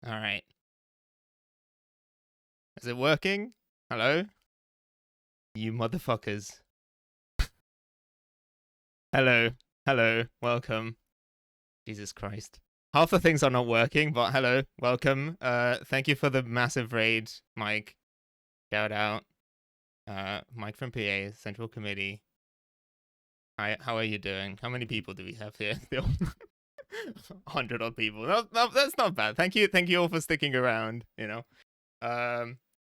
All right. Is it working? Hello? You motherfuckers. Hello. Hello. Welcome. Jesus Christ. Half the things are not working, but hello. Welcome. Thank you for the massive raid, Mike. Shout out. Mike from PA, Central Committee. Hi, how are you doing? How many people do we have here? Still 100 odd people. No, that's not bad. Thank you all for sticking around, you know.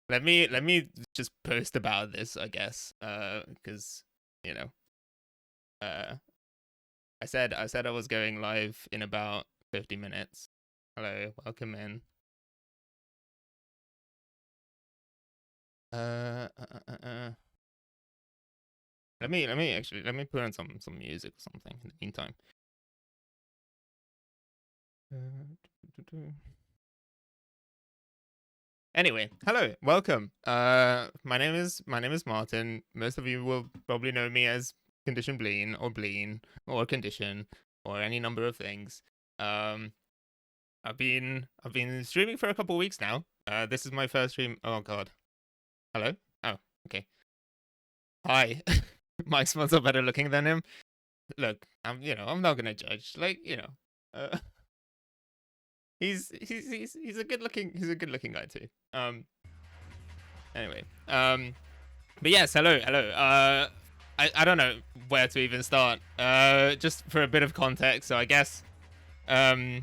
Let me just post about this, I guess. Because, you know, I said I was going live in about 50 minutes. Hello, welcome in. Let me put on some music or something in the meantime. Anyway, hello, welcome. My name is Martin. Most of you will probably know me as Condition Bleen or Condition or any number of things. I've been streaming for a couple weeks now. This is my first stream. Oh god. Hello? Oh, okay. Hi. Mike smells better looking than him. Look, I'm not gonna judge. Like, he's a good looking guy too. Anyway. But yes, hello. I don't know where to even start. Just for a bit of context, so I guess if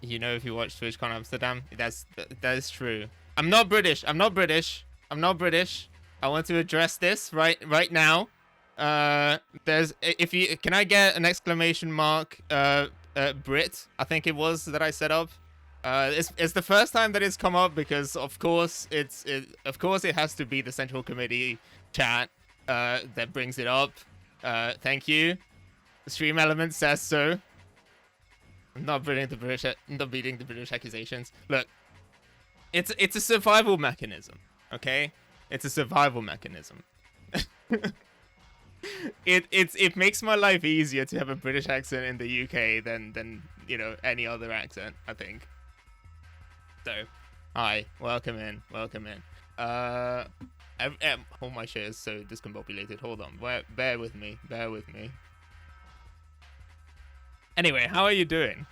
you watch TwitchCon Amsterdam, that is true. I'm not British. I want to address this right now. Can I get an exclamation mark? Brit, I think it was that I set up. It's the first time that it's come up because of course it has to be the Central Committee chat that brings it up. Thank you. The Stream Element says so. I'm not beating the British accusations. Look, it's a survival mechanism, okay? It's a survival mechanism. It makes my life easier to have a British accent in the UK than any other accent, I think. So, hi, welcome in. All my shit is so discombobulated. Hold on, bear with me. Anyway, how are you doing?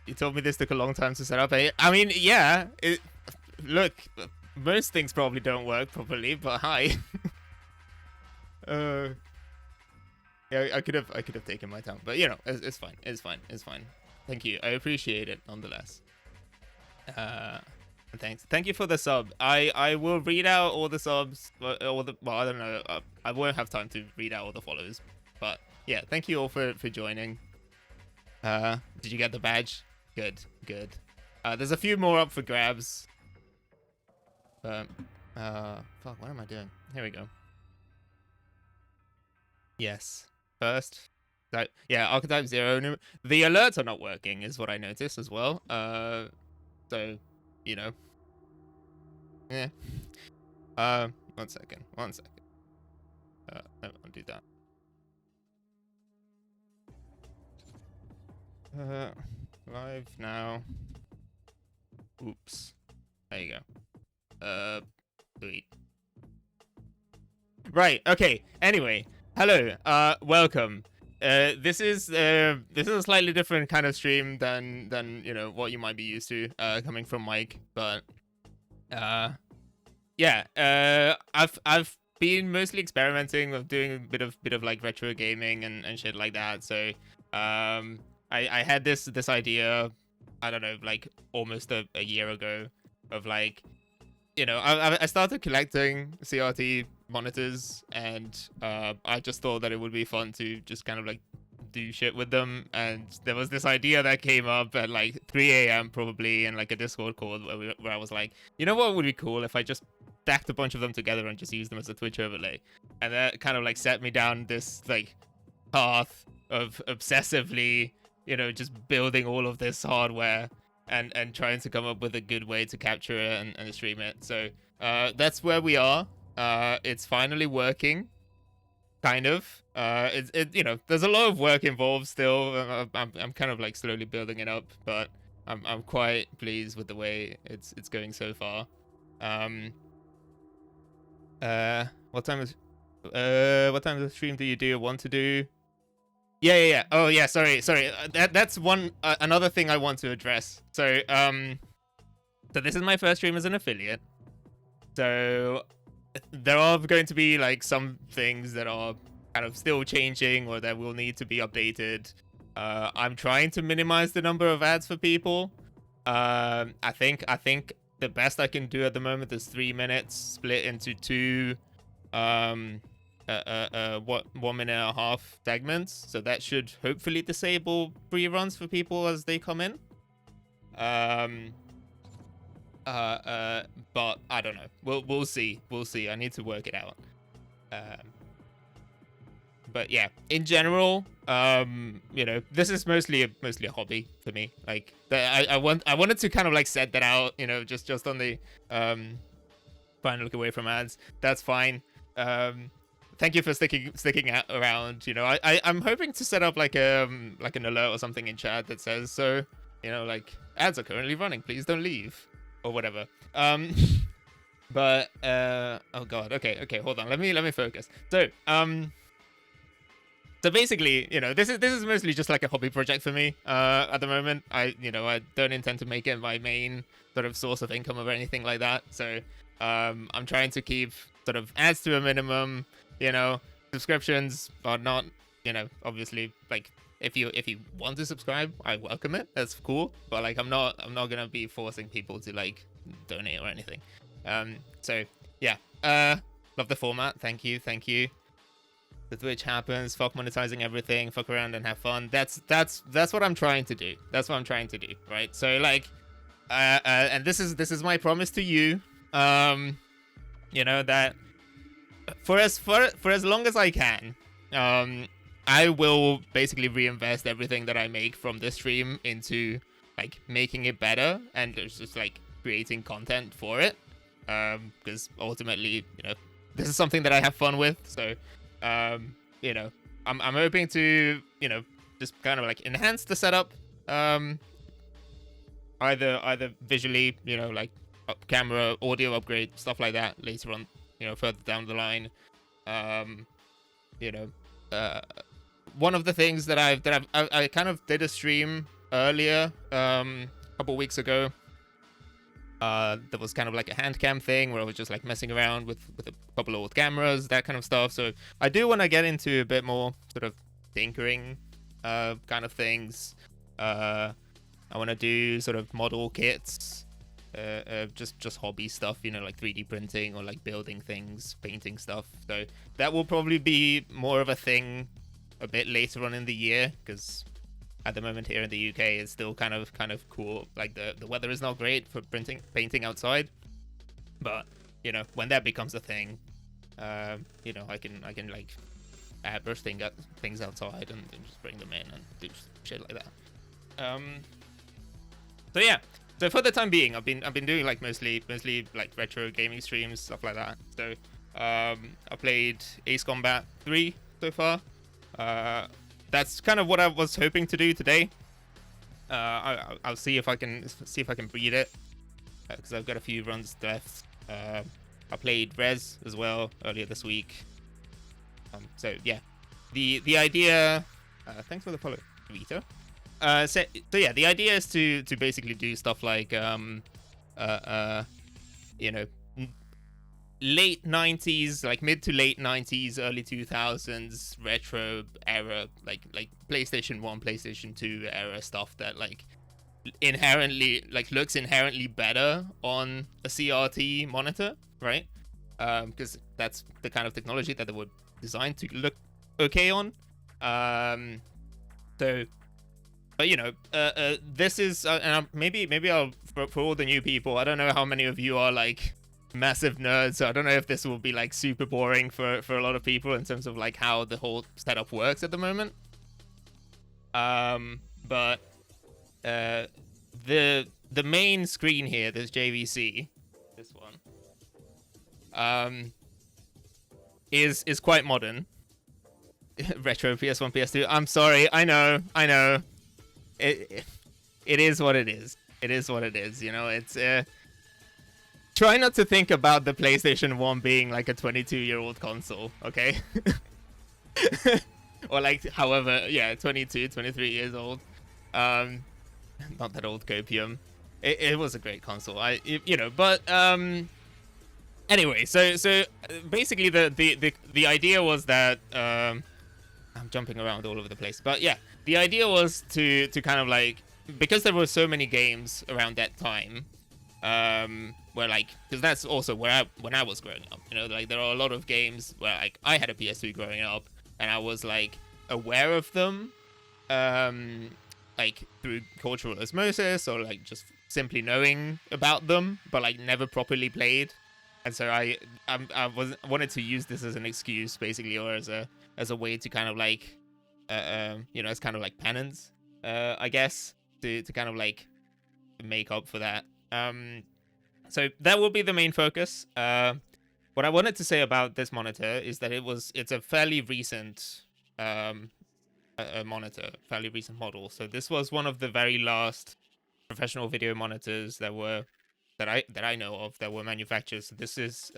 You told me this took a long time to set up. I mean, yeah. Look, most things probably don't work properly, but hi. Yeah, I could have taken my time, but it's fine. Thank you. I appreciate it nonetheless. Thanks. Thank you for the sub. I will read out all the subs. I don't know. I won't have time to read out all the follows, but yeah, thank you all for joining. Did you get the badge? Good. There's a few more up for grabs. Fuck, what am I doing? Here we go. Yes. First. Yeah, Archetype 0. The alerts are not working, is what I noticed as well. So, yeah. One second. I'll do that. Live now. Oops. There you go. Sweet. Right, okay. Anyway, hello. Welcome. This is a slightly different kind of stream than what you might be used to coming from Mike, but yeah. I've been mostly experimenting with doing a bit of like retro gaming and shit like that. So I had this idea, I don't know, like almost a year ago of like, I started collecting CRT monitors, and I just thought that it would be fun to just kind of like do shit with them. And there was this idea that came up at like 3 a.m. probably in like a Discord call where I was like, you know what would be cool if I just stacked a bunch of them together and just used them as a Twitch overlay. And that kind of like set me down this like path of obsessively, just building all of this hardware and trying to come up with a good way to capture it and stream it. So that's where we are. It's finally working. kind of. You know, there's a lot of work involved still. I'm kind of like slowly building it up, but I'm quite pleased with the way it's going so far. Um, what time is what time of the stream do you do want to do? Yeah. Oh yeah, sorry. That's one another thing I want to address. So this is my first stream as an affiliate. So there are going to be like some things that are kind of still changing or that will need to be updated. I'm trying to minimize the number of ads for people. I think the best I can do at the moment is 3 minutes split into two what 1 minute and a half segments. So that should hopefully disable reruns for people as they come in. But I don't know. We'll see. We'll see. I need to work it out. But yeah, in general, you know, this is mostly a hobby for me. Like, I wanted to kind of like set that out, you know, just on the trying to look away from ads. That's fine. Thank you for sticking around. You know, I'm hoping to set up like an alert or something in chat that says so. You know, like ads are currently running. Please don't leave or whatever. But oh god. Okay. Hold on. Let me focus. So basically, you know, this is mostly just like a hobby project for me at the moment. I don't intend to make it my main sort of source of income or anything like that. So I'm trying to keep sort of ads to a minimum. You know, subscriptions are not, you know, obviously like if you want to subscribe, I welcome it. That's cool. But like I'm not gonna be forcing people to like donate or anything. So yeah, love the format. Thank you. The Twitch happens, fuck monetizing everything, fuck around and have fun. That's what I'm trying to do. That's what I'm trying to do, right? So like, and this is my promise to you, you know, that for as long as I can, I will basically reinvest everything that I make from this stream into like making it better and just like creating content for it, because ultimately, you know, this is something that I have fun with. So you know, I'm hoping to, you know, just kind of like enhance the setup, either visually, you know, like camera, audio upgrade, stuff like that later on, you know, further down the line. You know, one of the things that I kind of did a stream earlier, a couple weeks ago. There was kind of like a hand cam thing where I was just like messing around with a couple of old cameras, that kind of stuff. So I do want to get into a bit more sort of tinkering kind of things. I want to do sort of model kits, just hobby stuff, you know, like 3D printing or like building things, painting stuff. So that will probably be more of a thing a bit later on in the year, because at the moment here in the UK, it's still kind of cool. Like the weather is not great for painting outside, but you know, when that becomes a thing, you know, I can like airbrush things outside and just bring them in and do shit like that. So yeah. So for the time being, I've been doing like mostly like retro gaming streams, stuff like that. So I played Ace Combat 3 so far. That's kind of what I was hoping to do today. I'll see if I can beat it, because I've got a few runs left. I played Res as well earlier this week. So yeah, the idea. Thanks for the follow, Vito. So yeah, the idea is to basically do stuff like you know, late 90s, like mid to late 90s, early 2000s retro era, like PlayStation 1, PlayStation 2 era stuff that like inherently like looks inherently better on a CRT monitor, right? Because that's the kind of technology that they were designed to look okay on. So but you know, this is and maybe I'll for all the new people, I don't know how many of you are like massive nerds, so I don't know if this will be like super boring for a lot of people in terms of like how the whole setup works at the moment. But the main screen here, this JVC, this one, is quite modern. retro PS1, PS2. I'm sorry. I know. It is what it is. It is what it is. You know, it's try not to think about the PlayStation 1 being like a 22-year-old console, okay? Or like, however, yeah, 22, 23 years old. Not that old, Copium. It was a great console. But anyway, so basically the idea was that I'm jumping around all over the place, but yeah, the idea was to kind of like, because there were so many games around that time, where like, because that's also where when I was growing up, you know, like there are a lot of games where like I had a PS2 growing up and I was like aware of them, like through cultural osmosis or like just simply knowing about them, but like never properly played. And so I wanted to use this as an excuse, basically, or as a way to kind of like, it's kind of like penance, I guess, to kind of like make up for that. So that will be the main focus. What I wanted to say about this monitor is that it's a fairly recent monitor, fairly recent model. So this was one of the very last professional video monitors that I know of that were manufactured. So this is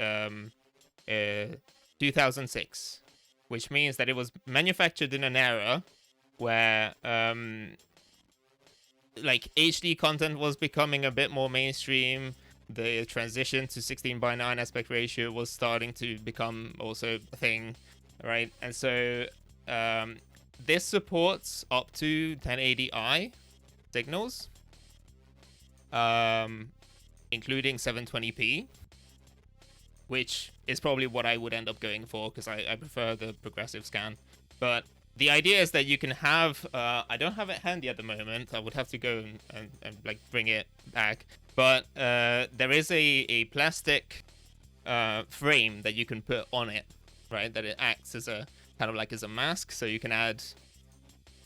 2006, which means that it was manufactured in an era where like HD content was becoming a bit more mainstream. The transition to 16:9 aspect ratio was starting to become also a thing, right? And so this supports up to 1080i signals, including 720p, which is probably what I would end up going for because I prefer the progressive scan. But the idea is that you can have, I don't have it handy at the moment, I would have to go and like bring it back, but there is a plastic frame that you can put on it, right? That it acts as a kind of like as a mask, so you can add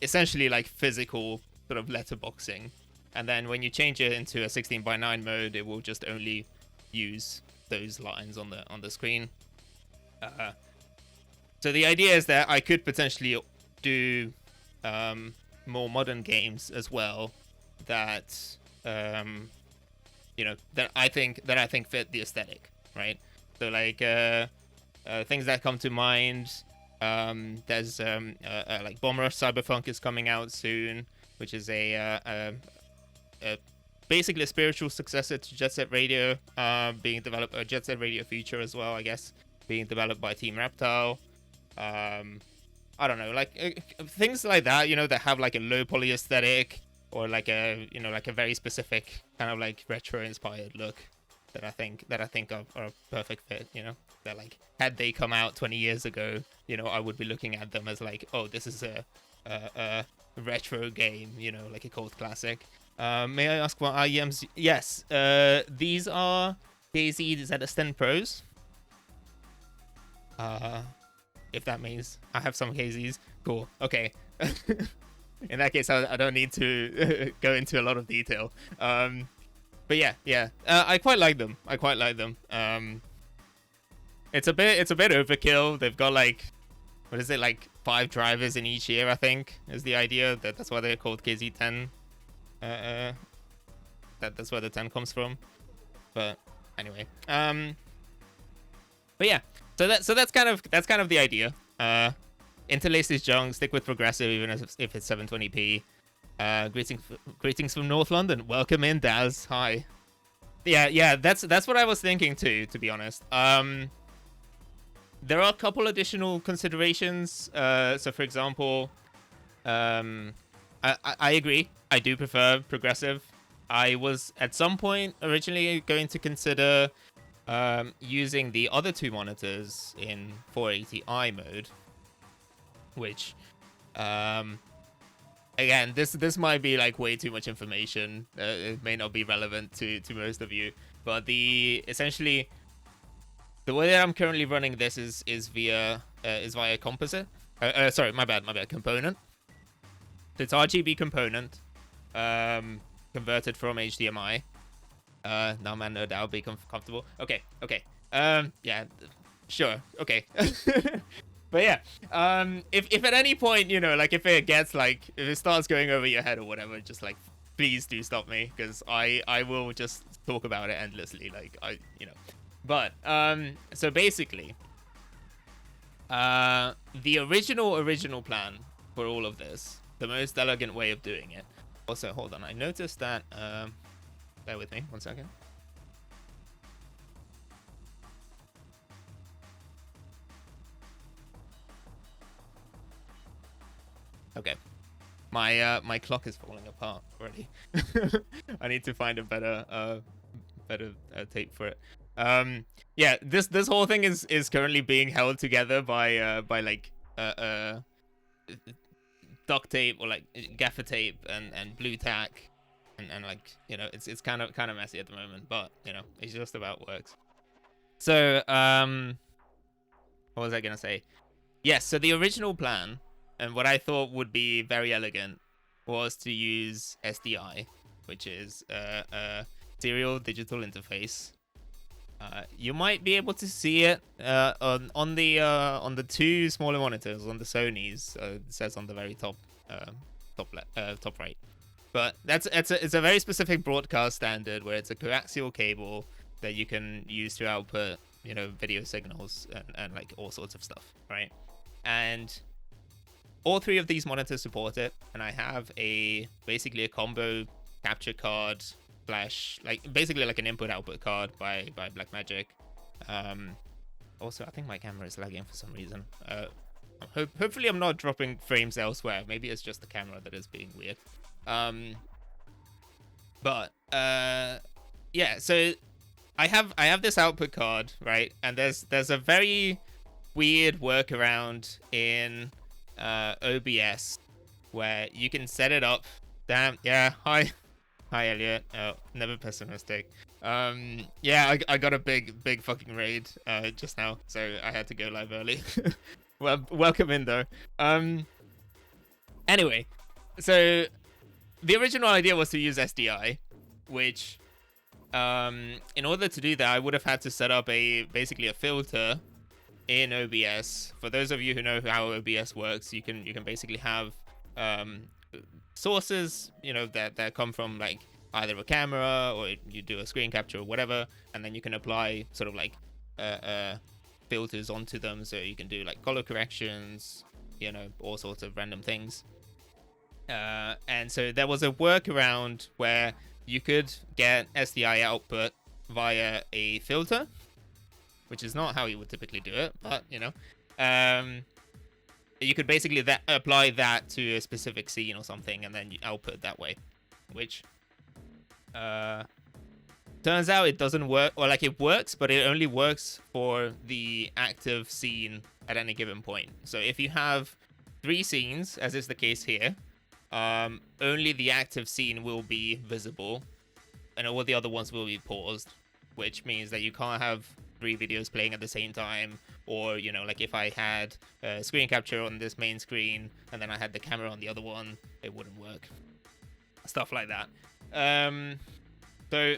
essentially like physical sort of letterboxing. And then when you change it into a 16:9 mode, it will just only use those lines on the screen. So the idea is that I could potentially do more modern games as well that that I think fit the aesthetic, right? So like things that come to mind. There's like Bomber Rush Cyberpunk is coming out soon, which is basically a spiritual successor to Jet Set Radio, being developed, a Jet Set Radio feature as well, I guess, being developed by Team Reptile. I don't know, like things like that, you know, that have like a low poly aesthetic or like a, you know, like a very specific kind of like retro inspired look that I think are a perfect fit, you know, that like had they come out 20 years ago, you know, I would be looking at them as like, oh, this is a retro game, you know, like a cult classic. May I ask what IEMs? Yes, these are KZ Z10 Pros. If that means I have some KZs. Cool. Okay. In that case, I don't need to go into a lot of detail. But yeah. I quite like them. It's a bit overkill. They've got like, what is it, like 5 drivers in each ear, I think, is the idea. That's why they're called KZ10. That's where the 10 comes from. But anyway, but yeah, so that's kind of the idea. Interlace is junk, stick with progressive even if it's 720p. Greetings from North London. Welcome in, Daz. Hi. Yeah, that's what I was thinking too, to be honest. There are a couple additional considerations. So for example, I agree. I do prefer progressive. I was at some point originally going to consider using the other 2 monitors in 480i mode, which again, this might be like way too much information. It may not be relevant to most of you, but essentially the way that I'm currently running this is via composite. Sorry, my bad, component. So it's RGB component, converted from HDMI. Now man, no doubt, be comfortable. Okay. Yeah, sure. Okay. But yeah, if at any point, you know, like if it gets like if it starts going over your head or whatever, just like please do stop me, because I will just talk about it endlessly, like But so basically, the original plan for all of this, the most elegant way of doing it. Also, hold on, I noticed that. Bear with me 1 second. Okay. My clock is falling apart already. I need to find a better tape for it. Yeah, this whole thing is currently being held together by like duct tape or like gaffer tape and blue tack, and like it's kind of messy at the moment, but it just about works. So what was I gonna say? Yes, so the original plan, and what I thought would be very elegant, was to use SDI, which is serial digital interface. You might be able to see it on the two smaller monitors on the Sony's. It says on the very top top right. But it's a very specific broadcast standard where it's a coaxial cable that you can use to output video signals and like all sorts of stuff, right? And all three of these monitors support it, and I have basically a combo capture card flash, like basically like an input-output card by Blackmagic. Also, I think my camera is lagging for some reason. Hopefully I'm not dropping frames elsewhere. Maybe it's just the camera that is being weird. But yeah, so I have this output card, right? And there's a very weird workaround in OBS where you can set it up. Damn, yeah, hi Elliot. Oh, never pessimistic. Yeah, I got a big fucking raid just now, so I had to go live early. Well, welcome in though. Anyway, so the original idea was to use SDI, which in order to do that, I would have had to set up basically a filter in OBS. For those of you who know how OBS works, you can basically have sources, that come from like either a camera or you do a screen capture or whatever, and then you can apply sort of like filters onto them, so you can do like color corrections, all sorts of random things. And so there was a workaround where you could get SDI output via a filter, which is not how you would typically do it, but you could basically apply that to a specific scene or something, and then you output that way, which turns out it doesn't work, or like it works, but it only works for the active scene at any given point. So if you have 3 scenes, as is the case here, only the active scene will be visible, and all the other ones will be paused, which means that you can't have 3 videos playing at the same time, or like if I had screen capture on this main screen and then I had the camera on the other one, it wouldn't work. Stuff like that. So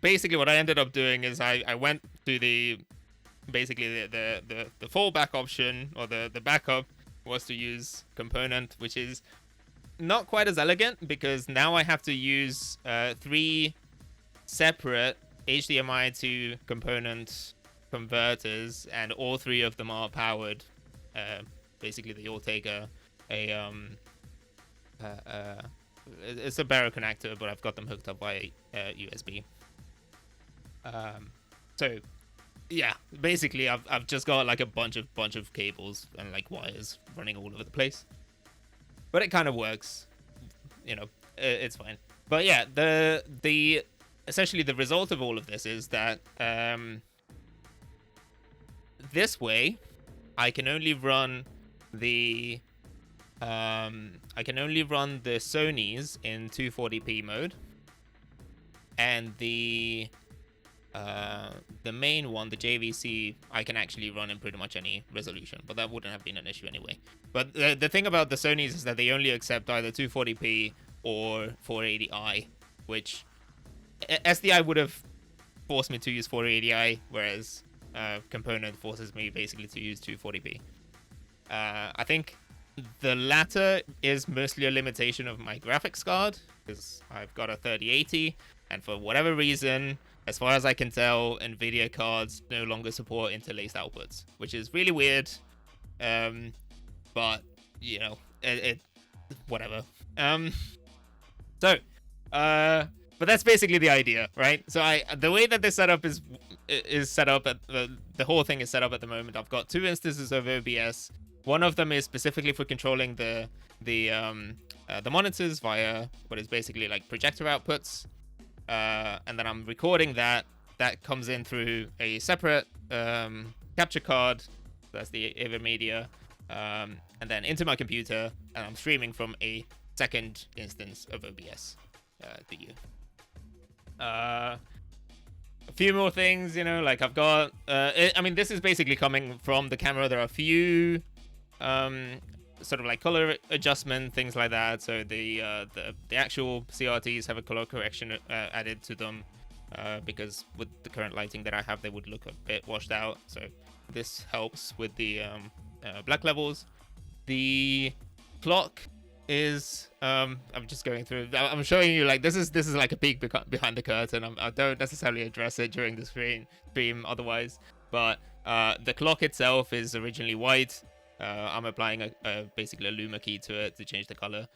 basically what I ended up doing is I went to the fallback option, or the backup was to use component, which is not quite as elegant, because now I have to use 3 separate HDMI to component converters, and all 3 of them are powered. Basically, they all take it's a barrel connector, but I've got them hooked up by USB. So yeah, basically I've just got like a bunch of cables and like wires running all over the place, but it kind of works. It's fine. But yeah, the essentially the result of all of this is that this way I can only run the Sony's in 240p mode, and the main one, the JVC, I can actually run in pretty much any resolution, but that wouldn't have been an issue anyway. But the thing about the Sony's is that they only accept either 240p or 480i, which SDI would have forced me to use 480i, whereas component forces me basically to use 240p. I think the latter is mostly a limitation of my graphics card, because I've got a 3080, and for whatever reason, as far as I can tell, NVIDIA cards no longer support interlaced outputs, which is really weird. But you know, it whatever. So, but that's basically the idea, right? So the way that this setup is set up at the whole thing is set up at the moment. I've got 2 instances of OBS. One of them is specifically for controlling the monitors via what is basically like projector outputs, and then I'm recording that. That comes in through a separate capture card. That's the AverMedia, and then into my computer, and I'm streaming from a second instance of OBS to you. A few more things, you know, like I've got. I mean, this is basically coming from the camera. There are a few sort of like color adjustment things like that. So the actual CRTs have a color correction added to them, because with the current lighting that I have, they would look a bit washed out. So this helps with the black levels. The clock is I'm just going through. I'm showing you like this is like a peek behind the curtain. I don't necessarily address it during the stream otherwise, but the clock itself is originally white. I'm applying basically a luma key to it to change the color.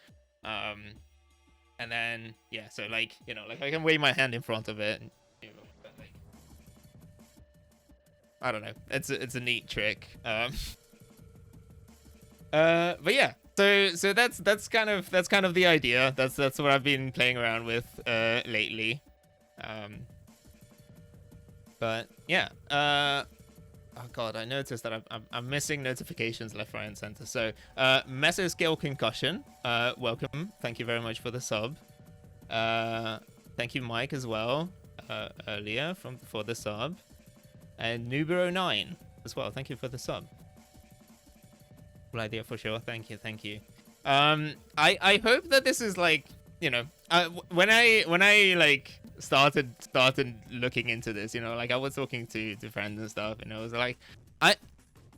And then yeah, so like, you know, like I can wave my hand in front of it and, you know, but like, I don't know, it's a neat trick. But yeah, so that's kind of the idea. That's what I've been playing around with lately. But yeah, oh god, I noticed that I'm missing notifications left, right, and center. So, Mesoscale Concussion, welcome. Thank you very much for the sub. Thank you, Mike, as well, earlier for the sub. And Nubero9 as well. Thank you for the sub. Cool idea for sure. Thank you. I hope that this is like, you know, when I like started looking into this, you know, like I was talking to friends and stuff, and I was like, I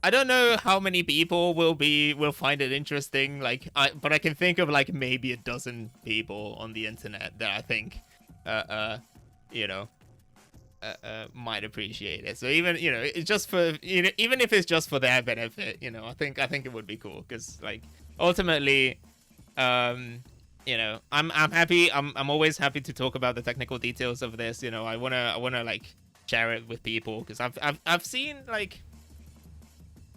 don't know how many people will find it interesting, like but I can think of like maybe a dozen people on the internet that I think you know, might appreciate it. So even, you know, it's just for, you know, even if it's just for their benefit, you know, I think it would be cool, because like ultimately, you know, I'm happy. I'm always happy to talk about the technical details of this. You know, I wanna like share it with people, because I've seen like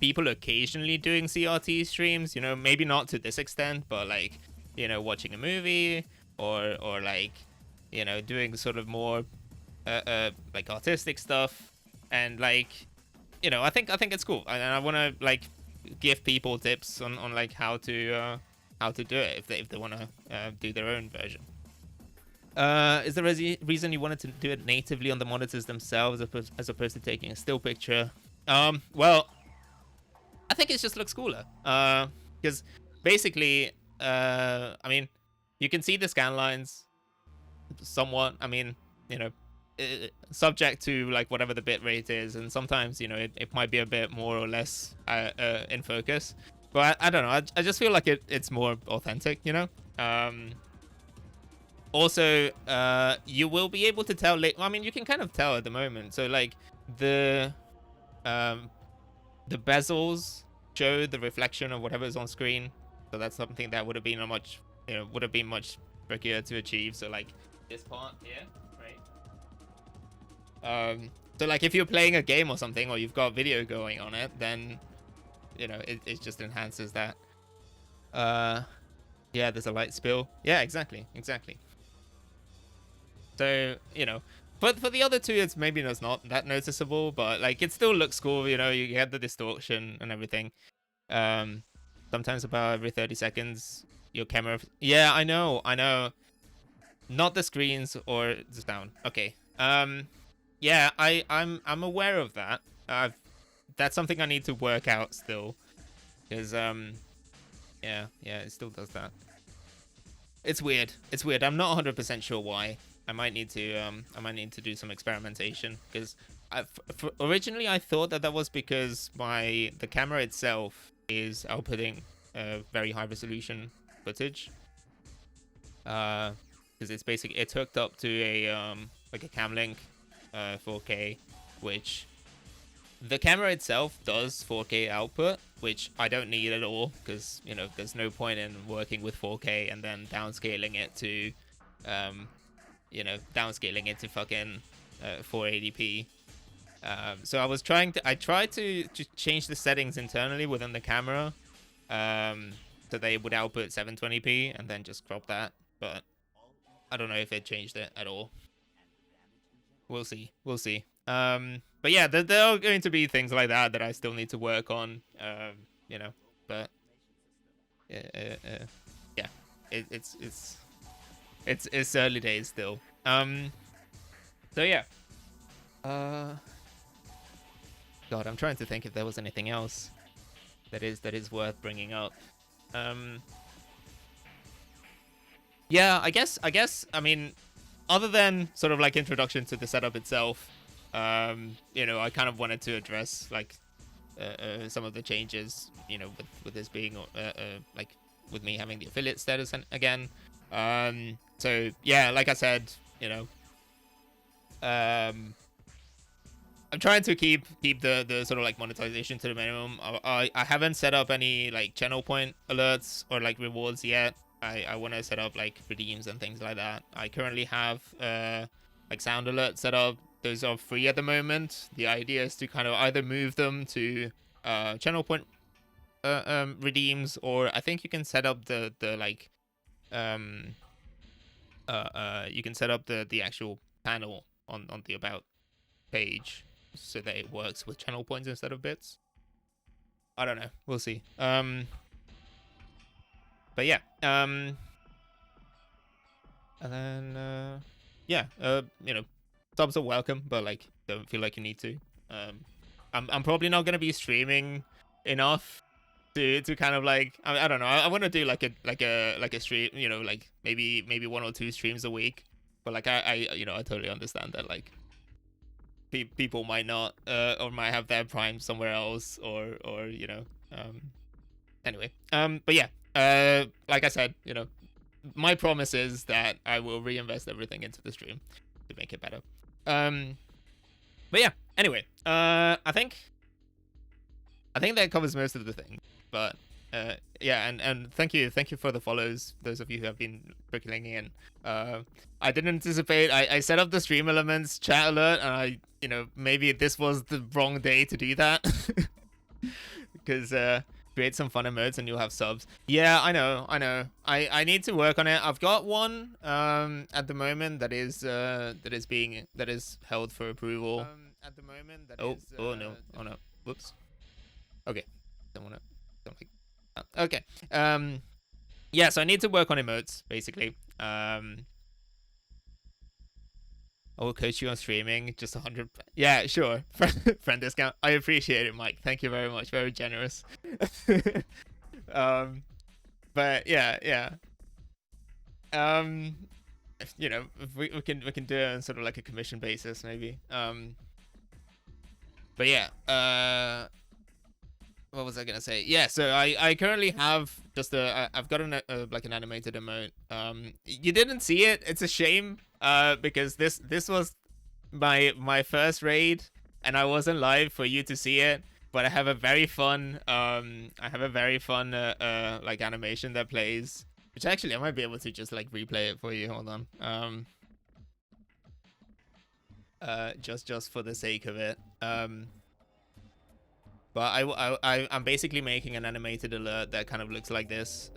people occasionally doing CRT streams. You know, maybe not to this extent, but like, you know, watching a movie or like, you know, doing sort of more like artistic stuff, and like, you know, I think it's cool, and I want to like give people tips on like how to do it if they want to do their own version. Is there a reason you wanted to do it natively on the monitors themselves as opposed to taking a still picture? Well, I think it just looks cooler, because basically, I mean, you can see the scan lines somewhat. I mean, you know, subject to like whatever the bit rate is, and sometimes, you know, it might be a bit more or less in focus, but I don't know, I just feel like it's more authentic, you know. Also, you will be able to tell I mean, you can kind of tell at the moment, so like the bezels show the reflection of whatever's on screen, so that's something that would have been much trickier to achieve. So like this part here, right? So like if you're playing a game or something, or you've got video going on it, then, you know, it just enhances that. Yeah, there's a light spill. Yeah, exactly. So, you know, but for the other two, it's maybe it's not that noticeable, but like it still looks cool. You know, you get the distortion and everything. Sometimes about every 30 seconds, your camera. Yeah, I know. Not the screens or the sound. Okay. Yeah, I'm aware of that. That's something I need to work out still, because yeah, it still does that. It's weird. I'm not 100% sure why. I might need to do some experimentation, because originally I thought that was because the camera itself is outputting very high resolution footage. Because it's hooked up to a like a cam link 4K, which the camera itself does 4K output, which I don't need at all, because there's no point in working with 4K and then downscaling it to downscaling it to fucking 480p. So I tried to change the settings internally within the camera, so they would output 720p and then just crop that, but I don't know if it changed it at all. We'll see. But yeah, there are going to be things like that I still need to work on. But yeah, it's early days still. So yeah. God, I'm trying to think if there was anything else that is worth bringing up. Yeah, I guess. I mean, other than sort of like introduction to the setup itself, I kind of wanted to address like some of the changes, with this being like with me having the affiliate status again. So yeah, like I said, I'm trying to keep the sort of like monetization to the minimum. I haven't set up any like channel point alerts or like rewards yet. I want to set up like redeems and things like that. I currently have like sound alerts set up. Those are free at the moment. The idea is to kind of either move them to channel point redeems, or I think you can set up the like you can set up the actual panel on the about page so that it works with channel points instead of bits. I don't know. We'll see. But yeah. And then yeah. Subs are welcome, but like don't feel like you need to. I'm probably not gonna be streaming enough to kind of like I don't know. I want to do like a stream. Like maybe 1 or 2 streams a week. But like I totally understand that like people might not or might have their prime somewhere else or anyway. But yeah, like I said, my promise is that I will reinvest everything into the stream to make it better. But yeah, anyway, I think that covers most of the things. But yeah, and thank you for the follows, those of you who have been trickling in. I didn't anticipate. I set up the stream elements chat alert, and maybe this was the wrong day to do that. Because create some fun emotes and you'll have subs. Yeah, I know. I need to work on it. I've got one at the moment that is held for approval. At the moment oh no. Whoops. Okay. Don't like okay. Yeah, so I need to work on emotes basically. I will coach you on streaming, just 100. Yeah, sure. Friend discount. I appreciate it, Mike. Thank you very much. Very generous. But yeah. If we can do it on sort of like a commission basis, maybe. But yeah. What was I gonna say? Yeah, so I currently have just I've got like an animated emote. You didn't see it. It's a shame. Because this was my first raid and I wasn't live for you to see it. But I have a very fun like animation that plays, which actually I might be able to just like replay it for you. Hold on. Just for the sake of it. But I'm basically making an animated alert that kind of looks like this.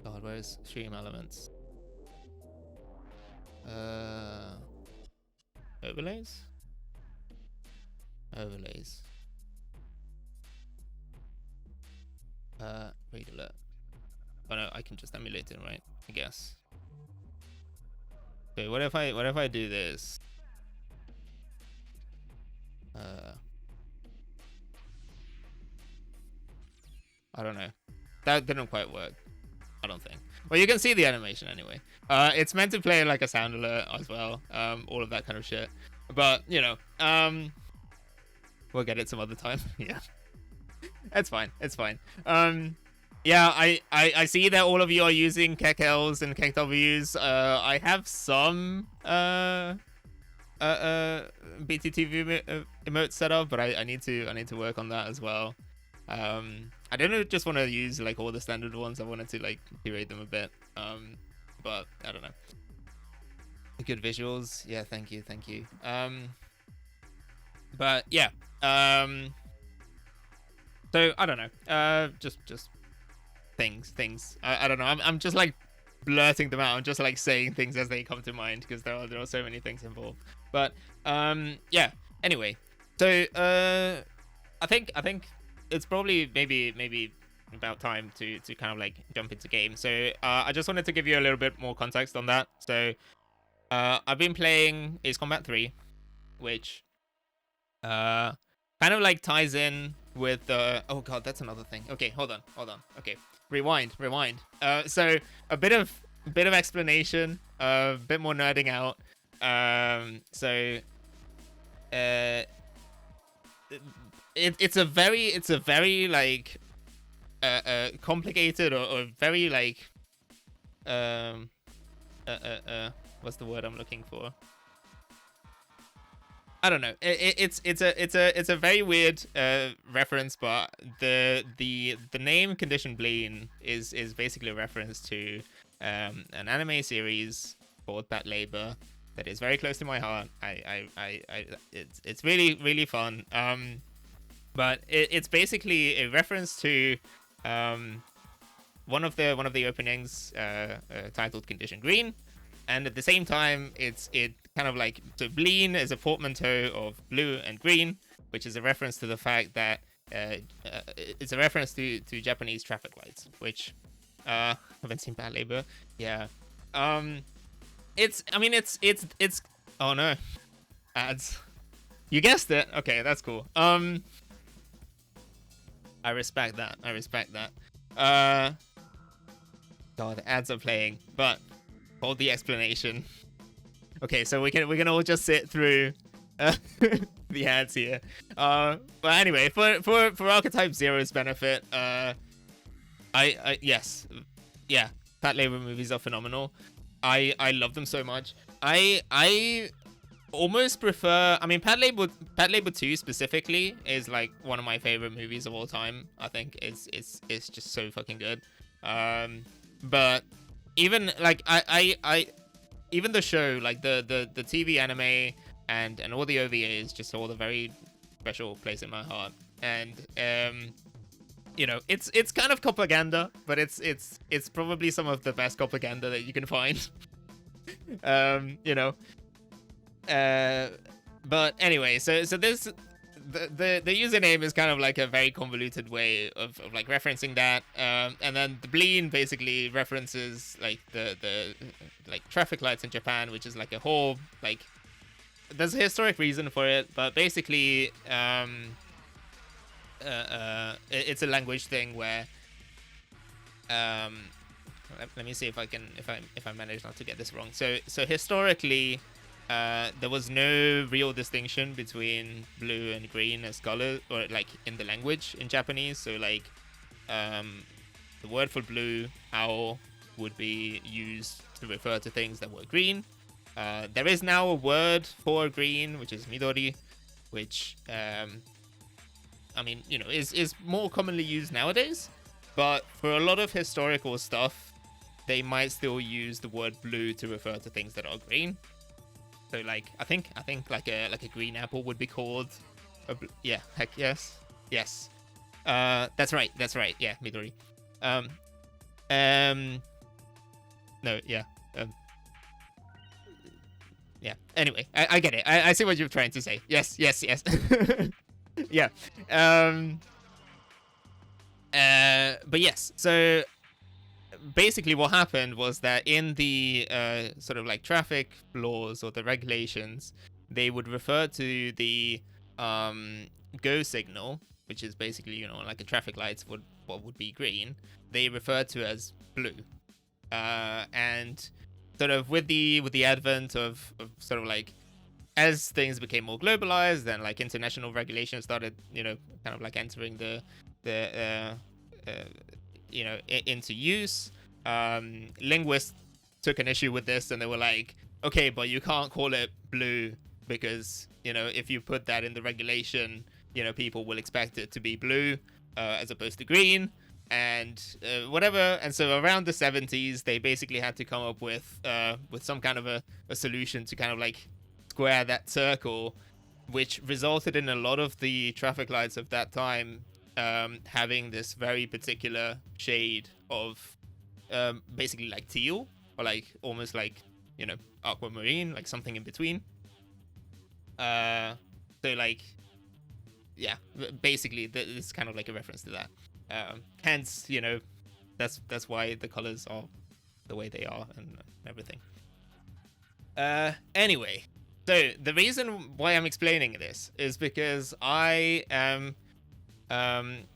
God, where's stream elements? Overlays. Read alert. Oh no, I can just emulate it, right? I guess. Okay, what if I do this? I don't know. That didn't quite work. I don't think. Well, you can see the animation anyway. It's meant to play like a sound alert as well. All of that kind of shit. But you know, we'll get it some other time. Yeah, it's fine. It's fine. Yeah, I see that all of you are using KEKLs and KEKWs. I have some BTTV emotes set up, but I need to work on that as well. I don't just want to use like all the standard ones. I wanted to like curate them a bit. But I don't know. Good visuals. Yeah, thank you. But yeah. So I don't know. Just things. I don't know. I'm just like blurting them out. I'm just like saying things as they come to mind because there are so many things involved. But yeah. Anyway, so I think it's probably maybe about time to kind of like jump into game. So I just wanted to give you a little bit more context on that. So I've been playing Ace Combat 3, which kind of like ties in with oh god, that's another thing. Okay, hold on. Okay, rewind. So a bit of explanation, a bit more nerding out. So it's a very like complicated or very like what's the word I'm looking for? I don't know. It's a very weird reference, but the name Condition Bleen is basically a reference to an anime series called Pat Labor that is very close to my heart. It's really fun. But it's basically a reference to one of the openings titled Condition Green, and at the same time it kind of like, so Bleen is a portmanteau of blue and green, which is a reference to the fact that it's a reference to Japanese traffic lights, which haven't seen Bad Labor. Yeah. It's oh no, ads. You guessed it. Okay, that's cool. I respect that. God, the ads are playing, but hold the explanation. Okay, so we can all just sit through the ads here. But anyway, for Archetype Zero's benefit, yes, yeah, Pat Labor movies are phenomenal. I love them so much. I almost prefer. I mean, Pat Labor 2 specifically is like one of my favorite movies of all time. I think it's just so fucking good. But even like I even the show, like the TV anime and all the OVAs just hold a very special place in my heart. And you know, it's kind of propaganda, but it's probably some of the best propaganda that you can find. You know. But anyway, so this the username is kind of like a very convoluted way of like referencing that, and then the Bleen basically references like the like traffic lights in Japan, which is like a whole like, there's a historic reason for it, but basically it's a language thing where let me see if I manage not to get this wrong. So historically, there was no real distinction between blue and green as color, or like in the language in Japanese. So like the word for blue, ao, would be used to refer to things that were green. There is now a word for green, which is midori, which I mean, you know, is more commonly used nowadays. But for a lot of historical stuff, they might still use the word blue to refer to things that are green. So like I think like a green apple would be called yeah, heck yes. That's right. Yeah, midori. No, yeah. Yeah. Anyway, I get it. I see what you're trying to say. Yes. Yeah. But yes. So basically what happened was that in the sort of like traffic laws or the regulations, they would refer to the go signal which is basically, like a traffic lights what would be green, they refer to as blue. And sort of with the advent of sort of like, as things became more globalized, then like international regulation started, kind of like entering the into use. Linguists took an issue with this, and they were like, okay, but you can't call it blue because if you put that in the regulation, people will expect it to be blue as opposed to green, and whatever. And so around the 70s, they basically had to come up with some kind of a solution to kind of like square that circle, which resulted in a lot of the traffic lights of that time having this very particular shade of basically like teal, or like almost like aquamarine, like something in between. So like, yeah, basically it's kind of like a reference to that. Hence, that's why the colors are the way they are and everything. Anyway, so the reason why I'm explaining this is because I am I'm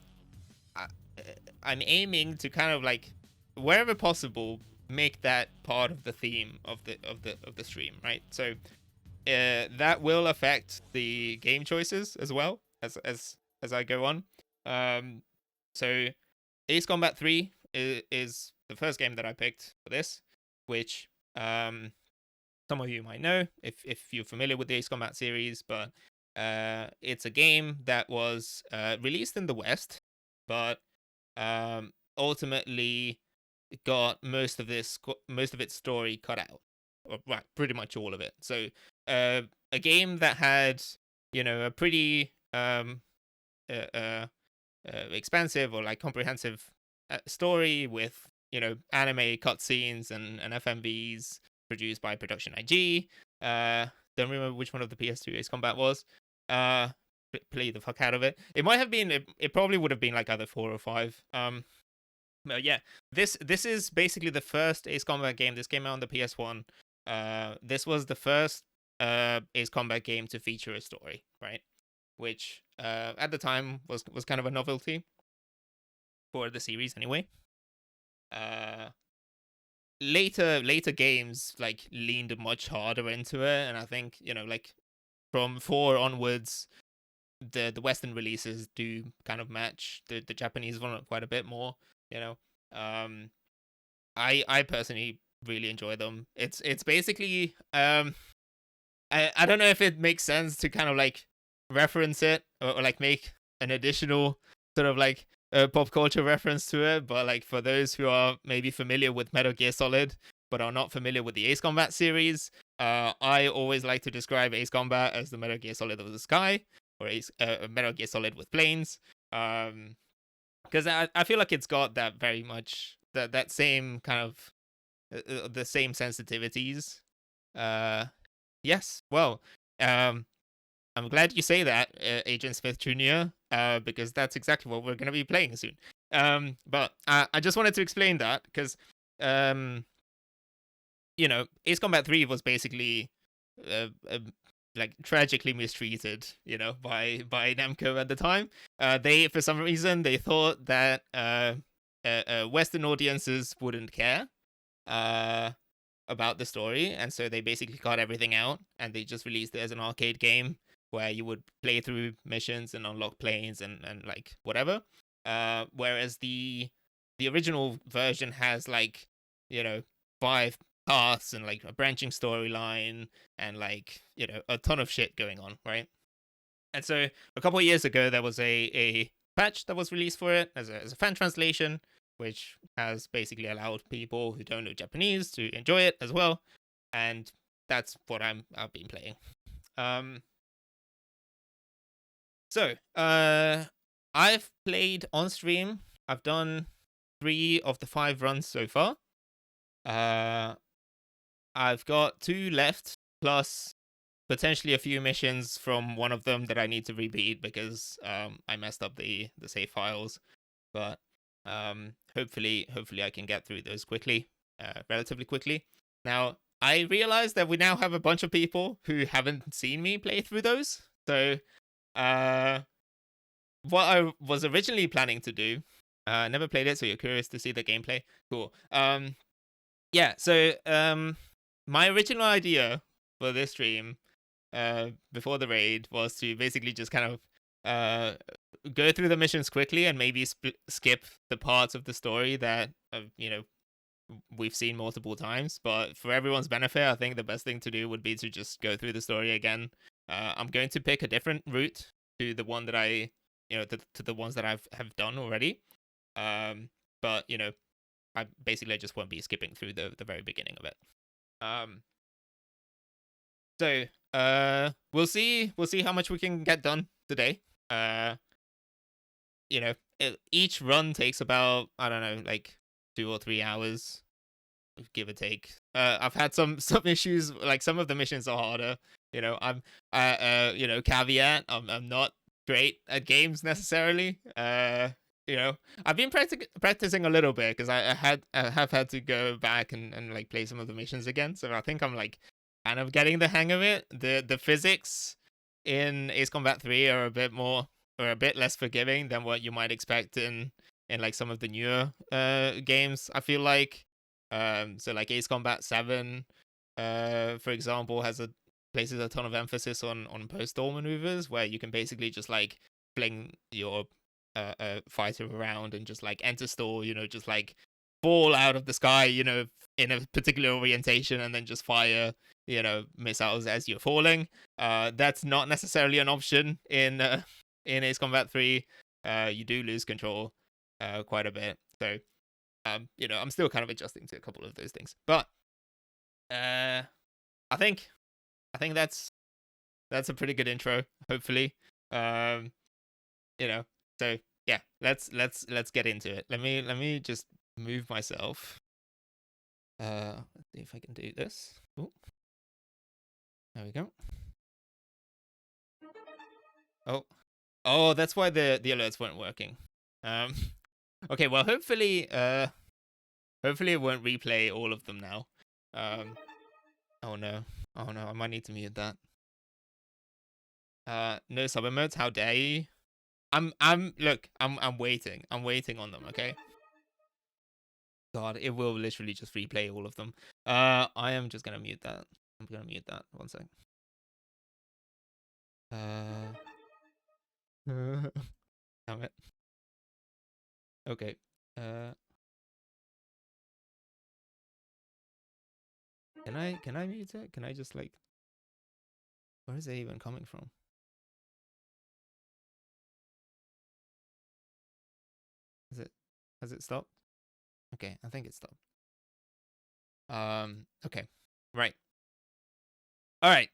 aiming to kind of like, wherever possible, make that part of the theme of the stream, right? So that will affect the game choices as well as I go on. So Ace Combat 3 is the first game that I picked for this, which some of you might know if you're familiar with the Ace Combat series, but it's a game that was released in the West, but ultimately got most of its story cut out, or right, pretty much all of it. So a game that had a pretty expansive or like comprehensive story with anime cutscenes and FMVs produced by Production IG. Don't remember which one of the PS2 Ace Combat was. Play the fuck out of it. It might have been. It probably would have been like either 4 or 5. But yeah, this is basically the first Ace Combat game. This came out on the PS1. This was the first Ace Combat game to feature a story, right? Which at the time was kind of a novelty for the series anyway. Later games like leaned much harder into it, and I think like from 4 onwards, the Western releases do kind of match the Japanese one quite a bit more. I personally really enjoy them. It's basically I don't know if it makes sense to kind of like reference it or like make an additional sort of like pop culture reference to it, but like for those who are maybe familiar with Metal Gear Solid but are not familiar with the Ace Combat series, I always like to describe Ace Combat as the Metal Gear Solid of the sky, or Metal Gear Solid with planes, because I feel like it's got that very much that same kind of the same sensitivities. Yes, well, I'm glad you say that, Agent Smith Jr., because that's exactly what we're going to be playing soon. But I just wanted to explain that because, Ace Combat 3 was basically like tragically mistreated, by Namco at the time. They, for some reason, they thought that Western audiences wouldn't care about the story, and so they basically cut everything out, and they just released it as an arcade game where you would play through missions and unlock planes and like whatever. Whereas the original version has like 5 paths and like a branching storyline and like a ton of shit going on, right? And so a couple of years ago there was a patch that was released for it as a fan translation, which has basically allowed people who don't know Japanese to enjoy it as well, and that's what I've been playing. So I've played on stream. I've done 3 of the 5 runs so far. I've got 2 left, plus potentially a few missions from one of them that I need to repeat because I messed up the save files. But hopefully I can get through those quickly, relatively quickly. Now, I realize that we now have a bunch of people who haven't seen me play through those. So what I was originally planning to do, never played it, so you're curious to see the gameplay. Cool. Yeah. So my original idea for this stream, before the raid, was to basically just kind of go through the missions quickly and maybe skip the parts of the story that we've seen multiple times. But for everyone's benefit, I think the best thing to do would be to just go through the story again. I'm going to pick a different route to the one that to the ones that have done already. But I basically just won't be skipping through the very beginning of it. So we'll see how much we can get done today. Each run takes about, I don't know, like 2 or 3 hours, give or take. I've had some issues, like some of the missions are harder. I'm caveat, I'm not great at games necessarily. I've been practicing a little bit because I have had to go back and like play some of the missions again. So I think I'm like kind of getting the hang of it. The physics in Ace Combat 3 are a bit less forgiving than what you might expect in like some of the newer games, I feel like. So like Ace Combat 7, for example, places a ton of emphasis on post-stall maneuvers, where you can basically just like fling your fighter around and just like enter stall, just like fall out of the sky, in a particular orientation, and then just fire, missiles as you're falling. That's not necessarily an option in Ace Combat 3. You do lose control quite a bit. So I'm still kind of adjusting to a couple of those things. But I think that's a pretty good intro, hopefully. So yeah, let's get into it. Let me just move myself. Let's see if I can do this. Ooh. There we go. Oh, that's why the alerts weren't working. Okay, well, hopefully it won't replay all of them now. Oh no, I might need to mute that. No sub emotes, how dare you? Look, I'm waiting on them, okay? God, it will literally just replay all of them. I am just gonna mute that. I'm gonna mute that. 1 sec. Damn it. Okay. Can I mute it? Can I just like, where is it even coming from? Has it stopped? Okay, I think it stopped. Okay. Right. All right.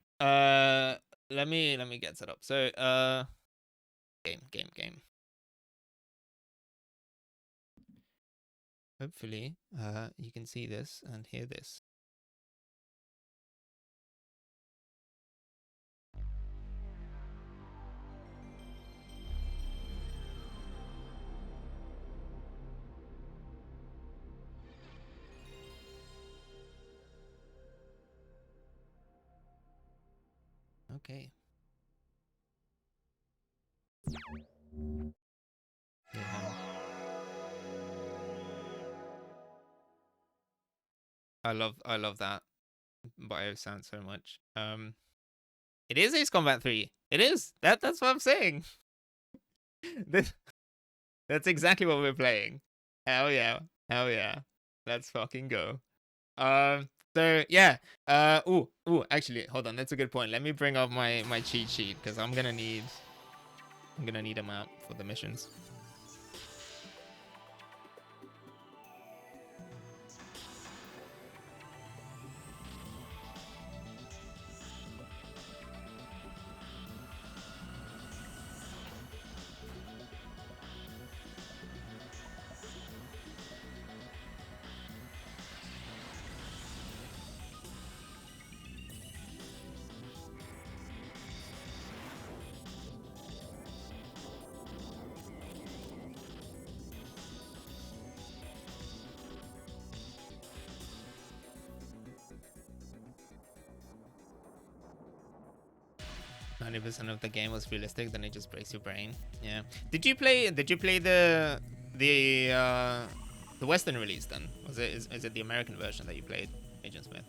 Let me get set up. So, game. Hopefully, you can see this and hear this. Okay. Yeah. I love that bio sound so much. It is Ace Combat 3. It is. That's what I'm saying. That's exactly what we're playing. Hell yeah. Let's fucking go. So yeah. Actually, hold on. That's a good point. Let me bring up my cheat sheet, because I'm gonna need a map for the missions. 90% of the game was realistic, then it just breaks your brain. Yeah. Did you play the Western release then? Is it the American version that you played, Agent Smith?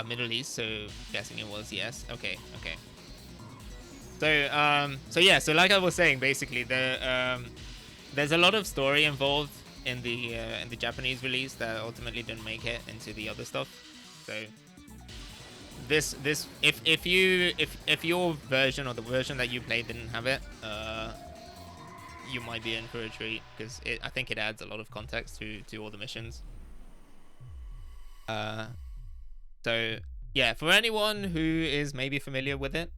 Middle East, so guessing it was, yes. Okay, okay. So yeah, so like I was saying, basically there's a lot of story involved in the Japanese release that ultimately didn't make it into the other stuff. So this if your version or the version that you played didn't have it, you might be in for a treat, because I think it adds a lot of context to all the missions. So yeah, for anyone who is maybe familiar with it,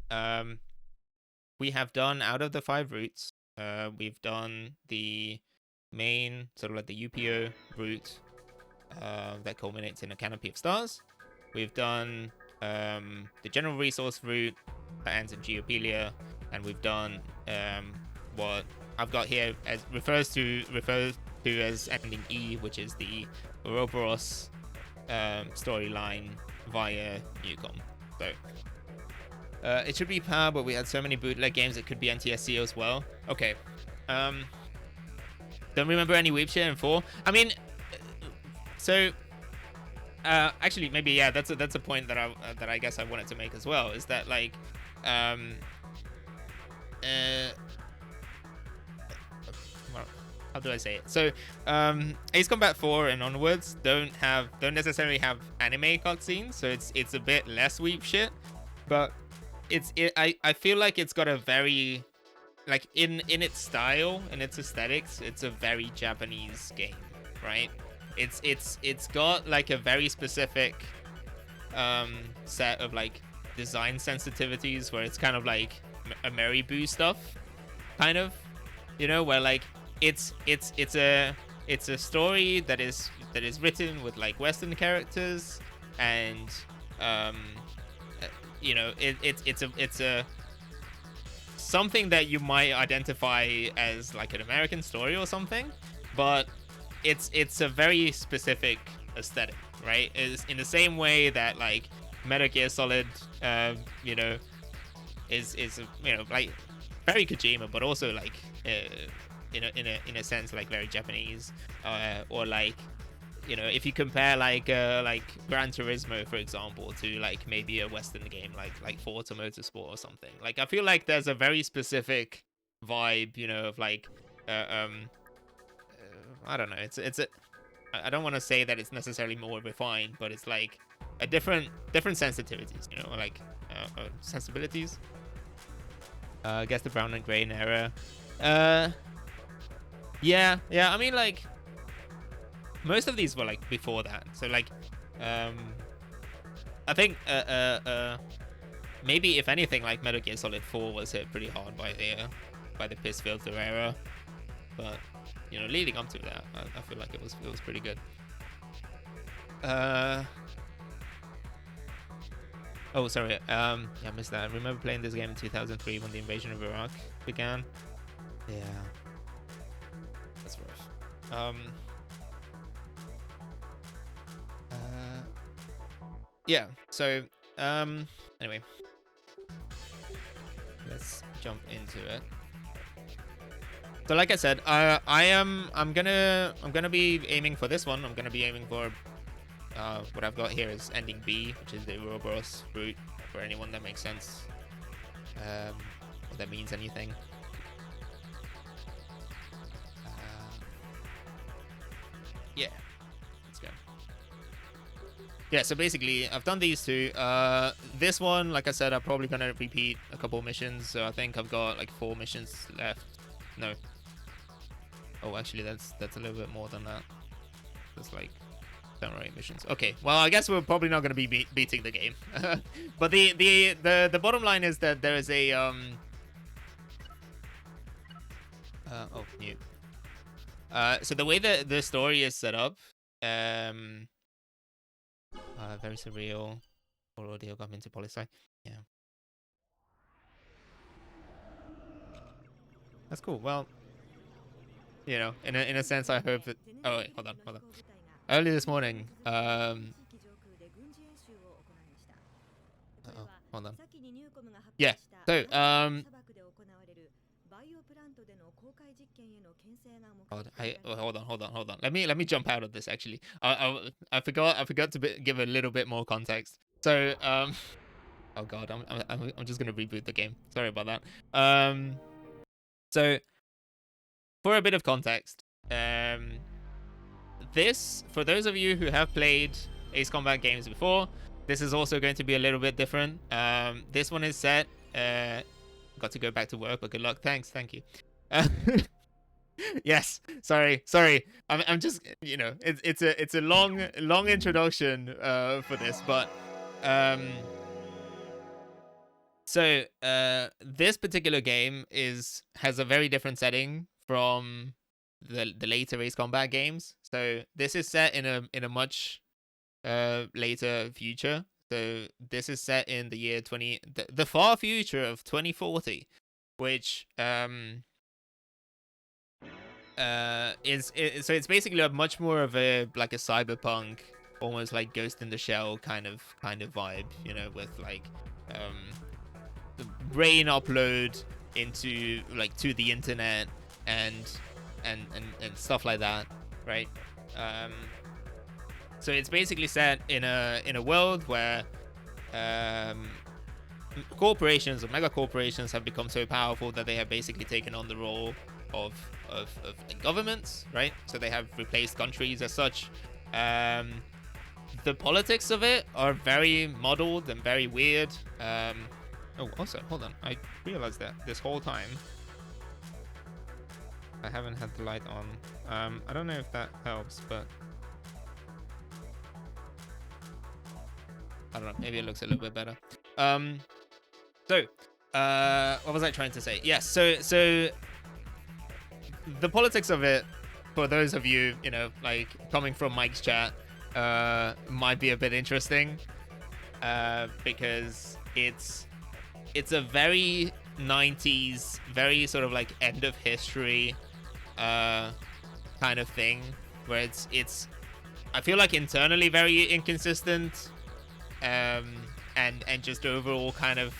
we have done, out of the 5 routes, we've done the main, sort of like the UPO route that culminates in a canopy of stars. We've done the general resource route that ends in Geopelia, and we've done what I've got here as refers to as ending E, which is the Ouroboros storyline via Newcom. So it should be PAL, but we had so many bootleg games it could be NTSC as well. Okay. Don't remember any weep shit in 4. I mean, so actually maybe, yeah, that's a point that I guess I wanted to make as well, is that like how do I say it? So Ace Combat 4 and onwards don't necessarily have anime cutscenes, so it's a bit less weep shit, but I feel like it's got a very, like, in its style, in its aesthetics, it's a very Japanese game, right? It's got like a very specific set of like design sensitivities, where it's kind of like a Mary Boo stuff, kind of, you know, where like it's a story that is written with like Western characters, and you know, it's a something that you might identify as like an American story or something, but it's a very specific aesthetic, right? It's in the same way that like Metal Gear Solid, you know, is you know, like very Kojima, but also like in a sense like very Japanese, or like, you know, if you compare like Gran Turismo, for example, to like maybe a Western game like Forza Motorsport or something. Like, I feel like there's a very specific vibe, you know, of like I don't know. I don't want to say that it's necessarily more refined, but it's like a different sensitivities, you know, like sensibilities. I guess the brown and gray era. Yeah. I mean, like, most of these were like before that, so like I think maybe if anything, like Metal Gear Solid 4 was hit pretty hard by the piss filter era, but you know, leading up to that, I feel like it was pretty good. Oh, sorry. Yeah, I missed that. I remember playing this game in 2003 when the invasion of Iraq began. Yeah, that's rough. Yeah. So, anyway, let's jump into it. So, like I said, I'm gonna be aiming for this one. I'm gonna be aiming for what I've got here is ending B, which is the Ouroboros route, for anyone that makes sense. Or that means anything. Yeah, let's go. Yeah, so basically, I've done these 2. This one, like I said, I'm probably gonna repeat a couple missions. So I think I've got like 4 missions left. No. Oh, actually, that's a little bit more than that. That's like 7 or 8 missions. Okay, well, I guess we're probably not gonna be beating the game. But the bottom line is that there is a oh, mute. So the way that the story is set up, very surreal. Or audio got into polysci. Yeah. That's cool. Well, you know, in a sense, I hope that. Oh wait, hold on. Early this morning, uh-oh, hold on. Yeah. So, hold on. Let me jump out of this. Actually, I forgot to give a little bit more context. So, oh god, I'm just gonna reboot the game. Sorry about that. So for a bit of context, this, for those of you who have played Ace Combat games before, this is also going to be a little bit different. This one is set. Got to go back to work, but good luck. Thank you. Yes, sorry. I'm just, you know, it's a long introduction for this, but so this particular game has a very different setting from the later Ace Combat games. So this is set in a much later future. So this is set in the year the far future of 2040, which so it's basically a much more of a like a cyberpunk, almost like Ghost in the Shell kind of vibe, you know, with like the brain upload into like to the internet and stuff like that, right? Um, so it's basically set in a world where um, corporations or mega corporations have become so powerful that they have basically taken on the role of governments, right? So they have replaced countries as such. The politics of it are very muddled and very weird. Oh, also, hold on. I realized that this whole time I haven't had the light on. I don't know if that helps, but I don't know. Maybe it looks a little bit better. So, what was I trying to say? Yes. So the politics of it, for those of you, you know, like coming from Mike's chat, might be a bit interesting, because it's a very 90s, very sort of like end of history kind of thing, where it's I feel like internally very inconsistent, and just overall kind of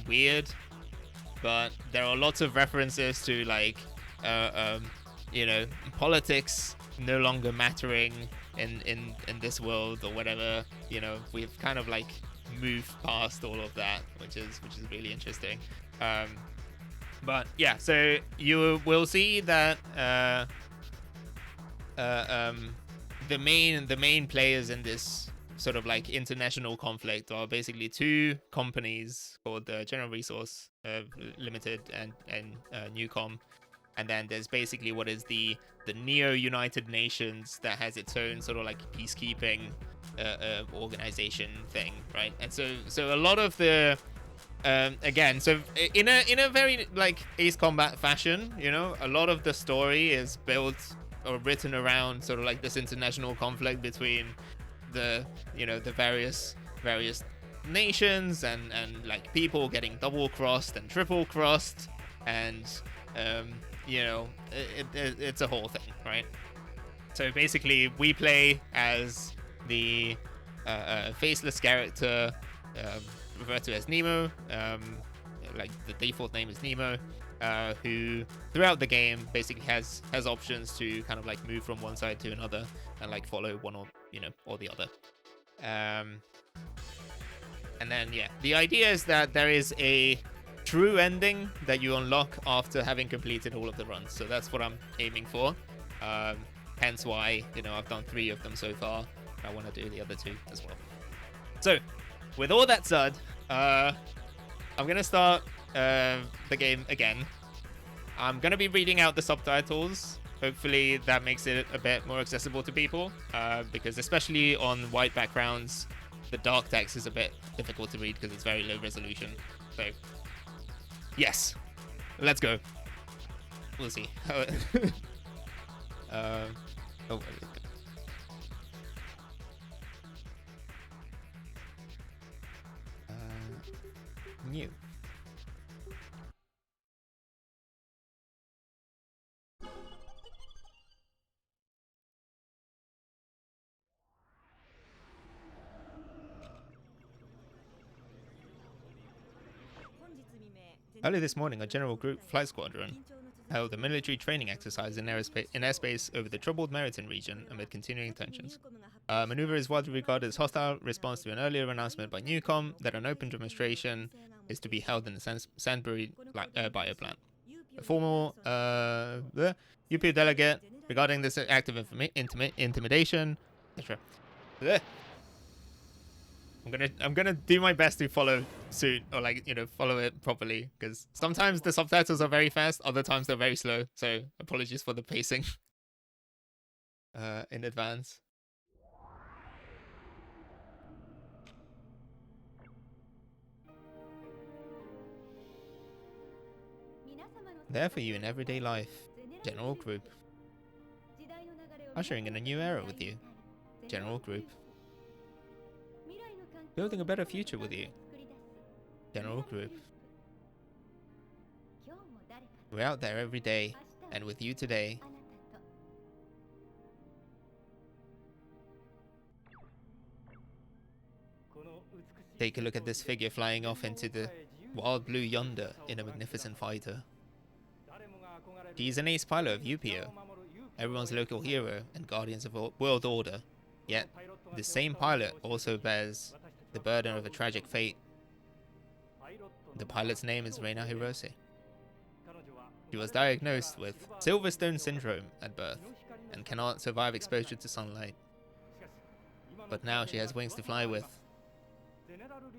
weird. But there are lots of references to like you know, politics no longer mattering in this world or whatever. You know, we've kind of like moved past all of that, which is really interesting. But yeah, so you will see that the main players in this sort of like international conflict are basically two companies called General Resource Limited and Newcom, and then there's basically what is the Neo United Nations that has its own sort of like peacekeeping organization thing, right? And so a lot of the again, so in a very like Ace Combat fashion, you know, a lot of the story is built or written around sort of like this international conflict between the, you know, the various nations and like people getting double crossed and triple crossed, and you know, it's a whole thing, right? So basically we play as the faceless character, referred to as Nemo, like the default name is Nemo, who throughout the game basically has options to kind of like move from one side to another and like follow one or, you know, or the other. And then yeah, the idea is that there is a true ending that you unlock after having completed all of the runs. So that's what I'm aiming for. Hence why, you know, I've done 3 of them so far. I want to do the other 2 as well. So with all that said, I'm gonna start the game again. I'm gonna be reading out the subtitles. Hopefully that makes it a bit more accessible to people, because especially on white backgrounds, the dark text is a bit difficult to read because it's very low resolution. So yes, let's go. We'll see. Oh, new. Early this morning, a general group flight squadron held a military training exercise in airspace over the troubled Meriton region amid continuing tensions. Maneuver is widely regarded as hostile response to an earlier announcement by Newcom that an open demonstration is to be held in the Sandbury bioplant. A formal UP delegate regarding this act of intimidation, etc. I'm gonna do my best to follow suit, or follow it properly, because sometimes the subtitles are very fast, other times they're very slow. So apologies for the pacing in advance. There for you in everyday life, General Group. Ushering in a new era with you, General Group. Building a better future with you, General Group. We're out there every day, and with you today. Take a look at this figure flying off into the wild blue yonder in a magnificent fighter. She's an ace pilot of UPO, everyone's local hero and guardians of world order. Yet, this same pilot also bears the burden of a tragic fate. The pilot's name is Reina Hirose. She was diagnosed with Silverstone syndrome at birth and cannot survive exposure to sunlight. But now she has wings to fly with.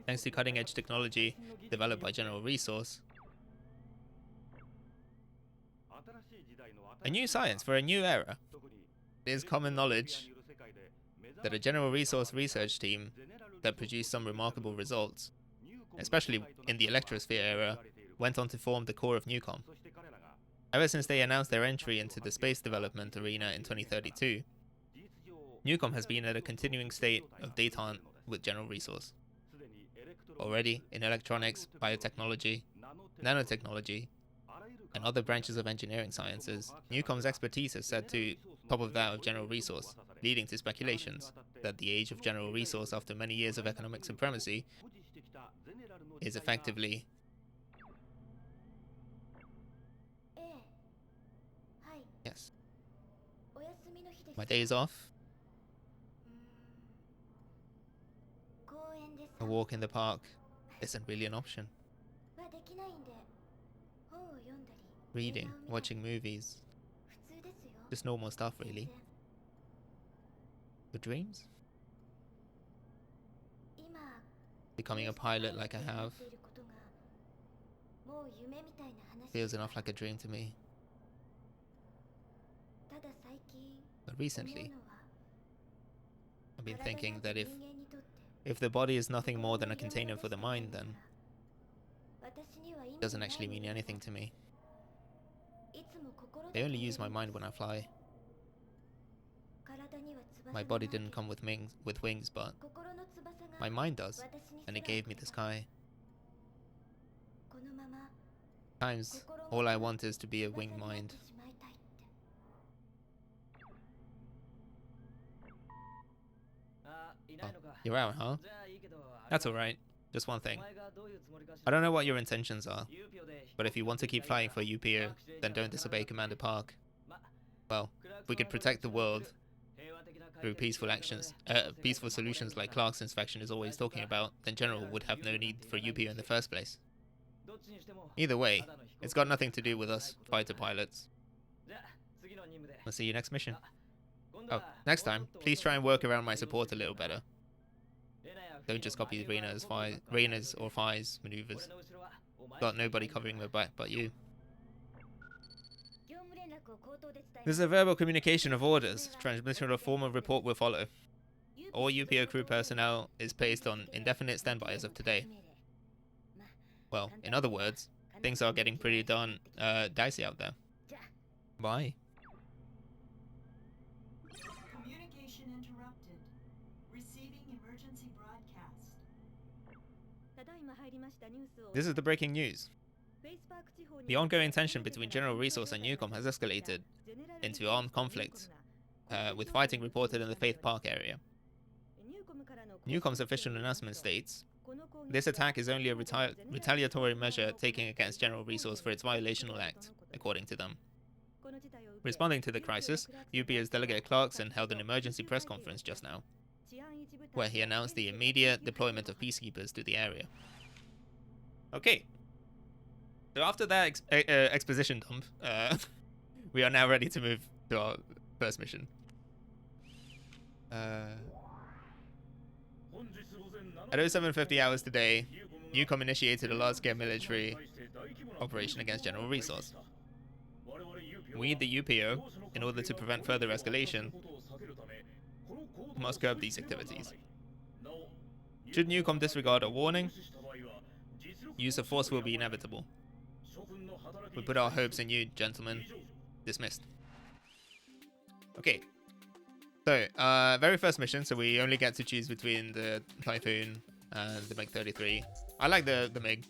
Thanks to cutting-edge technology developed by General Resource. A new science for a new era. It is common knowledge that a General Resource research team that produced some remarkable results, especially in the Electrosphere era, went on to form the core of Newcom. Ever since they announced their entry into the space development arena in 2032, Newcom has been at a continuing state of détente with General Resource. Already in electronics, biotechnology, nanotechnology, and other branches of engineering sciences, Newcom's expertise has set to top of that of General Resource, leading to speculations that the age of General Resource after many years of economic supremacy is effectively... Yes. My day is off. A walk in the park isn't really an option. Reading, watching movies. Just normal stuff, really. The dreams? Becoming a pilot like I have feels enough like a dream to me. But recently, I've been thinking that if the body is nothing more than a container for the mind, then it doesn't actually mean anything to me. I only use my mind when I fly. My body didn't come with wings, but my mind does, and it gave me the sky. Times, all I want is to be a winged mind. Oh, you're out, huh? That's alright. Just one thing. I don't know what your intentions are, but if you want to keep flying for UPO, then don't disobey Commander Park. Well, if we could protect the world through peaceful solutions like Clarkson's faction is always talking about, then General would have no need for UPO in the first place. Either way, it's got nothing to do with us fighter pilots. I'll see you next mission. Oh, next time, please try and work around my support a little better. Don't just copy Reina's or Phi's maneuvers. Got nobody covering my back but you. This is a verbal communication of orders. Transmission of a formal report will follow. All UPO crew personnel is placed on indefinite standby as of today. Well, in other words, things are getting pretty darn dicey out there. Bye. Communication interrupted. Receiving emergency broadcast. This is the breaking news. The ongoing tension between General Resource and Newcom has escalated into armed conflict, with fighting reported in the Faith Park area. Newcom's official announcement states, This attack is only a retaliatory measure taken against General Resource for its violational act, according to them. Responding to the crisis, UPA's Delegate Clarkson held an emergency press conference just now, where he announced the immediate deployment of peacekeepers to the area. Okay. So after that exposition dump, we are now ready to move to our first mission. At 0750 hours today, UCOM initiated a large-scale military operation against General Resource. We, the UPO, in order to prevent further escalation, must curb these activities. Should UCOM disregard a warning, use of force will be inevitable. We put our hopes in you, gentlemen. Dismissed. Okay. So, very first mission, so we only get to choose between the Typhoon and the MiG-33. I like the MiG.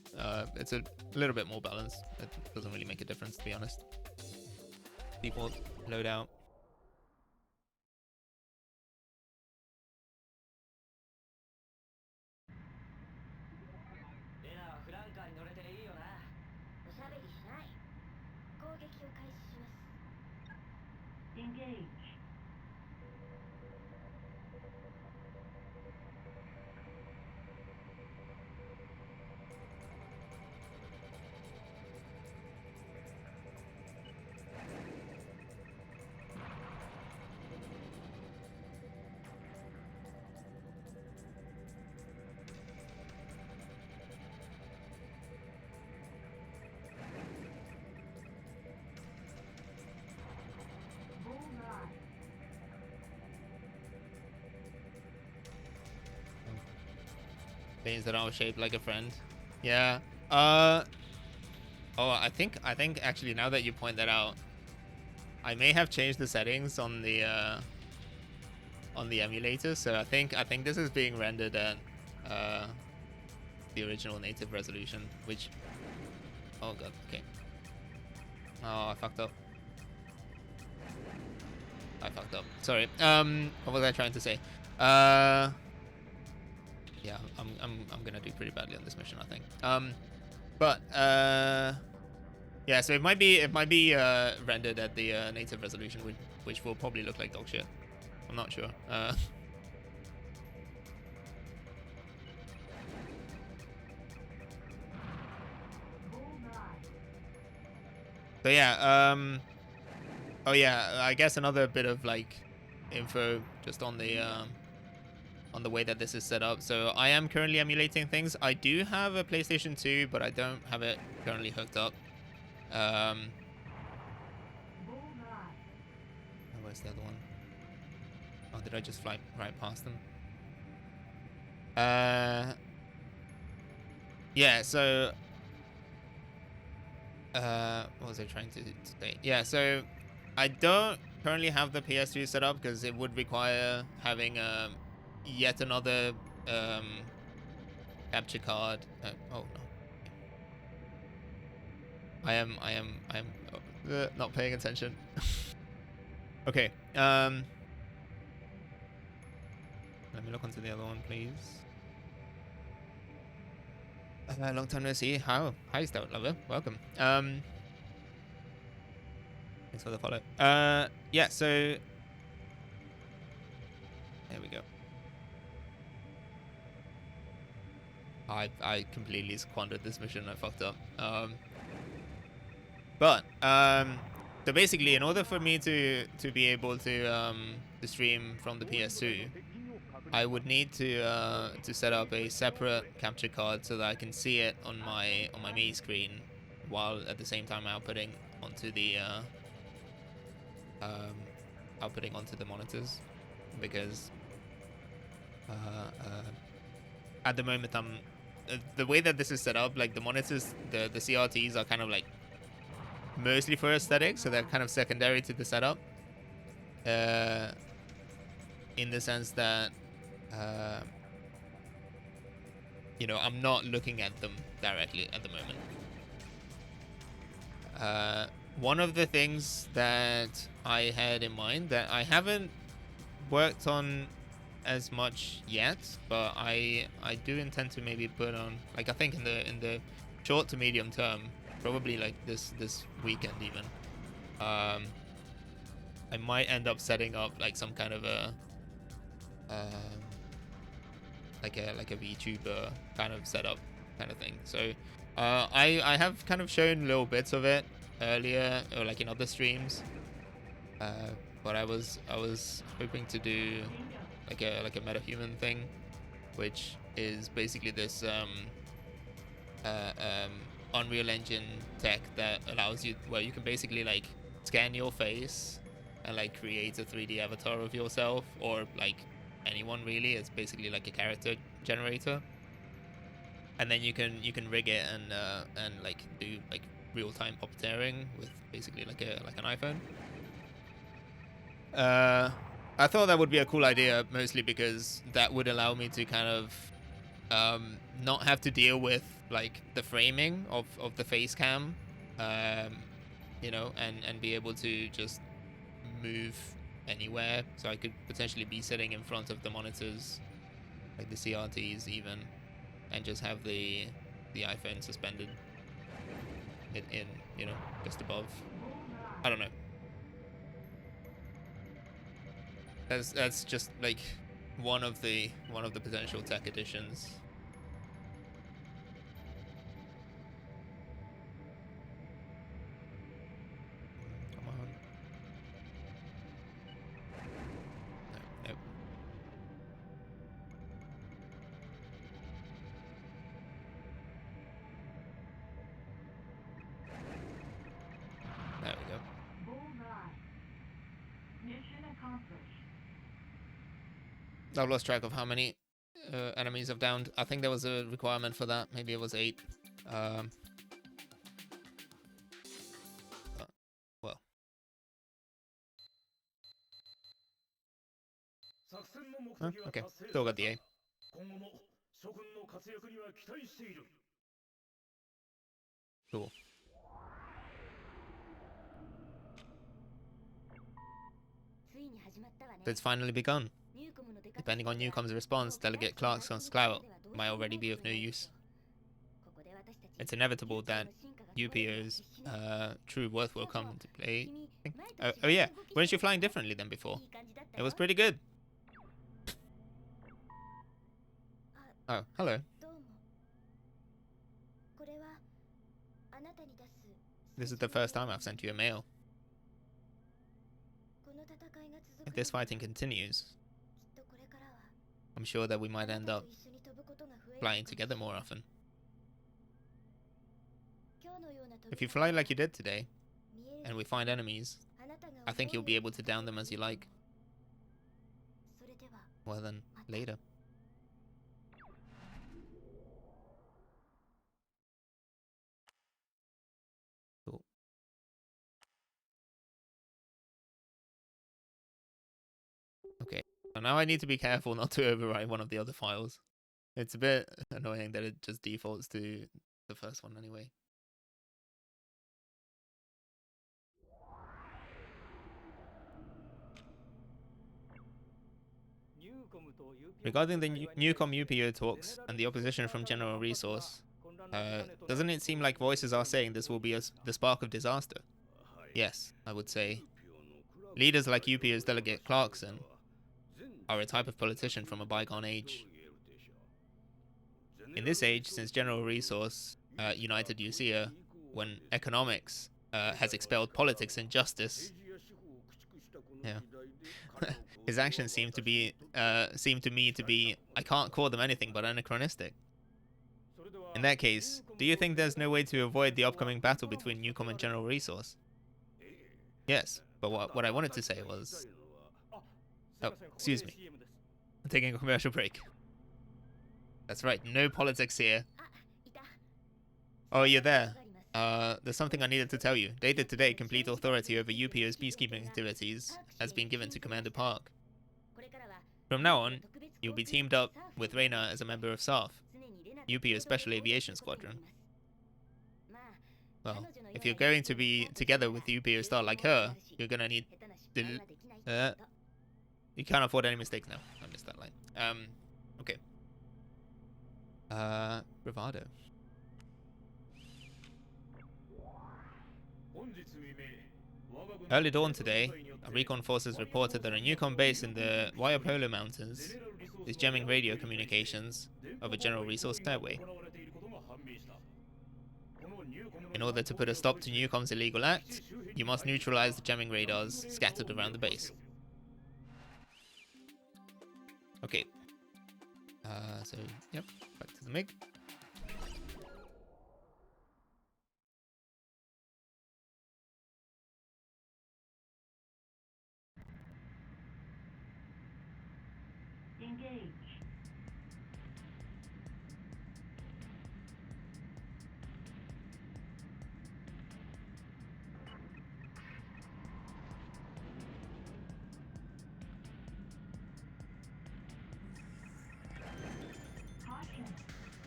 It's a little bit more balanced. It doesn't really make a difference, to be honest. Default loadout. Engage. Things that are shaped like a friend. Yeah. Oh, I think actually now that you point that out, I may have changed the settings on the emulator. So I think this is being rendered at the original native resolution, which, oh god, okay. Oh, I fucked up. Sorry. What was I trying to say? Yeah, I'm gonna do pretty badly on this mission, I think. Yeah, so it might be rendered at the native resolution, which will probably look like dog shit. I'm not sure. So yeah, oh yeah, I guess another bit of like info just on the way that this is set up. So I am currently emulating things. I do have a PlayStation 2, but I don't have it currently hooked up. Where's the other one? Oh, did I just fly right past them? Yeah, so what was I trying to say? Yeah, so I don't currently have the PS3 set up because it would require having yet another capture card. Oh no. I am not paying attention. Okay. Let me look onto the other one, please. Long time no see. Hi, Stout Lover. Welcome. Thanks for the follow. Yeah. So there we go. I completely squandered this mission. I fucked up. So basically, in order for me to be able to stream from the PS2, I would need to set up a separate capture card so that I can see it on my main screen, while at the same time outputting onto the monitors, because at the moment the way that this is set up, like the monitors, the CRTs are kind of like mostly for aesthetics, so they're kind of secondary to the setup, in the sense that you know, I'm not looking at them directly at the moment. One of the things that I had in mind that I haven't worked on as much yet, but I do intend to maybe put on, like, I think in the short to medium term, probably like this weekend even. I might end up setting up like some kind of a like a VTuber kind of setup kind of thing. So I have kind of shown little bits of it earlier, or like in other streams. But I was hoping to do like a metahuman thing, which is basically this Unreal Engine tech that allows you, where you can basically like scan your face and like create a 3D avatar of yourself, or like anyone really. It's basically like a character generator, and then you can rig it and like do like real-time puppeteering with basically like an iPhone. I thought that would be a cool idea, mostly because that would allow me to kind of not have to deal with like the framing of the face cam, you know, and be able to just move anywhere. So I could potentially be sitting in front of the monitors, like the CRTs even, and just have the iPhone suspended in you know, just above. I don't know. That's just like one of the potential tech additions. Come on. No, nope. There we go. Mission accomplished. I've lost track of how many enemies I've downed. I think there was a requirement for that. Maybe it was 8. But, well. Oh, okay, still got the A. Cool. It's finally begun. Depending on Newcom's response, Delegate Clarkson's clout might already be of no use. It's inevitable that UPO's true worth will come into play. Oh yeah, weren't you flying differently than before? It was pretty good. Oh, hello. This is the first time I've sent you a mail. If this fighting continues, I'm sure that we might end up flying together more often. If you fly like you did today, and we find enemies, I think you'll be able to down them as you like. Well then, later. Cool. Okay, so now I need to be careful not to overwrite one of the other files. It's a bit annoying that it just defaults to the first one anyway. Regarding the Newcom UPO talks and the opposition from General Resource, doesn't it seem like voices are saying this will be the spark of disaster? Yes, I would say. Leaders like UPO's Delegate Clarkson are a type of politician from a bygone age. In this age, since General Resource united USEA, when economics has expelled politics and justice, yeah, his actions seem to me to be, I can't call them anything but anachronistic. In that case, do you think there's no way to avoid the upcoming battle between Newcom and General Resource? Yes, but what I wanted to say was... Oh, excuse me. I'm taking a commercial break. That's right, no politics here. Oh, you're there. There's something I needed to tell you. Dated today, complete authority over UPO's peacekeeping activities has been given to Commander Park. From now on, you'll be teamed up with Reina as a member of SAF, UPO's Special Aviation Squadron. Well, if you're going to be together with a UPO star like her, you're gonna need to... you can't afford any mistakes now. I missed that line. Okay. Bravado. Early dawn today, our recon forces reported that a Newcom base in the Waiapolo Mountains is jamming radio communications of a general resource airway. In order to put a stop to Newcom's illegal act, you must neutralize the jamming radars scattered around the base. Okay. So, yep, back to the MiG. Engage. Caution.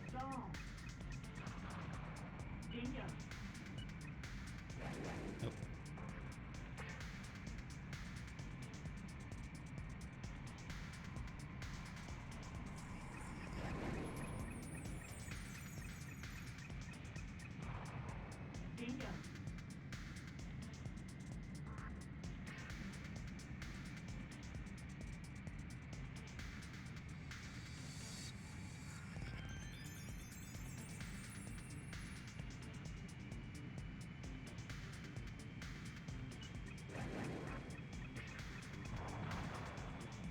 Stall. Danger. Nope. Danger.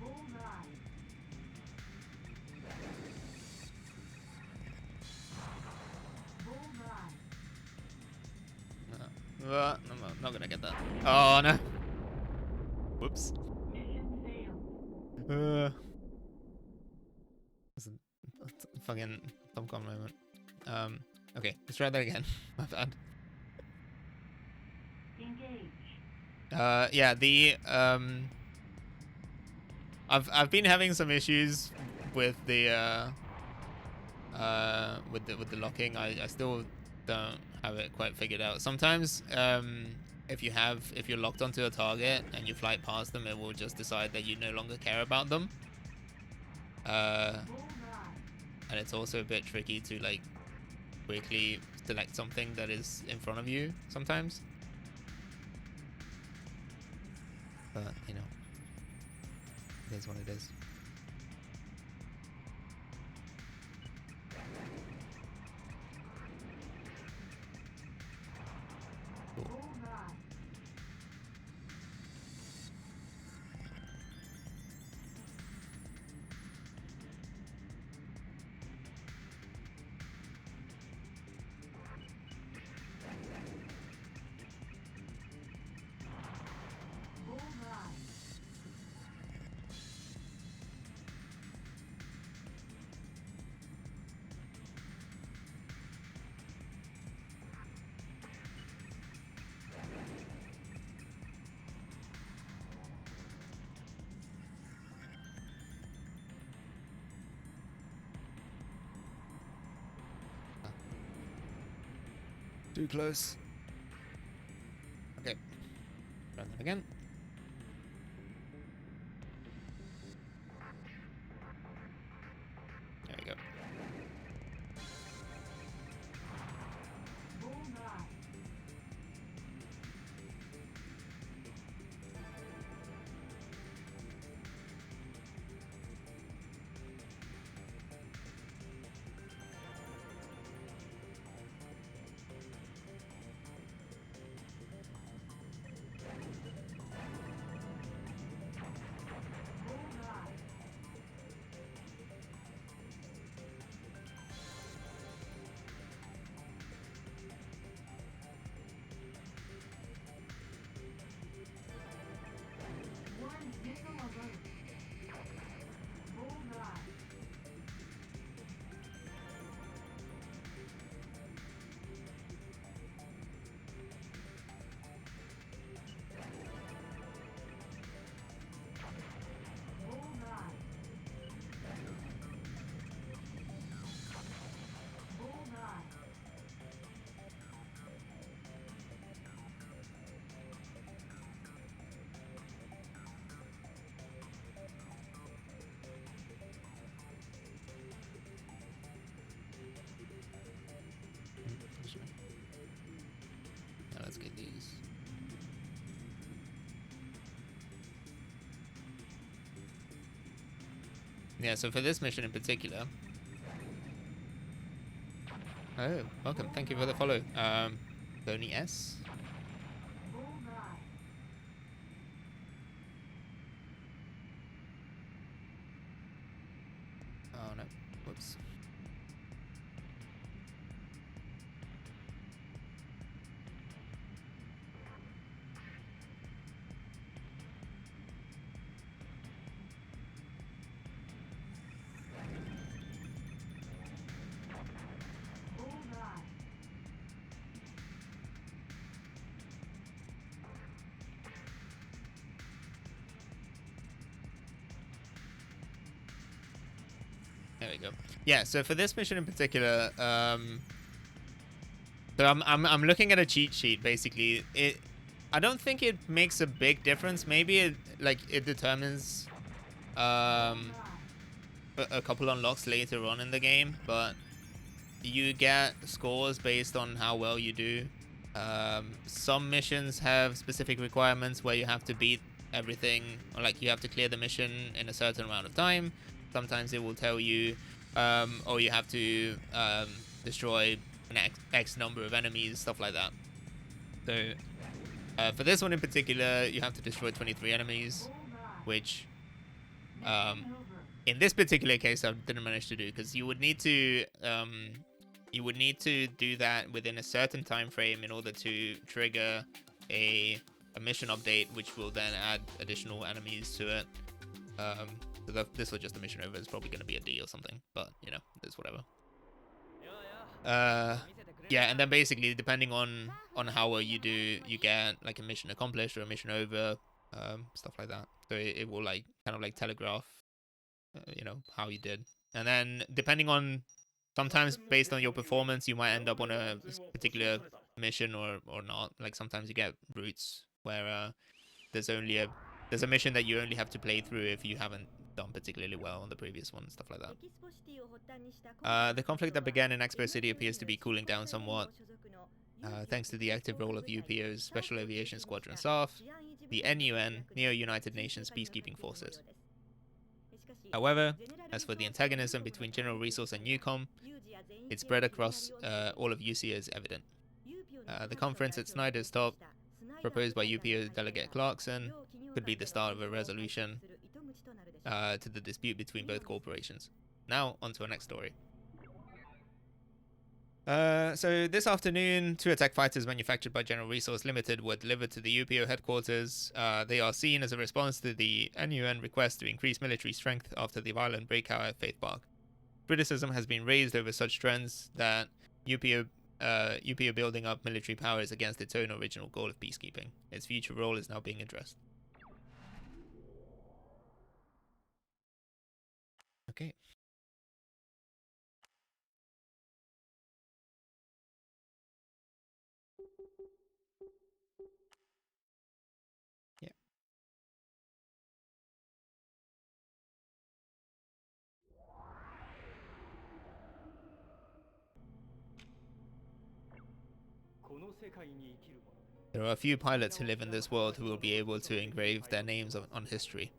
Bullseye. Bullseye. I'm not gonna get that. Oh no. Whoops. Mission failed. That's a fucking Tomcom moment. Okay, let's try that again. My bad. Engage. Yeah, I've been having some issues with the with the locking. I still don't have it quite figured out. Sometimes if you're locked onto a target and you fly past them, it will just decide that you no longer care about them. And it's also a bit tricky to like quickly select something that is in front of you sometimes. But you know, it is what it is. Cool. Too close. Okay. Run that again. There we go. Yeah, so for this mission in particular. Oh, welcome. Thank you for the follow. Tony S. Bullseye. Oh no. Whoops. Bullseye. There we go. Yeah, so for this mission in particular, so I'm looking at a cheat sheet basically. I don't think it makes a big difference. Maybe it determines a couple unlocks later on in the game, but you get scores based on how well you do. Some missions have specific requirements where you have to beat everything, or like you have to clear the mission in a certain amount of time. Sometimes it will tell you, or you have to destroy an X number of enemies, stuff like that. So for this one in particular, you have to destroy 23 enemies, which in this particular case I didn't manage to do, because you would need to do that within a certain time frame in order to trigger a mission update, which will then add additional enemies to it. So this was just a mission over. It's probably going to be a D or something, but you know, it's whatever. Yeah, and then basically depending on how well you do, you get like a mission accomplished or a mission over, stuff like that. So it will like kind of like telegraph, you know, how you did. And then depending on, sometimes based on your performance, you might end up on a particular mission or not. Like sometimes you get routes where there's a mission that you only have to play through if you haven't done particularly well on the previous one, stuff like that. The conflict that began in Expo City appears to be cooling down somewhat, thanks to the active role of UPO's Special Aviation Squadron staff, the NUN, Neo-United Nations Peacekeeping Forces. However, as for the antagonism between General Resource and Newcom, it's spread across all of UC as evident. The conference at Snyder's top, proposed by UPO Delegate Clarkson, could be the start of a resolution to the dispute between both corporations. Now, on to our next story. So this afternoon, 2 attack fighters manufactured by General Resource Limited were delivered to the UPO headquarters. They are seen as a response to the NUN request to increase military strength after the violent breakout at Faith Park. Criticism has been raised over such trends that UPO building up military powers against its own original goal of peacekeeping. Its future role is now being addressed. Okay. Yeah. There are a few pilots who live in this world who will be able to engrave their names on history.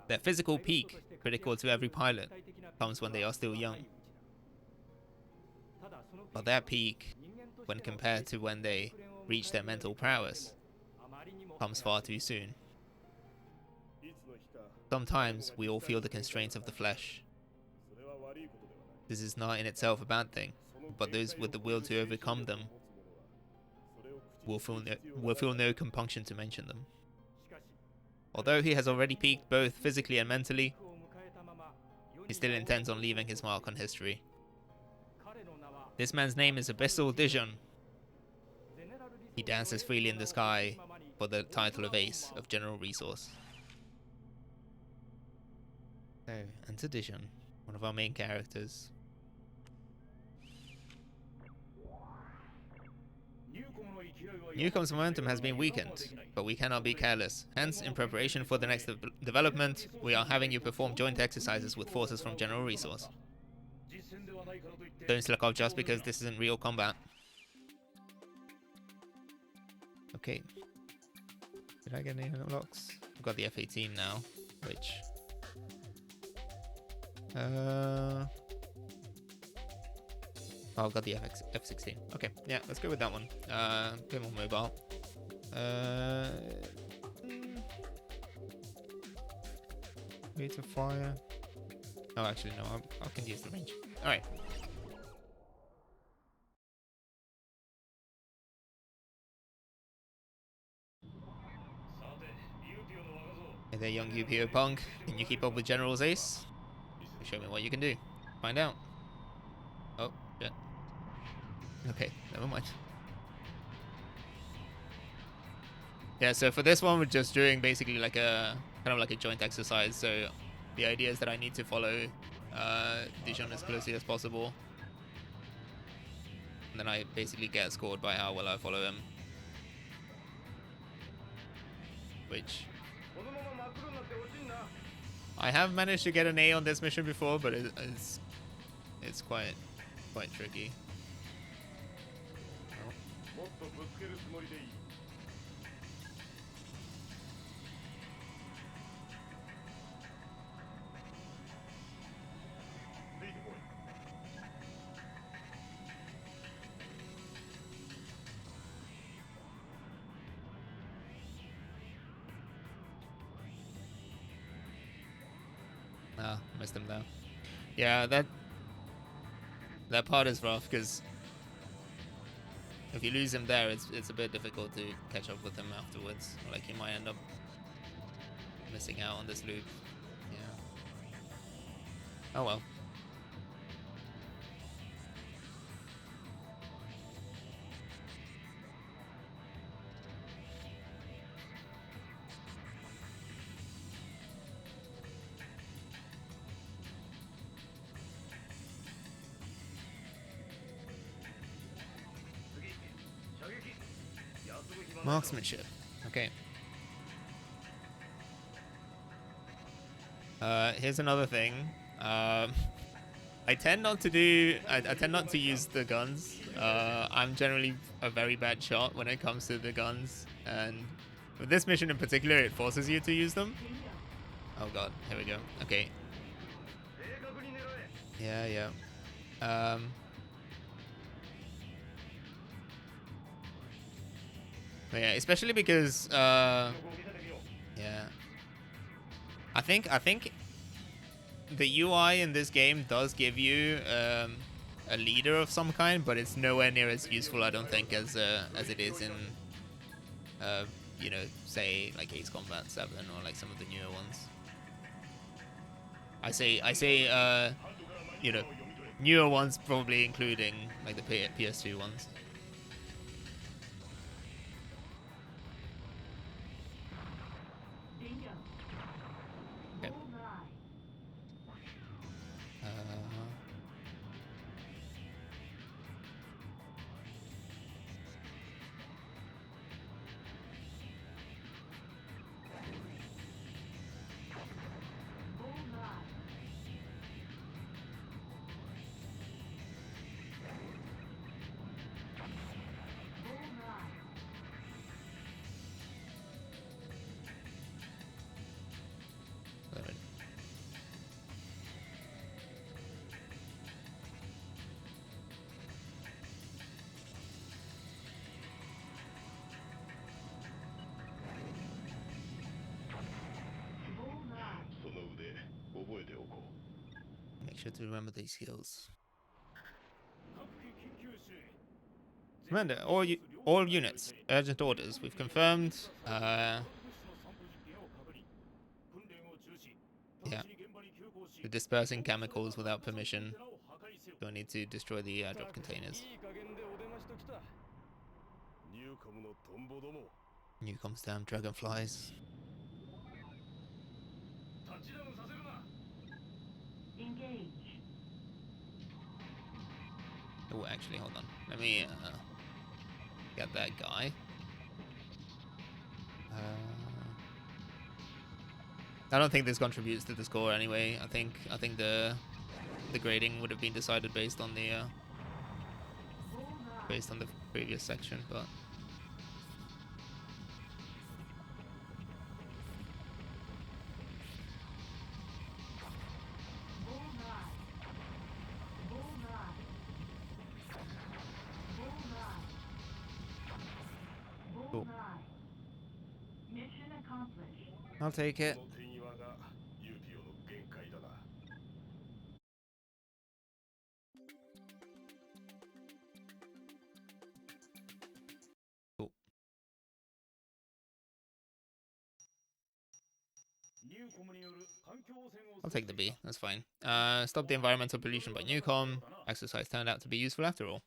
Their physical peak, critical to every pilot, comes when they are still young. But their peak, when compared to when they reach their mental prowess, comes far too soon. Sometimes we all feel the constraints of the flesh. This is not in itself a bad thing, but those with the will to overcome them will feel no compunction to mention them. Although he has already peaked both physically and mentally, he still intends on leaving his mark on history. This man's name is Abyssal Dijon. He dances freely in the sky for the title of Ace of General Resource. So, enter Dijon, one of our main characters. Newcom's momentum has been weakened, but we cannot be careless. Hence, in preparation for the next development, we are having you perform joint exercises with forces from General Resource. Don't slack off just because this isn't real combat. Okay. Did I get any unlocks? I've got the F-18 now, which Oh, I've got the F16. Okay, yeah, let's go with that one. Bit more mobile. Rate of fire. Oh, actually, no, I can use the range. All right. Hey there, young UPO punk. Can you keep up with General's ace? Show me what you can do. Find out. Oh, shit. Okay, never mind. Yeah, so for this one, we're just doing basically like a kind of like a joint exercise. So the idea is that I need to follow Dijon as closely as possible. And then I basically get scored by how well I follow him. Which I have managed to get an A on this mission before, but it's quite tricky. Oh. Ah, missed him there. Yeah, that part is rough because if you lose him there, it's a bit difficult to catch up with him afterwards. Like you might end up missing out on this loop. Yeah. Oh well. Marksmanship. Okay. Here's another thing. I tend not to do. I tend not to use the guns. I'm generally a very bad shot when it comes to the guns, and with this mission in particular, it forces you to use them. Oh god, here we go. Okay. Yeah. But yeah, especially because yeah, I think the UI in this game does give you a leader of some kind, but it's nowhere near as useful, I don't think, as it is in you know, say like Ace Combat 7 or like some of the newer ones. I say you know, newer ones, probably including like the PS2 ones. Okay. Make sure to remember these skills. Commander, all units, urgent orders. We've confirmed. Yeah. The dispersing chemicals without permission. Don't need to destroy the airdrop containers. Newcoms damn dragonflies. Engage. Oh, actually, hold on. Let me get that guy. I don't think this contributes to the score anyway. I think the grading would have been decided based on the previous section, but. I'll take it. Cool. I'll take the B. That's fine. Stop the environmental pollution by Newcom. Exercise turned out to be useful after all.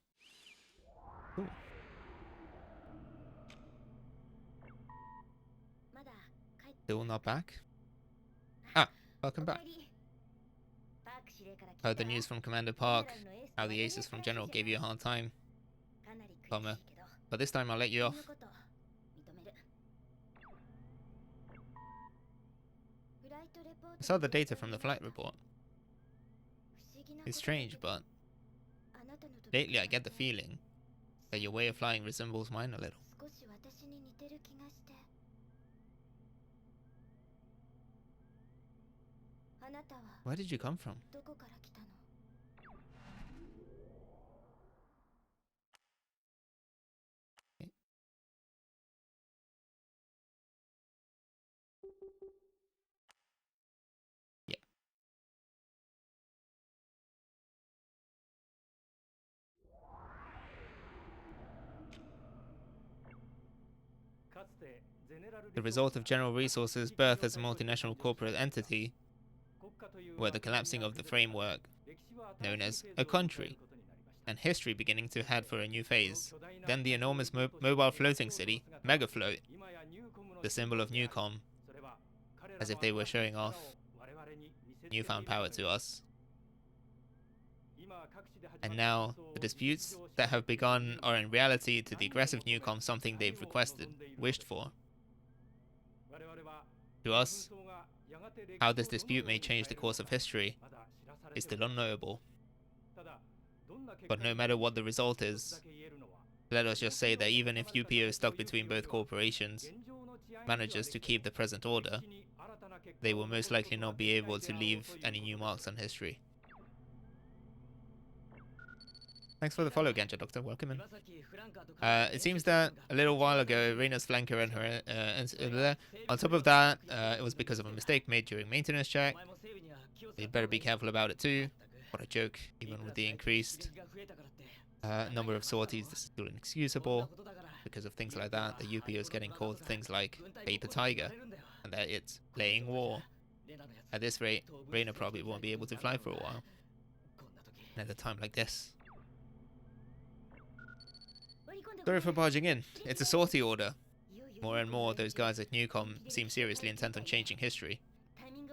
Cool. Still not back? Ah, welcome back. Heard the news from Commander Park. How the aces from General gave you a hard time. Bummer. But this time I'll let you off. I saw the data from the flight report. It's strange, but lately I get the feeling that your way of flying resembles mine a little. Where did you come from? Okay. Yeah. The result of General Resources' birth as a multinational corporate entity were the collapsing of the framework known as a country, and history beginning to head for a new phase. Then the enormous mobile floating city, Megafloat, the symbol of Newcom, as if they were showing off newfound power to us. And now, the disputes that have begun are in reality to the aggressive Newcom something they've requested, wished for. To us, how this dispute may change the course of history is still unknowable. But no matter what the result is, let us just say that even if UPO stuck between both corporations manages to keep the present order, they will most likely not be able to leave any new marks on history. Thanks for the follow, Ganja Doctor. Welcome in. It seems that a little while ago, Reina's flanker and her... on top of that, it was because of a mistake made during maintenance check. You'd better be careful about it too. What a joke, even with the increased number of sorties, this is still inexcusable. Because of things like that, the UPO is getting called things like Paper Tiger, and that it's playing war. At this rate, Reina probably won't be able to fly for a while. And at a time like this. Sorry for barging in. It's a sortie order. More and more, those guys at Newcom seem seriously intent on changing history.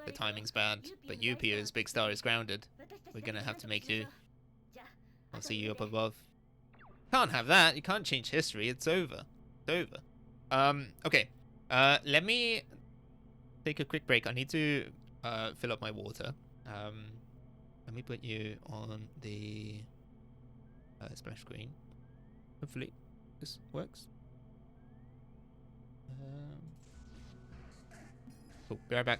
The timing's bad, but UPO's big star is grounded. We're gonna have to make do. I'll see you up above. Can't have that. You can't change history. It's over. It's over. Okay. Let me take a quick break. I need to fill up my water. Let me put you on the splash screen. Hopefully this works. Cool. Be right back.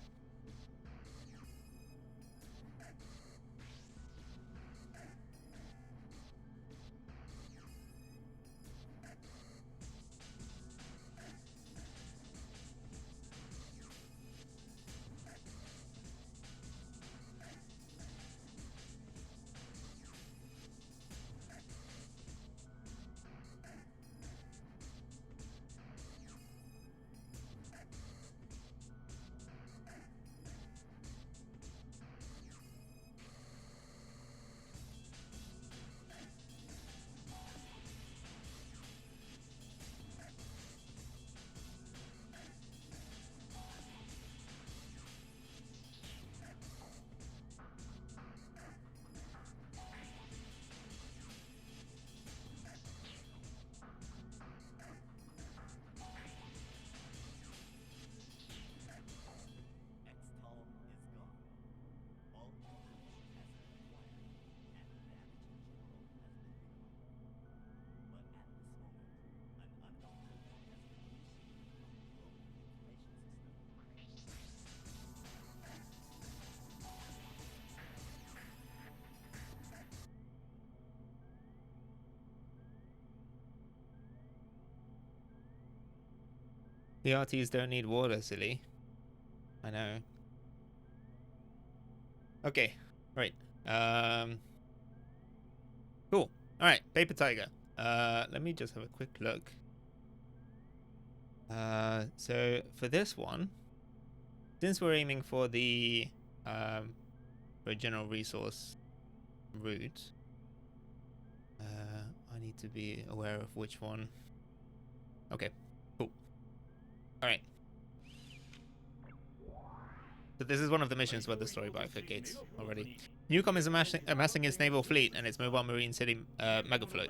The RTs don't need water, silly. I know. Okay, right. Cool. All right, Paper Tiger. Let me just have a quick look. So for this one, since we're aiming for the general resource route, I need to be aware of which one. Okay, cool. All right. So this is one of the missions where the story bifurcates already. Newcom is amassing its naval fleet and its mobile marine city megafloat.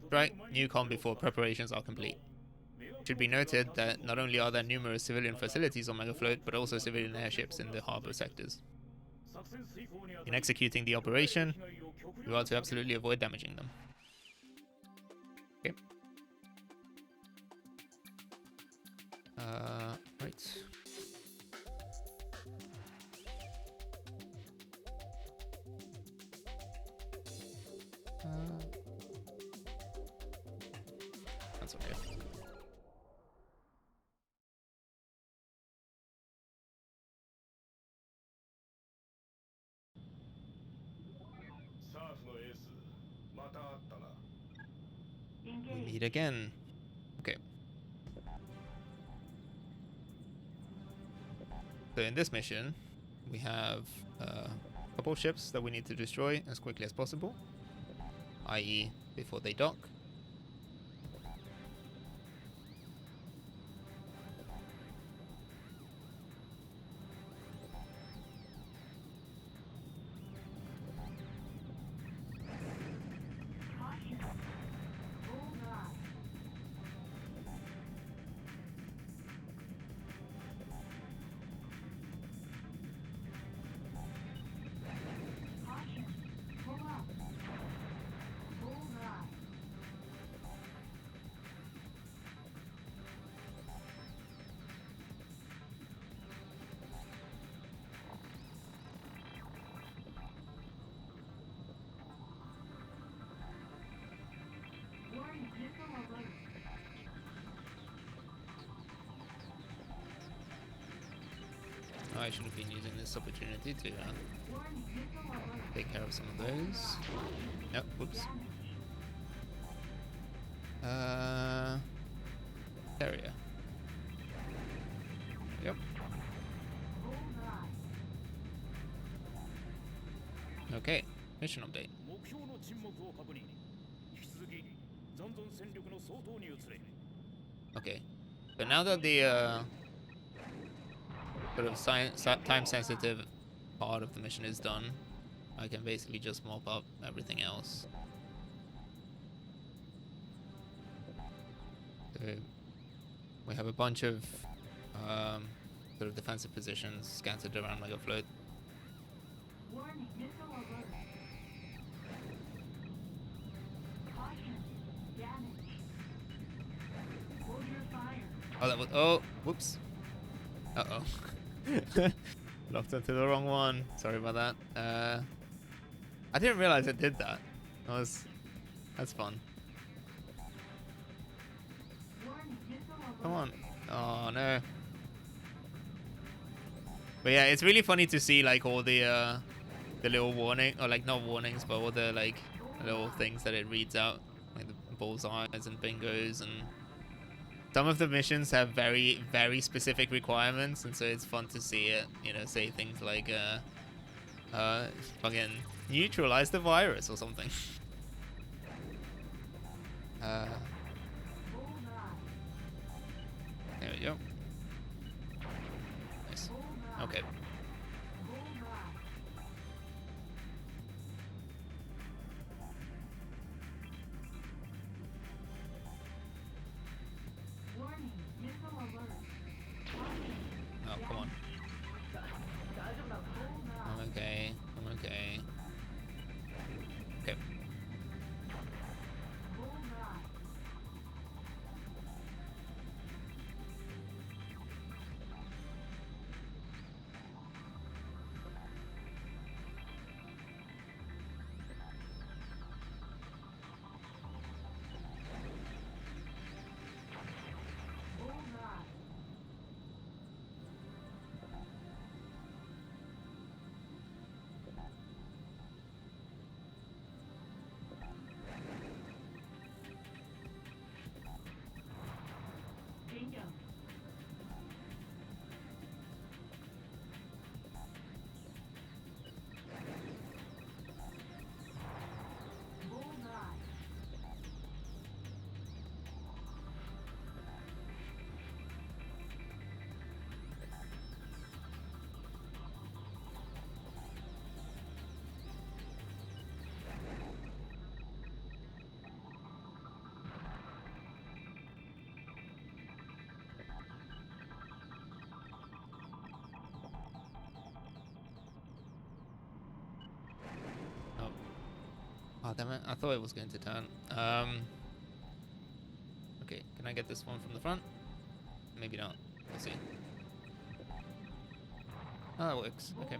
Strike Newcom before preparations are complete. It should be noted that not only are there numerous civilian facilities on megafloat, but also civilian airships in the harbor sectors. In executing the operation, you are to absolutely avoid damaging them. Okay. Right. That's okay. We meet again. Okay. So in this mission, we have a couple of ships that we need to destroy as quickly as possible, i.e. before they dock. I should have been using this opportunity to take care of some of those. Yep, whoops. Area. Yep. Okay, mission update. Okay, so now that the sort of time-sensitive part of the mission is done, I can basically just mop up everything else. So we have a bunch of sort of defensive positions scattered around megafloat. Oh, that was. Oh, whoops. Uh oh. Locked onto the wrong one. Sorry about that. I didn't realize it did that. That's fun. Come on. Oh no. But yeah, it's really funny to see like all the little warning, or like not warnings, but all the like little things that it reads out, like the bullseyes and bingos, and some of the missions have very, very specific requirements, and so it's fun to see it, you know, say things like fucking neutralize the virus or something. There we go. Nice. Okay. Oh, come on. I'm okay. I'm okay. Okay. Oh, damn it. I thought it was going to turn. Okay, can I get this one from the front? Maybe not. We'll see. Oh, that works. Okay.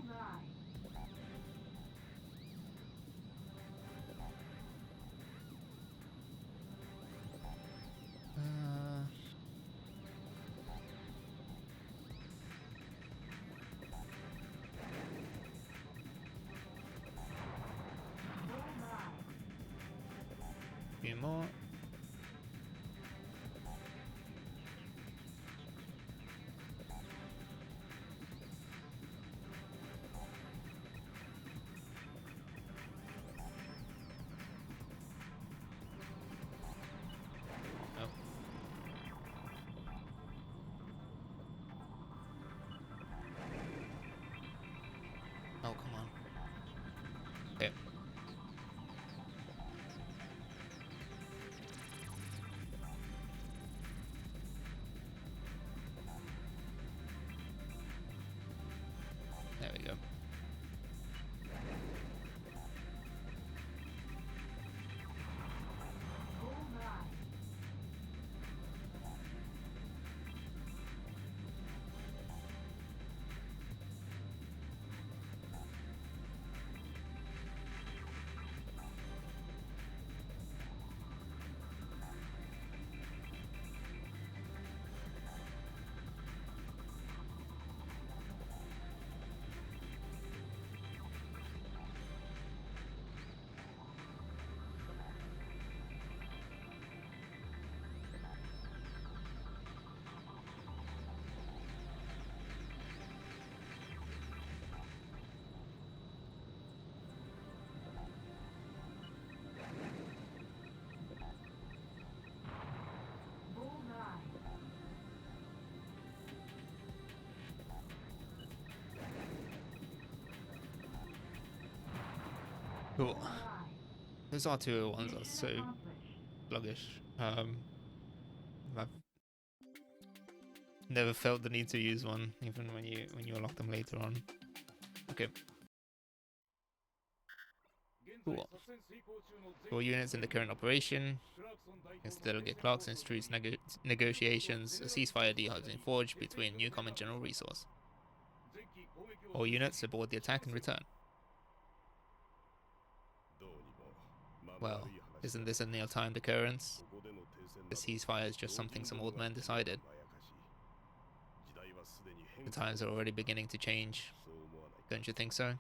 A few more. Oh. Oh, come on. Okay. There we go. Cool. Those R201s are so sluggish. I've never felt the need to use one, even when you unlock them later on. Okay. Cool. For units in the current operation, against delegate Clarkson Street's negotiations, a ceasefire deal has been forged between Newcom and General Resource. All units aboard the attack and return. Well, isn't this a near-timed occurrence? The ceasefire is just something some old men decided. The times are already beginning to change. Don't you think so?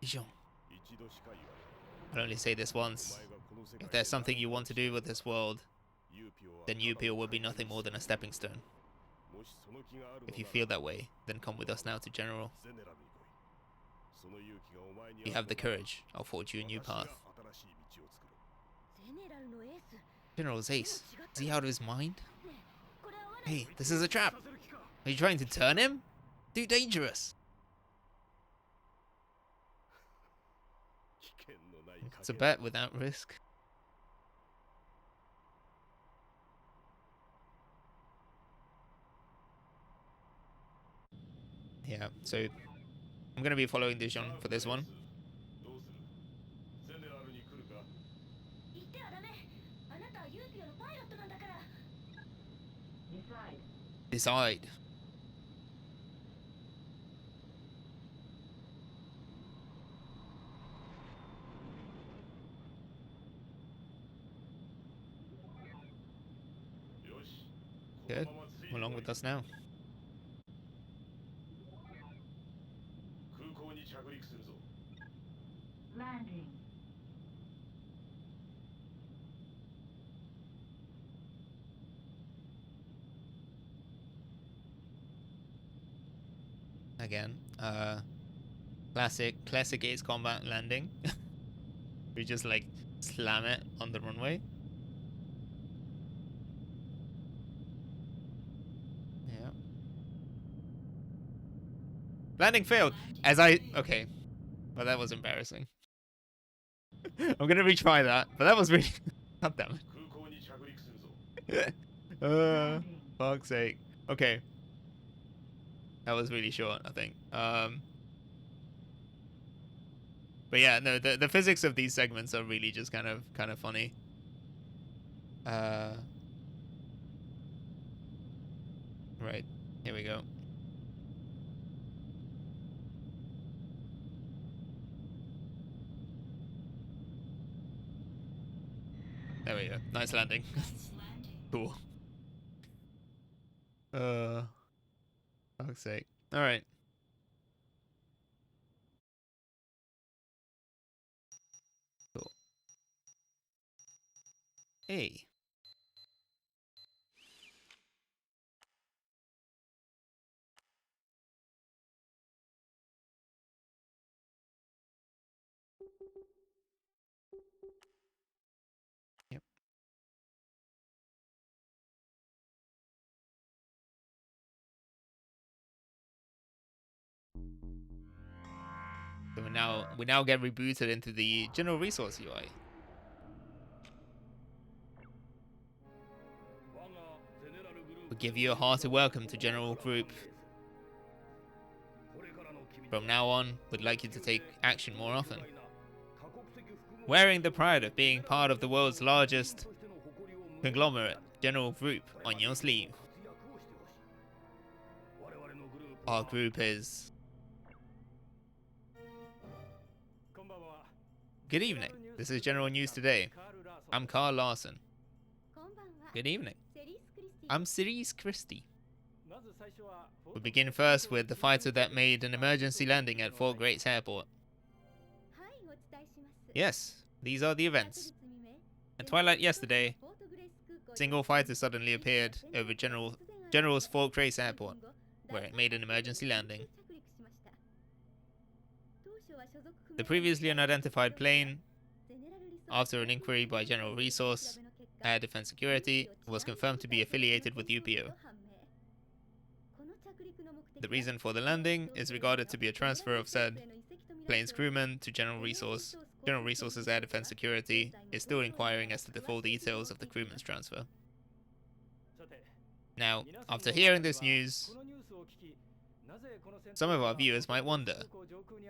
Dijon. I'll only say this once. If there's something you want to do with this world, then UPO will be nothing more than a stepping stone. If you feel that way, then come with us now to General. If you have the courage, I'll forge you a new path. General's ace. Is he out of his mind? Hey, this is a trap. Are you trying to turn him? Too dangerous. It's a bet without risk. Yeah, so I'm going to be following Dijon for this one. Decide. Good. Come along with us now. Landing. Again, classic Ace Combat landing. We just like slam it on the runway. Yeah. Landing failed. Okay. Well, that was embarrassing. I'm gonna retry that, but that was really... God damn it. Fuck's sake. Okay. That was really short, I think. But yeah, no, the physics of these segments are really just kind of funny. Right. Here we go. There we go. Nice landing. Cool. Fuck's sake. All right. Cool. Hey. Yep. So we now get rebooted into the general resource UI. We give you a hearty welcome to General Group. From now on, we'd like you to take action more often. Wearing the pride of being part of the world's largest conglomerate, General Group, on your sleeve. Our group is... Good evening. This is General News Today. I'm Carl Larson. Good evening. I'm Cerise Christie. We begin first with the fighter that made an emergency landing at Fort Greats Airport. Yes, these are the events. At twilight yesterday, a single fighter suddenly appeared over General's Fort Greats Airport, where it made an emergency landing. The previously unidentified plane, after an inquiry by General Resource, Air Defense Security, was confirmed to be affiliated with UPO. The reason for the landing is regarded to be a transfer of said plane's crewman to General Resource. General Resource's Air Defense Security is still inquiring as to the full details of the crewman's transfer. Now, after hearing this news, some of our viewers might wonder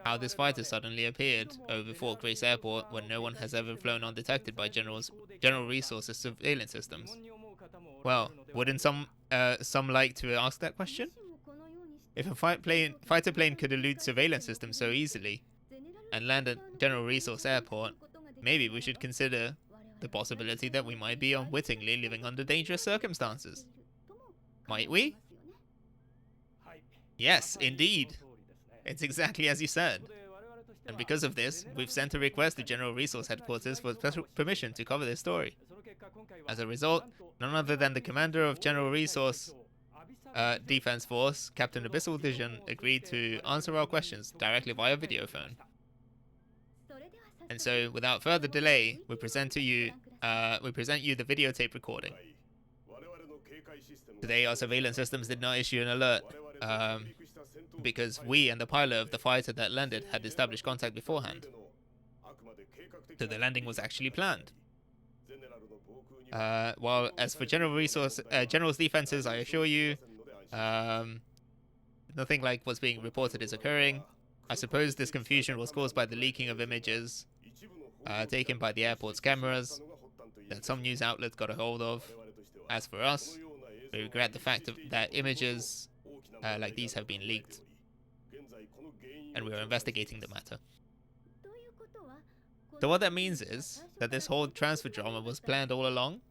how this fighter suddenly appeared over Fort Greats Airport when no one has ever flown undetected by General Resource's surveillance systems. Well, wouldn't some like to ask that question? If a fighter plane could elude surveillance systems so easily and land at General Resource Airport, maybe we should consider the possibility that we might be unwittingly living under dangerous circumstances. Might we? Yes, indeed. It's exactly as you said. And because of this, we've sent a request to General Resource Headquarters for special permission to cover this story. As a result, none other than the commander of General Resource Defense Force, Captain Abyssal Vision, agreed to answer our questions directly via video phone. And so, without further delay, we present you the videotape recording. Today, our surveillance systems did not issue an alert, because we and the pilot of the fighter that landed had established contact beforehand. So the landing was actually planned. While as for General's defenses, I assure you, nothing like what's being reported is occurring. I suppose this confusion was caused by the leaking of images taken by the airport's cameras that some news outlets got a hold of. As for us, we regret the fact that images like these have been leaked, and we are investigating the matter. So what that means is that this whole transfer drama was planned all along.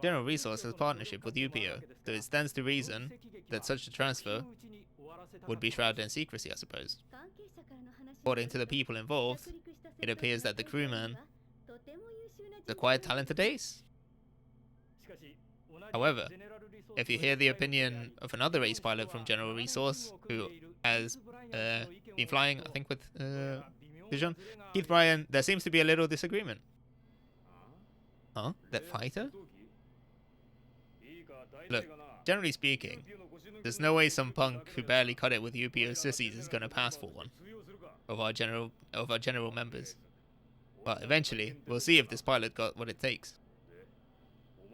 General Resource has partnership with UPO, so it stands to reason that such a transfer would be shrouded in secrecy, I suppose. According to the people involved, it appears that the crewman is a quite talented ace. However, if you hear the opinion of another ace pilot from General Resource, who has been flying, I think, with Vision, Keith Bryan, there seems to be a little disagreement. Huh? That fighter? Look, generally speaking, there's no way some punk who barely cut it with UPO sissies is gonna pass for one of our general members. But eventually, we'll see if this pilot got what it takes.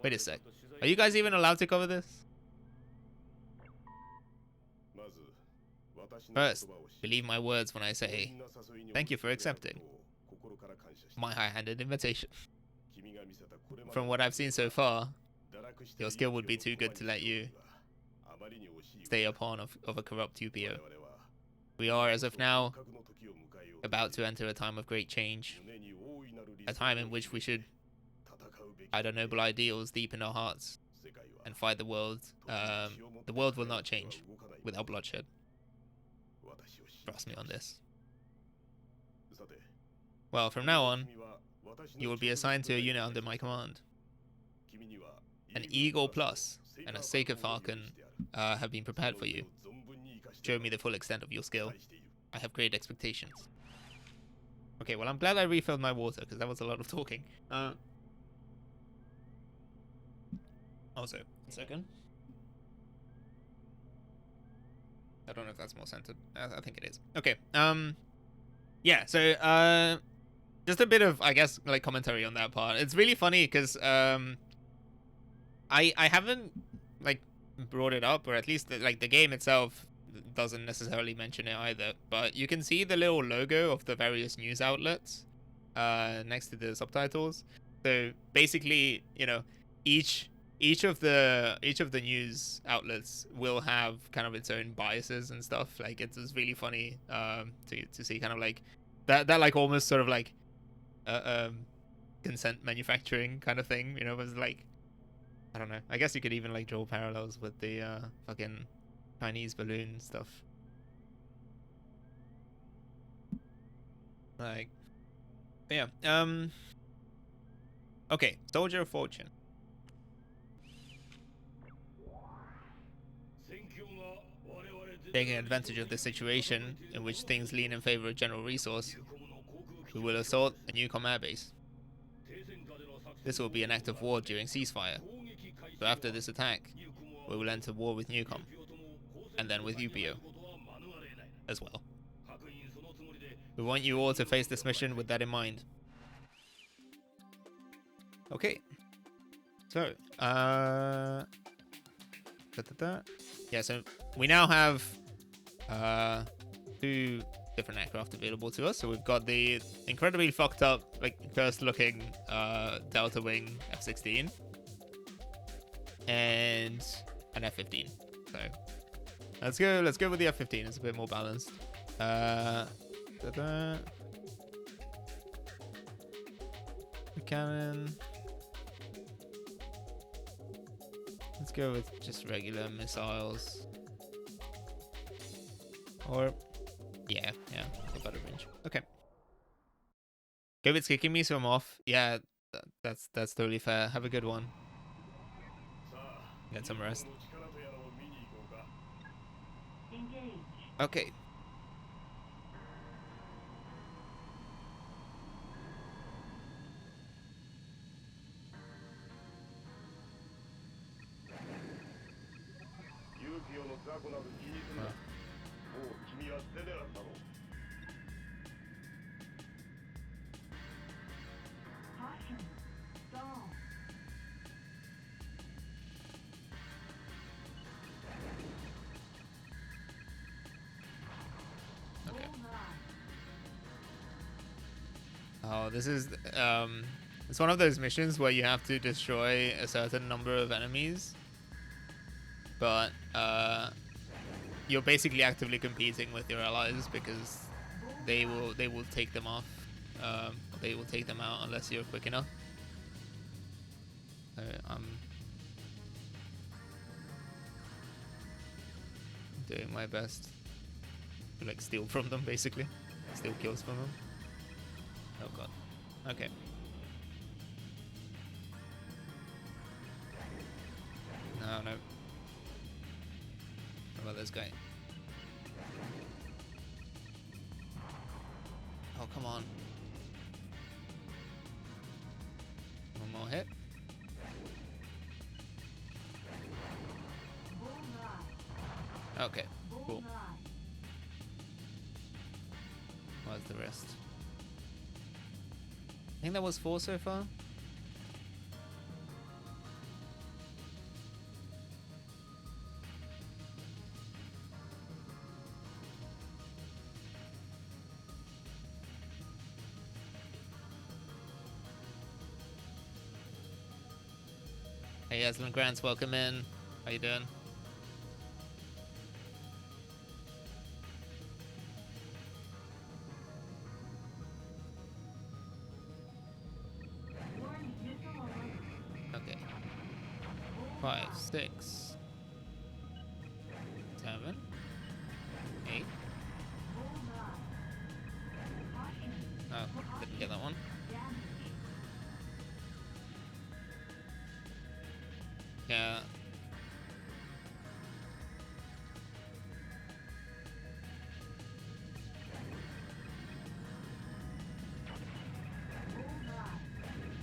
Wait a sec. Are you guys even allowed to cover this? First, believe my words when I say, thank you for accepting my high-handed invitation. From what I've seen so far, your skill would be too good to let you stay a pawn of a corrupt UPO. We are, as of now, about to enter a time of great change, a time in which we should hide our noble ideals deep in our hearts and fight the world. The world will not change without bloodshed. Trust me on this. Well, from now on, you will be assigned to a unit under my command. An Eagle Plus and a Sacred Falcon have been prepared for you. Show me the full extent of your skill. I have great expectations. Okay, well, I'm glad I refilled my water, because that was a lot of talking. Also, a second. I don't know if that's more centered. I think it is. Okay, yeah, so, just a bit of, I guess, like, commentary on that part. It's really funny, because, I haven't, like, brought it up, or at least, like, the game itself doesn't necessarily mention it either, but you can see the little logo of the various news outlets next to the subtitles. So basically, you know, each of the news outlets will have kind of its own biases and stuff. Like, it's really funny to see kind of like that like almost sort of like consent manufacturing kind of thing, you know. Was like, I don't know, I guess you could even like draw parallels with the fucking Chinese balloon stuff. Like, yeah. Okay, Soldier of Fortune. Taking advantage of the situation in which things lean in favor of general resource, we will assault a Newcom airbase. This will be an act of war during ceasefire. So after this attack, we will enter war with Newcom, and then with UPO as well. We want you all to face this mission with that in mind. Okay. So, yeah, so we now have 2 different aircraft available to us. So we've got the incredibly fucked up, like, first looking Delta Wing F-16 and an F-15. So let's go with the F-15. It's a bit more balanced. The cannon. Let's go with just regular missiles. Or, yeah, about a range. Okay. COVID's kicking me, so I'm off. Yeah, that's totally fair. Have a good one. Get some rest. Okay. Oh, this is it's one of those missions where you have to destroy a certain number of enemies, but you're basically actively competing with your allies because they will take them off. They will take them out unless you're quick enough. I'm doing my best to like steal from them, basically. Steal kills from them. Oh god. Okay. No. How about this guy? Oh, come on. One more hit. Okay, cool. What's the rest? I think that was 4 so far. Hey, Aslan Grants, welcome in. How you doing? Warning, missile alert. Okay. Hold 5, on. 6, 7, 8. Hold on. Caution. Oh, didn't get that one. Damage. Yeah. Hold on.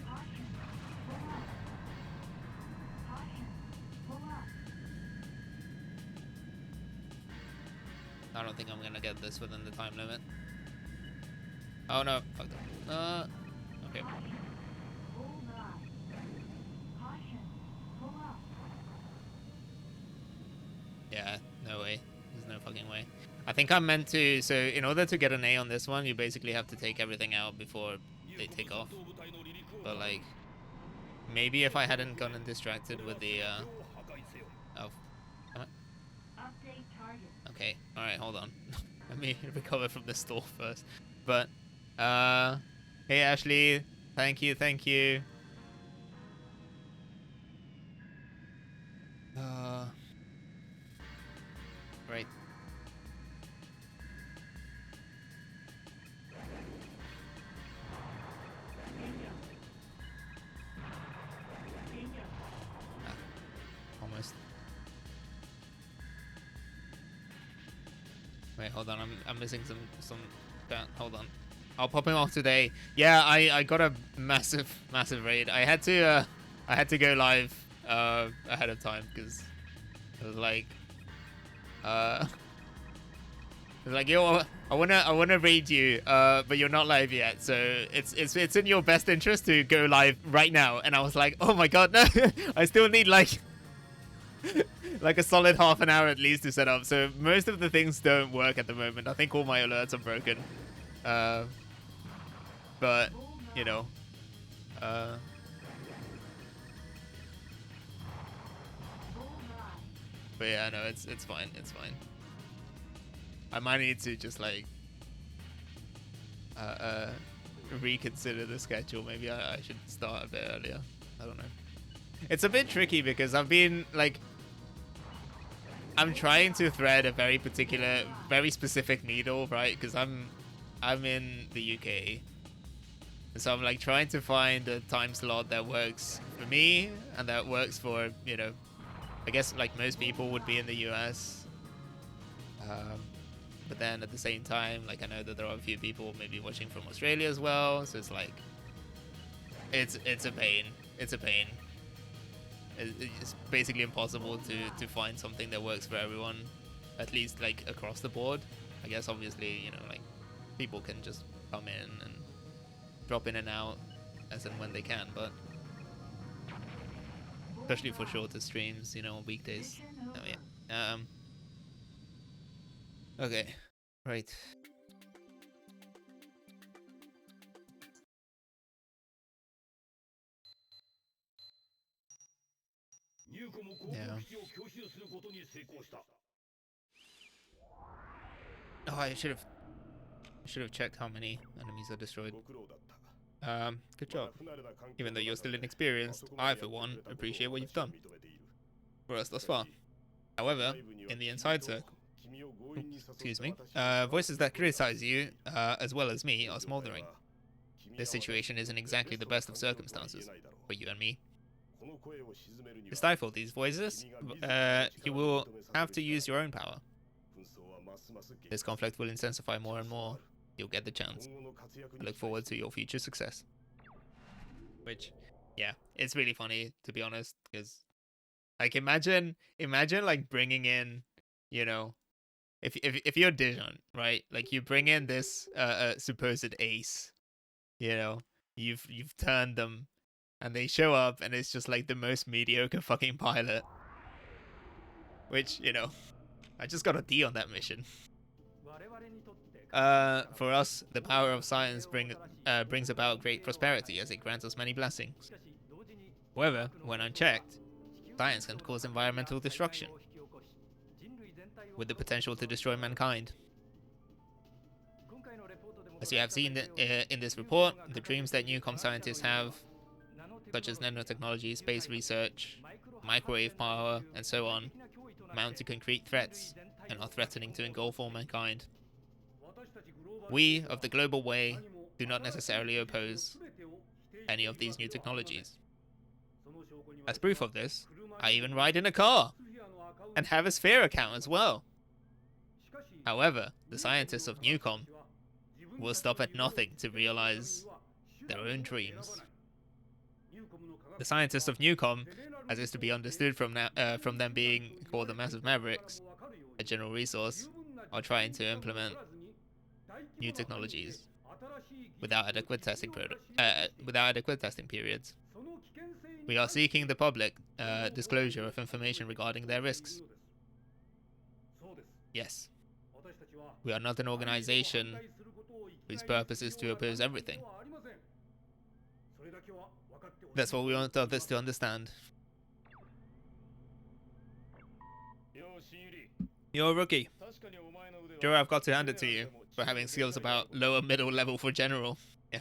Caution. Pull up. Caution. Pull up. I don't think I'm gonna get this within the time limit. Oh no, fuck that. Okay. Caution. Hold on. Caution. Pull up. Yeah, no way. There's no fucking way. I think I'm meant to, so in order to get an A on this one, you basically have to take everything out before they take off. But like, maybe if I hadn't gotten distracted with the, oh, Update target. okay, alright, hold on. Let me recover from the stall first. But, hey Ashley, thank you, thank you. Right. Ah, almost. Wait, hold on. I'm missing some. Hold on. I'll pop him off today. Yeah, I got a massive raid. I had to go live ahead of time because it was like it was like, yo, I wanna raid you, but you're not live yet, so it's in your best interest to go live right now. And I was like, oh my god, no, I still need like like a solid half an hour at least to set up. So most of the things don't work at the moment. I think all my alerts are broken. But you know, but yeah, no, it's fine. It's fine. I might need to just like reconsider the schedule. Maybe I should start a bit earlier. I don't know. It's a bit tricky because I've been like, I'm trying to thread a very particular, very specific needle, right? Because I'm in the UK, so I'm like trying to find a time slot that works for me and that works for, you know, I guess like most people would be in the US. But then at the same time, like I know that there are a few people maybe watching from Australia as well, so it's like it's a pain. It's a pain. It's basically impossible to find something that works for everyone, at least like across the board. I guess obviously, you know, like people can just come in and drop in and out as and when they can, but especially for shorter streams, you know, on weekdays. Oh yeah. Okay. Right. Yeah. Oh, I should have checked how many enemies are destroyed. Good job. Even though you're still inexperienced, I, for one, appreciate what you've done for us thus far. However, in the inside circle, excuse me, voices that criticize you, as well as me, are smoldering. This situation isn't exactly the best of circumstances for you and me. To stifle these voices, you will have to use your own power. This conflict will intensify more and more. You'll get the chance. I look forward to your future success. Which, yeah, it's really funny, to be honest, because like imagine like bringing in, you know, if you're Dijon, right? Like you bring in this supposed ace, you know, you've turned them, and they show up, and it's just like the most mediocre fucking pilot. Which, you know, I just got a D on that mission. For us, the power of science brings about great prosperity as it grants us many blessings. However, when unchecked, Science can cause environmental destruction, with the potential to destroy mankind. As you have seen in this report, the dreams that Newcom scientists have, such as nanotechnology, space research, microwave power, and so on, amount to concrete threats and are threatening to engulf all mankind. We, of the Global Way, do not necessarily oppose any of these new technologies. As proof of this, I even ride in a car and have a Sphere account as well. However, the scientists of Newcom will stop at nothing to realize their own dreams. The scientists of Newcom, as is to be understood from them being called the Massive Mavericks, a general resource, are trying to implement new technologies without adequate testing periods. We are seeking the public disclosure of information regarding their risks. Yes, we are not an organization whose purpose is to oppose everything. That's what we want others to understand. You're a rookie. Joe, I've got to hand it to you for having skills about lower middle level for general. Yeah.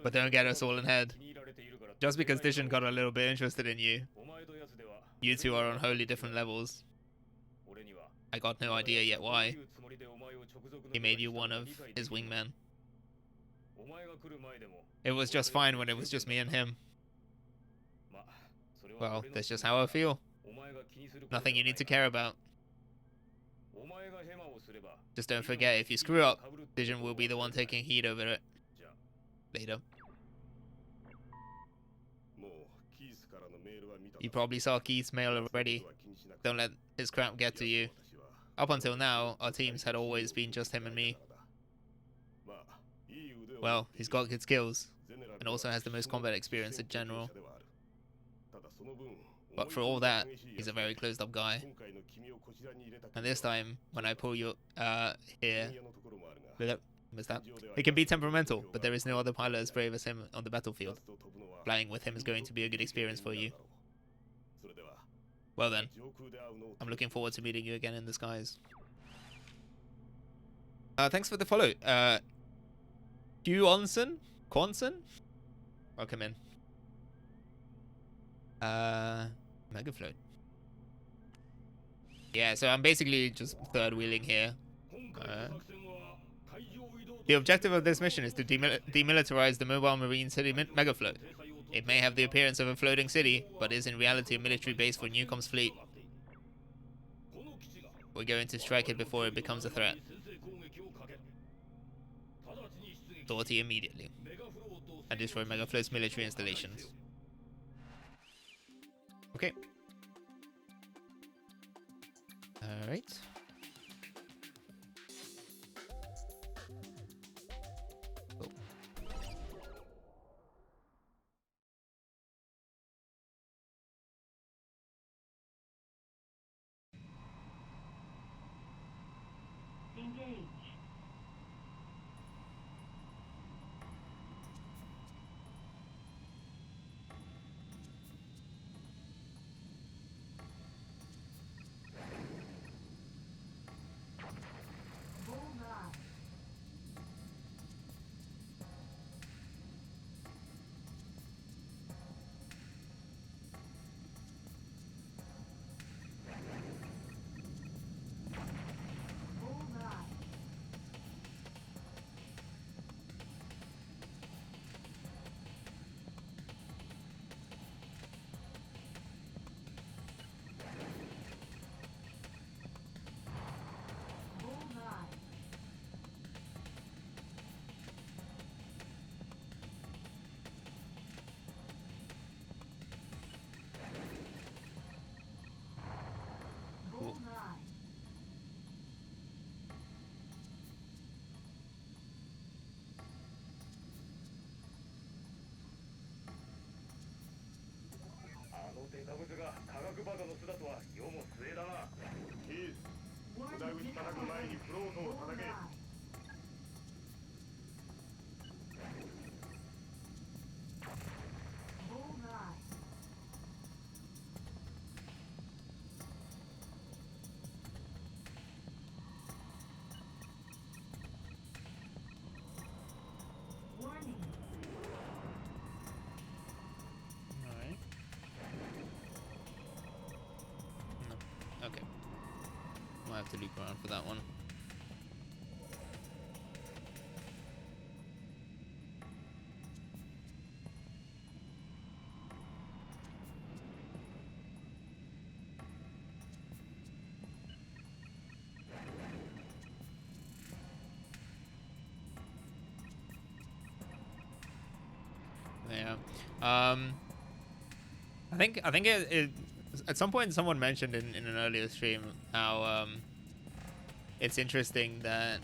But don't get us all in head. Just because Dishan got a little bit interested in you, you two are on wholly different levels. I got no idea yet why. He made you one of his wingmen. It was just fine when it was just me and him. Well, that's just how I feel. Nothing you need to care about. Just don't forget, if you screw up, Vision will be the one taking heat over it. Later. You probably saw Keith's mail already. Don't let his crap get to you. Up until now, our teams had always been just him and me. Well, he's got good skills, and also has the most combat experience in general. But for all that, he's a very closed-up guy. And this time, when I pull you here, missed that. He can be temperamental, but there is no other pilot as brave as him on the battlefield. Flying with him is going to be a good experience for you. Well then, I'm looking forward to meeting you again in the skies. Thanks for the follow. Quonson? Welcome in. Megafloat. Yeah, so I'm basically just third wheeling here. The objective of this mission is to demilitarize the mobile marine city Megafloat. It may have the appearance of a floating city, but is in reality a military base for Newcom's fleet. We're going to strike it before it becomes a threat. Sortie immediately. And destroy Megafloat's military installations. Okay. Alright. Cool. Engage. Bullseye. Bullseye. Bullseye. Bullseye. One bullseye. Bullseye. Might have to loop around for that one. Yeah. I think it at some point someone mentioned in an earlier stream how it's interesting that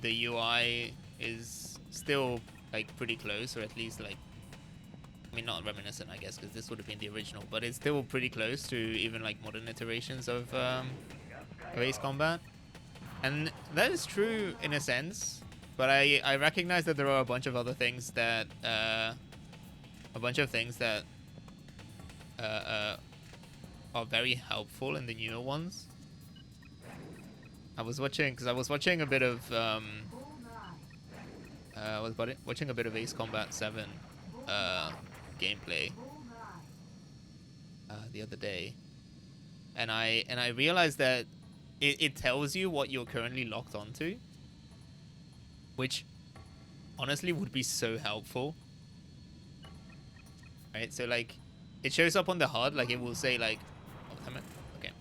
the UI is still like pretty close, or at least like, I mean, not reminiscent, I guess, because this would have been the original, but it's still pretty close to even like modern iterations of Ace Combat, and that is true in a sense. But I recognize that there are a bunch of other things that uh, uh, are very helpful in the newer ones. I was watching a bit of watching a bit of Ace Combat 7 gameplay the other day, and I realized that it tells you what you're currently locked onto, which honestly would be so helpful. Right, so like it shows up on the HUD, like it will say like, oh damn it, okay.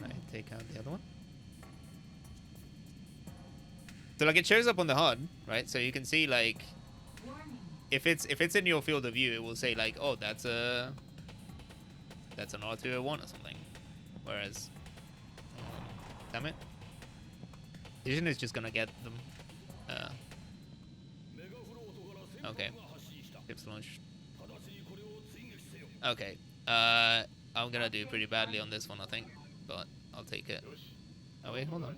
Can I take out the other one? So like it shows up on the HUD, right? So you can see like if it's in your field of view, it will say like, oh, that's an R201 or something. Whereas, damn it, Vision is just gonna get them. Okay, tips launch. Okay, I'm gonna do pretty badly on this one, I think, but I'll take it. Oh wait, hold on.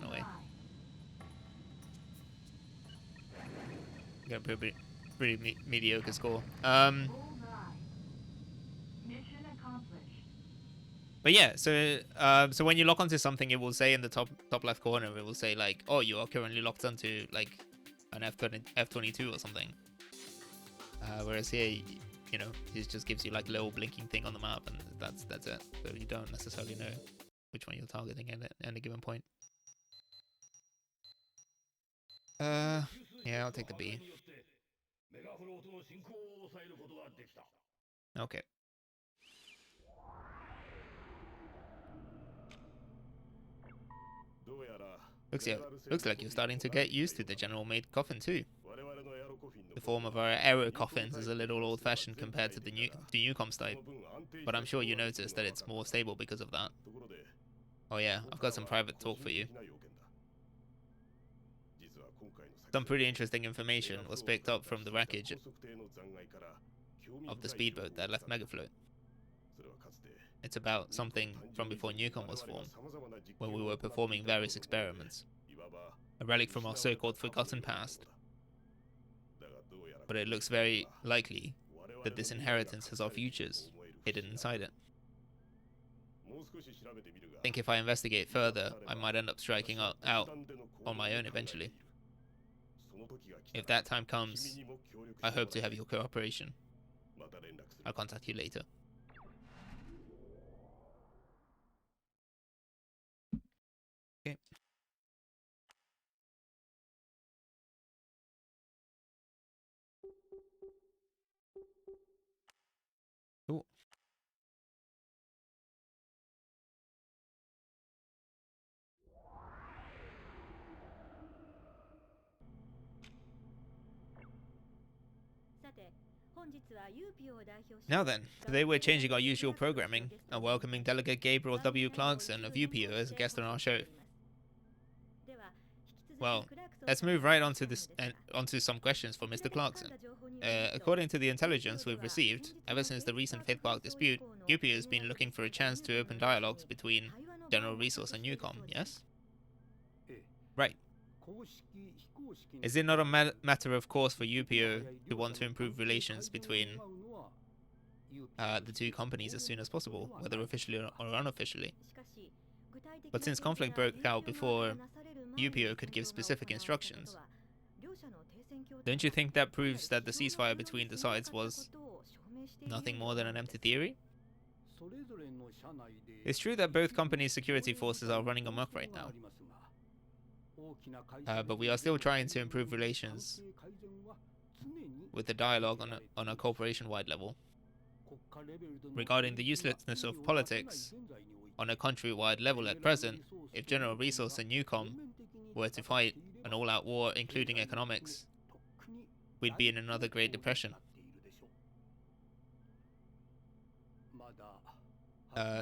No way. Got a pretty mediocre score. But yeah, so so when you lock onto something, it will say in the top left corner, it will say like, oh, you are currently locked onto like an F22 or something. Whereas here, you know, it just gives you like a little blinking thing on the map, and that's it. So you don't necessarily know which one you're targeting at any given point. Yeah, I'll take the B. Okay. Looks like you're starting to get used to the General Made coffin too. The form of our aero coffins is a little old-fashioned compared to the Newcoms type, but I'm sure you noticed that it's more stable because of that. Oh yeah, I've got some private talk for you. Some pretty interesting information was picked up from the wreckage of the speedboat that left Megafloat. It's about something from before Newcom was formed, when we were performing various experiments. A relic from our so-called forgotten past. But it looks very likely that this inheritance has our futures hidden inside it. I think if I investigate further, I might end up striking out on my own eventually. If that time comes, I hope to have your cooperation. I'll contact you later. Okay. Cool. Now then, today we're changing our usual programming and welcoming Delegate Gabriel W. Clarkson of UPO as a guest on our show. Well, let's move right onto onto some questions for Mr. Clarkson. According to the intelligence we've received, ever since the recent Faith Park dispute, UPO has been looking for a chance to open dialogues between General Resource and Newcom, yes? Right. Is it not a matter of course for UPO to want to improve relations between the two companies as soon as possible, whether officially or unofficially? But since conflict broke out before UPO could give specific instructions. Don't you think that proves that the ceasefire between the sides was nothing more than an empty theory? It's true that both companies' security forces are running amok right now. But we are still trying to improve relations with the dialogue on a corporation-wide level. Regarding the uselessness of politics on a country-wide level at present, if General Resource and Newcom were to fight an all-out war, including economics, we'd be in another Great Depression.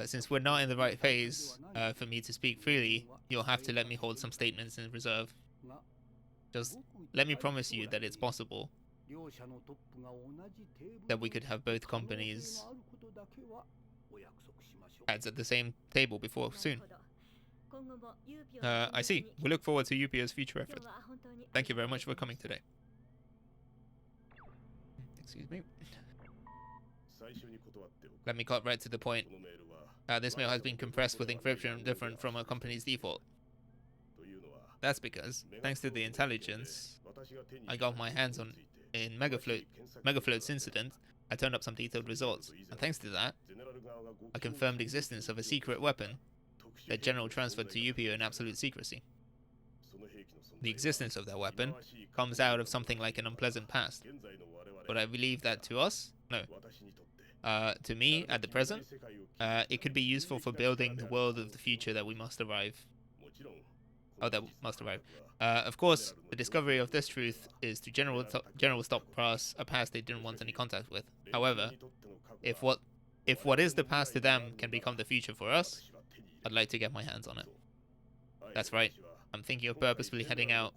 Since we're not in the right phase for me to speak freely, you'll have to let me hold some statements in reserve. Just let me promise you that it's possible that we could have both companies at the same table before soon. I see. We look forward to UPO's future efforts. Thank you very much for coming today. Excuse me. Let me cut right to the point. This mail has been compressed with encryption different from a company's default. That's because, thanks to the intelligence I got my hands on in Megafloat's incident, I turned up some detailed results, and thanks to that, I confirmed the existence of a secret weapon that General transferred to UPO in absolute secrecy. The existence of that weapon comes out of something like an unpleasant past, but I believe that to me, at the present, it could be useful for building the world of the future that must arrive. Of course, the discovery of this truth is to General stop past a past they didn't want any contact with. However, if what is the past to them can become the future for us, I'd like to get my hands on it. That's right. I'm thinking of purposefully heading out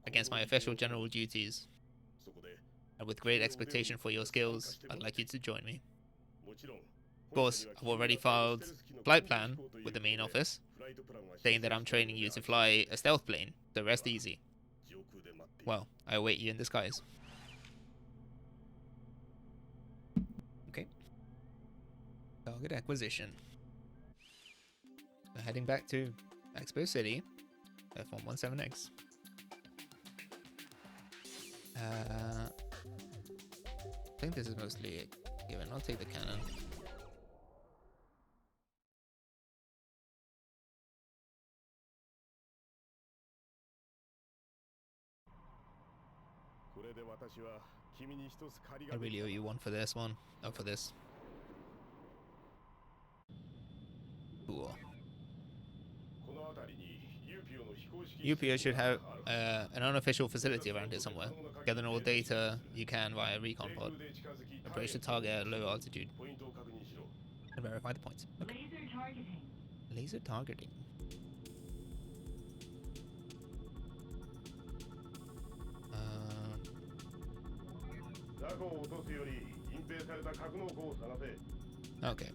against my official general duties. And with great expectation for your skills, I'd like you to join me. Of course, I've already filed a flight plan with the main office, saying that I'm training you to fly a stealth plane, so rest easy. Well, I await you in disguise. Okay. Target acquisition. We're heading back to Expo City, F117X. I think this is mostly a given. I'll take the cannon. I really owe you one for this one. Oh, for this. Cool. UPO should have an unofficial facility around here somewhere. Gather all data you can via recon pod. Approach the target at low altitude. And verify the points. Okay. Laser targeting. Laser targeting. Okay.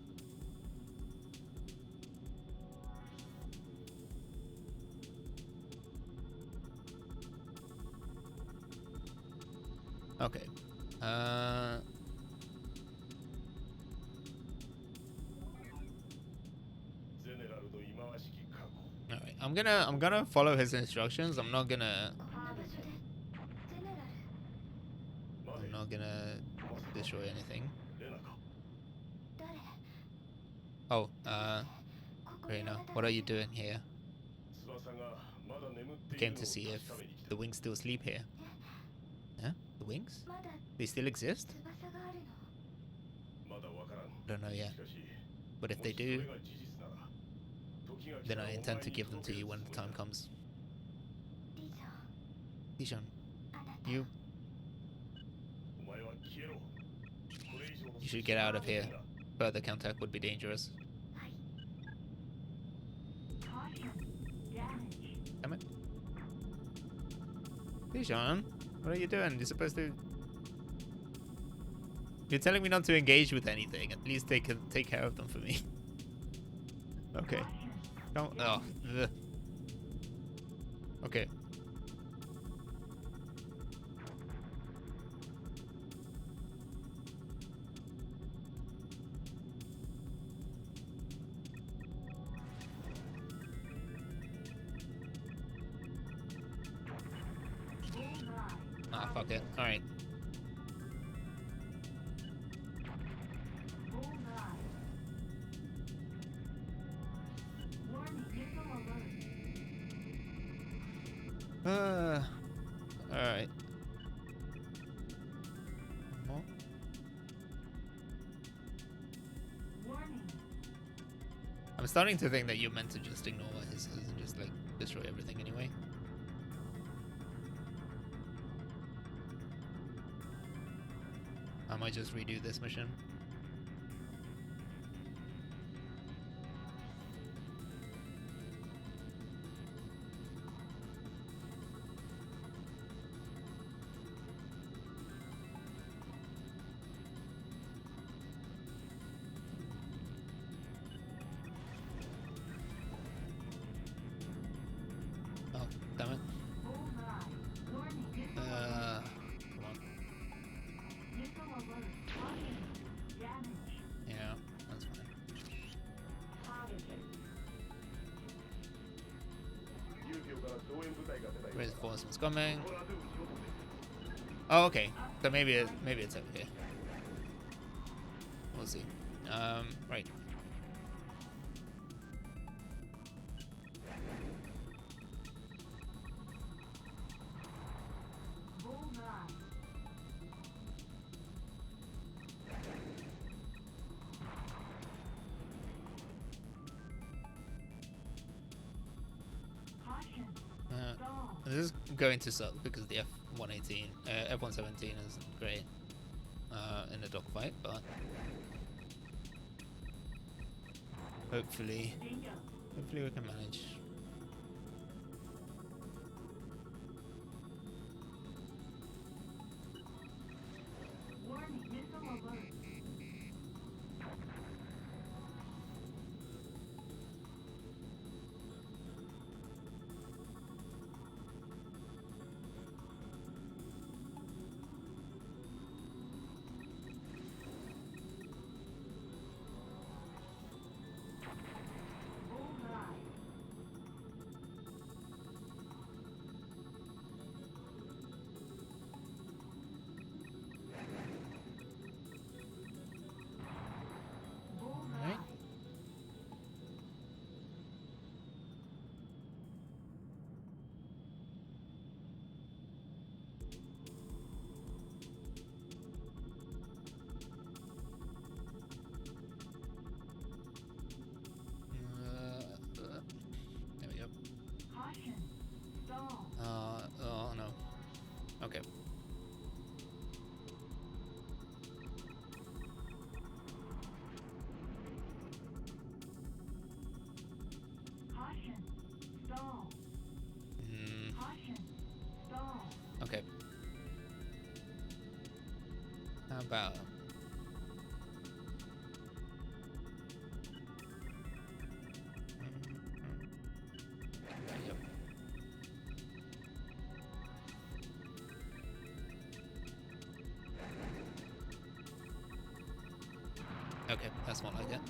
Okay. Alright, I'm gonna follow his instructions. I'm not gonna destroy anything. Oh, Reina, what are you doing here? I came to see if the wings still sleep here. Huh? The wings? They still exist? I don't know yet. But if they do, then I intend to give them to you when the time comes. Dijon, you should get out of here. Further contact would be dangerous. Damn it. Dijon, what are you doing? You're supposed to... You're telling me not to engage with anything. At least take care of them for me. Okay. Don't... Oh. Ugh. Okay. Ah, fuck it. Alright. Bullseye. Warning, missile alert. Alright. Oh. Warning. I'm starting to think that you're meant to just ignore his and just like destroy everything anyway. I might just redo this mission. Oh, damn it. Bullseye. Warning, missile alert. Come on. Missile alert. Warning. Damage. Yeah, that's fine. Targeted. Reinforcements coming. Oh, okay. So maybe it's over here. We'll see. Right. Bullseye. Caution. Stall. This is going to suck because the F-118, F-117 isn't great in the dogfight, but hopefully we can manage. Warning, missile alert. Bullseye. Bullseye. Right. There we go. Caution. Stall. Oh no. Okay. Caution. Stall. Caution. Stall. Okay. How about Yep. Okay, that's more like it.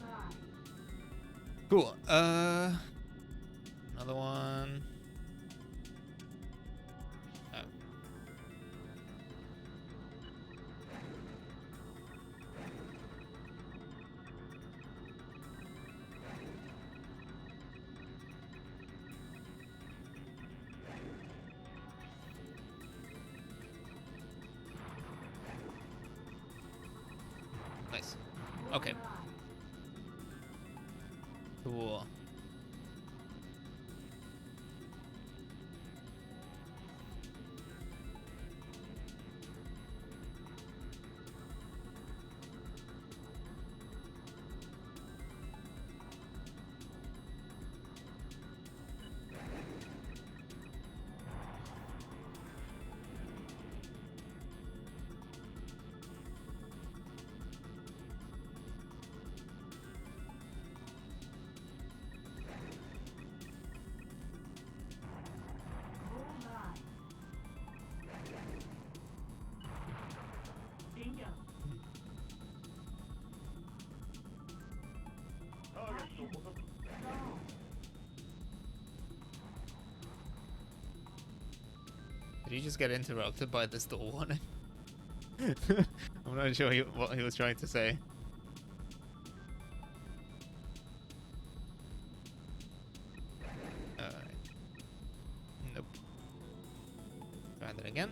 Bullseye. Cool. Another one. Oh. Nice. Okay. Bullseye. Cool. you just get interrupted by the store warning? I'm not sure what he was trying to say. Alright. Nope. Try that again.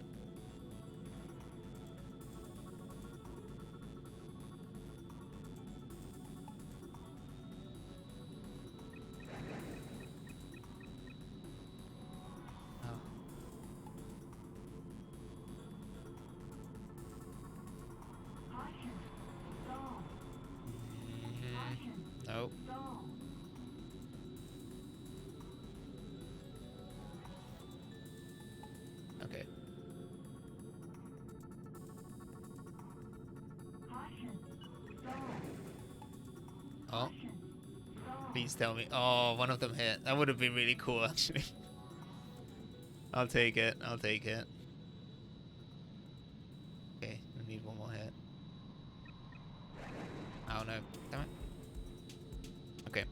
Caution. Stall. Caution. Nope. Stall. Okay. Caution. Stall. Oh, Caution. Stall. please tell me. Oh, one of them hit. That would have been really cool, actually. I'll take it. I'll take it. Okay, I need one more hit. Oh no. Damn it. Okay.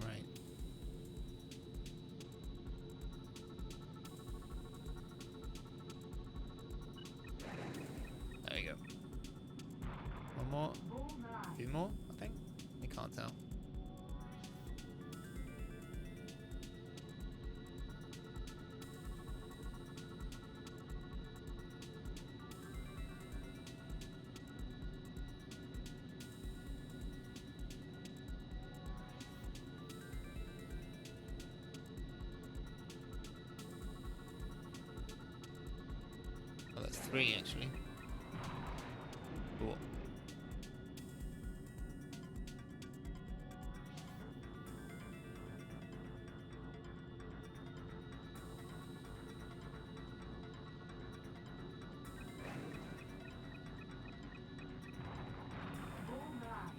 Right. There you go. One more. Bullseye. Two more, I think. I can't tell. Oh, that's three actually. Cool. Bullseye.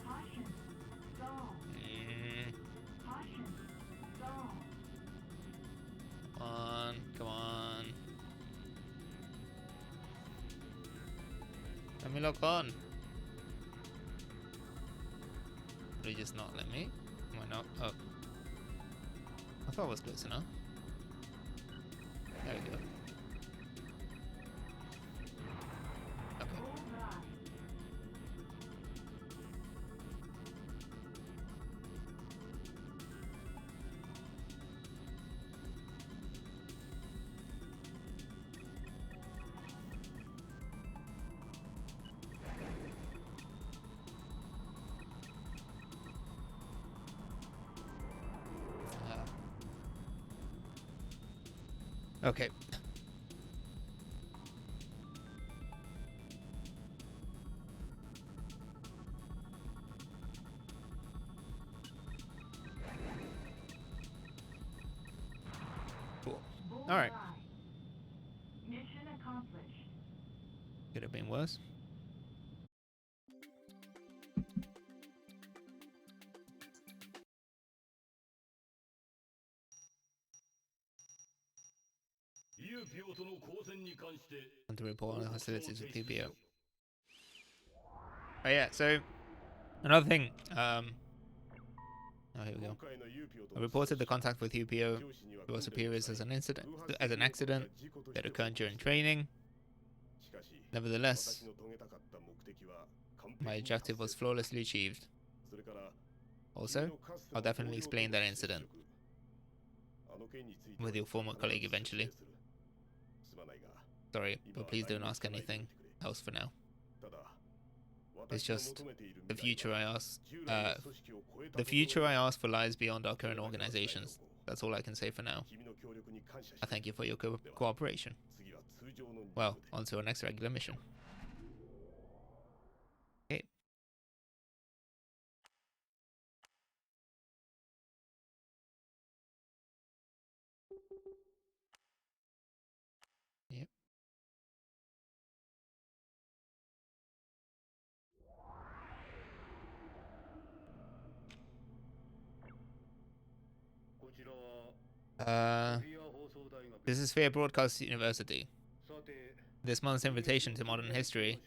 Caution. Stall. Caution. Stall. Come on, come on. Let me lock on. Would he just not let me? Why not? Oh. I thought it was close enough. There we go. Okay. Bullseye. Okay. Cool. All right. Bullseye. Mission accomplished. Could have been worse. Want to report on the hostilities with PBO. Oh yeah, so another thing. Oh, here we go. I reported the contact with UPO to our superiors as an accident that occurred during training. Nevertheless, my objective was flawlessly achieved. Also, I'll definitely explain that incident with your former colleague eventually. Sorry, but please don't ask anything else for now. It's just the future I ask. The future I ask for lies beyond our current organizations. That's all I can say for now. I thank you for your cooperation. Well, on to our next regular mission. Okay. Yep. This is Sphere Broadcast University. This month's invitation to modern history.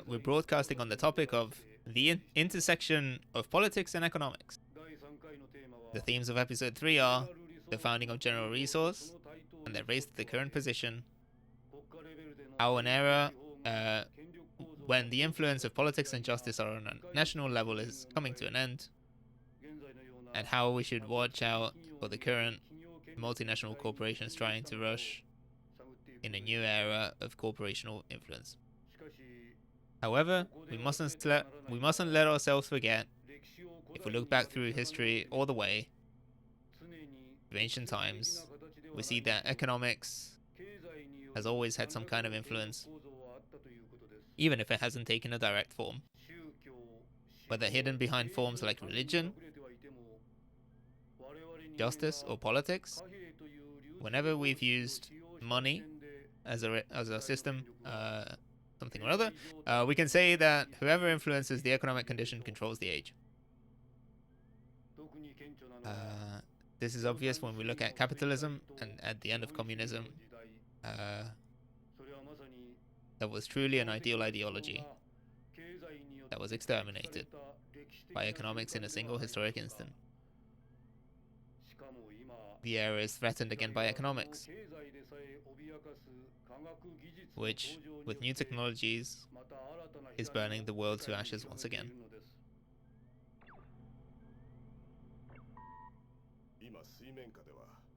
We're broadcasting on the topic of the intersection of politics and economics. The themes of episode 3 are the founding of General Resource and their race to the current position, how an era when the influence of politics and justice are on a national level is coming to an end, and how we should watch out for the current multinational corporations trying to rush in a new era of corporational influence. However, we mustn't let ourselves forget, if we look back through history all the way to ancient times, we see that economics has always had some kind of influence, even if it hasn't taken a direct form. Whether hidden behind forms like religion, justice, or politics, whenever we've used money as a system, something or other, we can say that whoever influences the economic condition controls the age. This is obvious when we look at capitalism and at the end of communism. That was truly an ideal ideology that was exterminated by economics in a single historic instant. The era is threatened again by economics, which, with new technologies, is burning the world to ashes once again.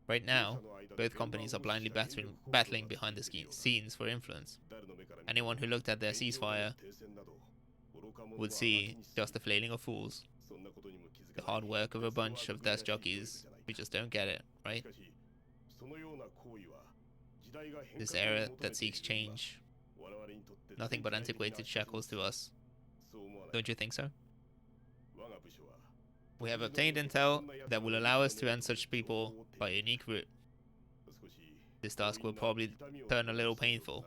Right now, both companies are blindly battling behind the scenes for influence. Anyone who looked at their ceasefire would see just the flailing of fools, the hard work of a bunch of desk jockeys who just don't get it, right? This era that seeks change, nothing but antiquated shackles to us. Don't you think so? We have obtained intel that will allow us to end such people by a unique route. This task will probably turn a little painful,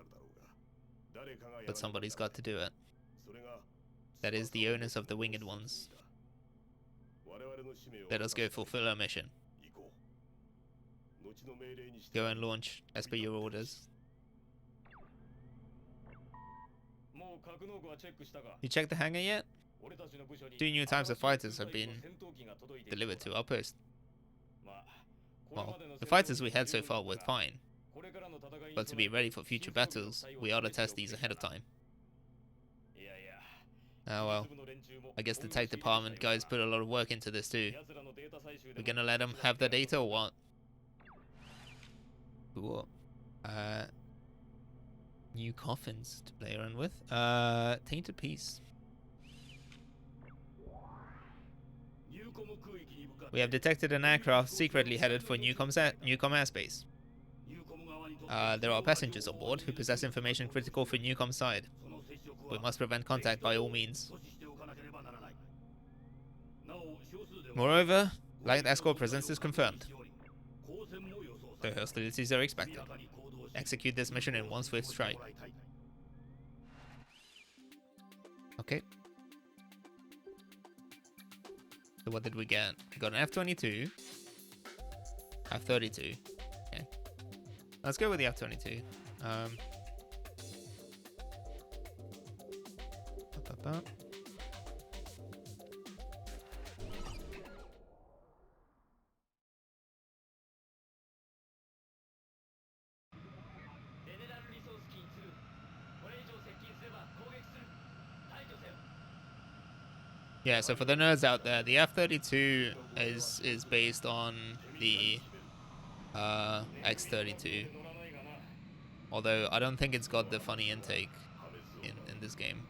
but somebody's got to do it. That is the onus of the winged ones. Let us go fulfill our mission. Go and launch as per your orders. You checked the hangar yet? 2 new types of fighters have been delivered to our post. Well, the fighters we had so far were fine, but to be ready for future battles, we ought to test these ahead of time. Oh well, I guess the tech department guys put a lot of work into this too. We're gonna let them have the data or what? Cool. New coffins to play around with. Tainted Peace. We have detected an aircraft secretly headed for Newcom airspace. There are passengers on board who possess information critical for Newcom's side. We must prevent contact by all means. Moreover, light escort presence is confirmed. So hostilities are expected. Execute this mission in one swift strike. Okay. So what did we get? We got an F-22. F-32. Okay. Let's go with the F-22. Yeah, so for the nerds out there, the F-32 is based on the X-32. Although I don't think it's got the funny intake in this game.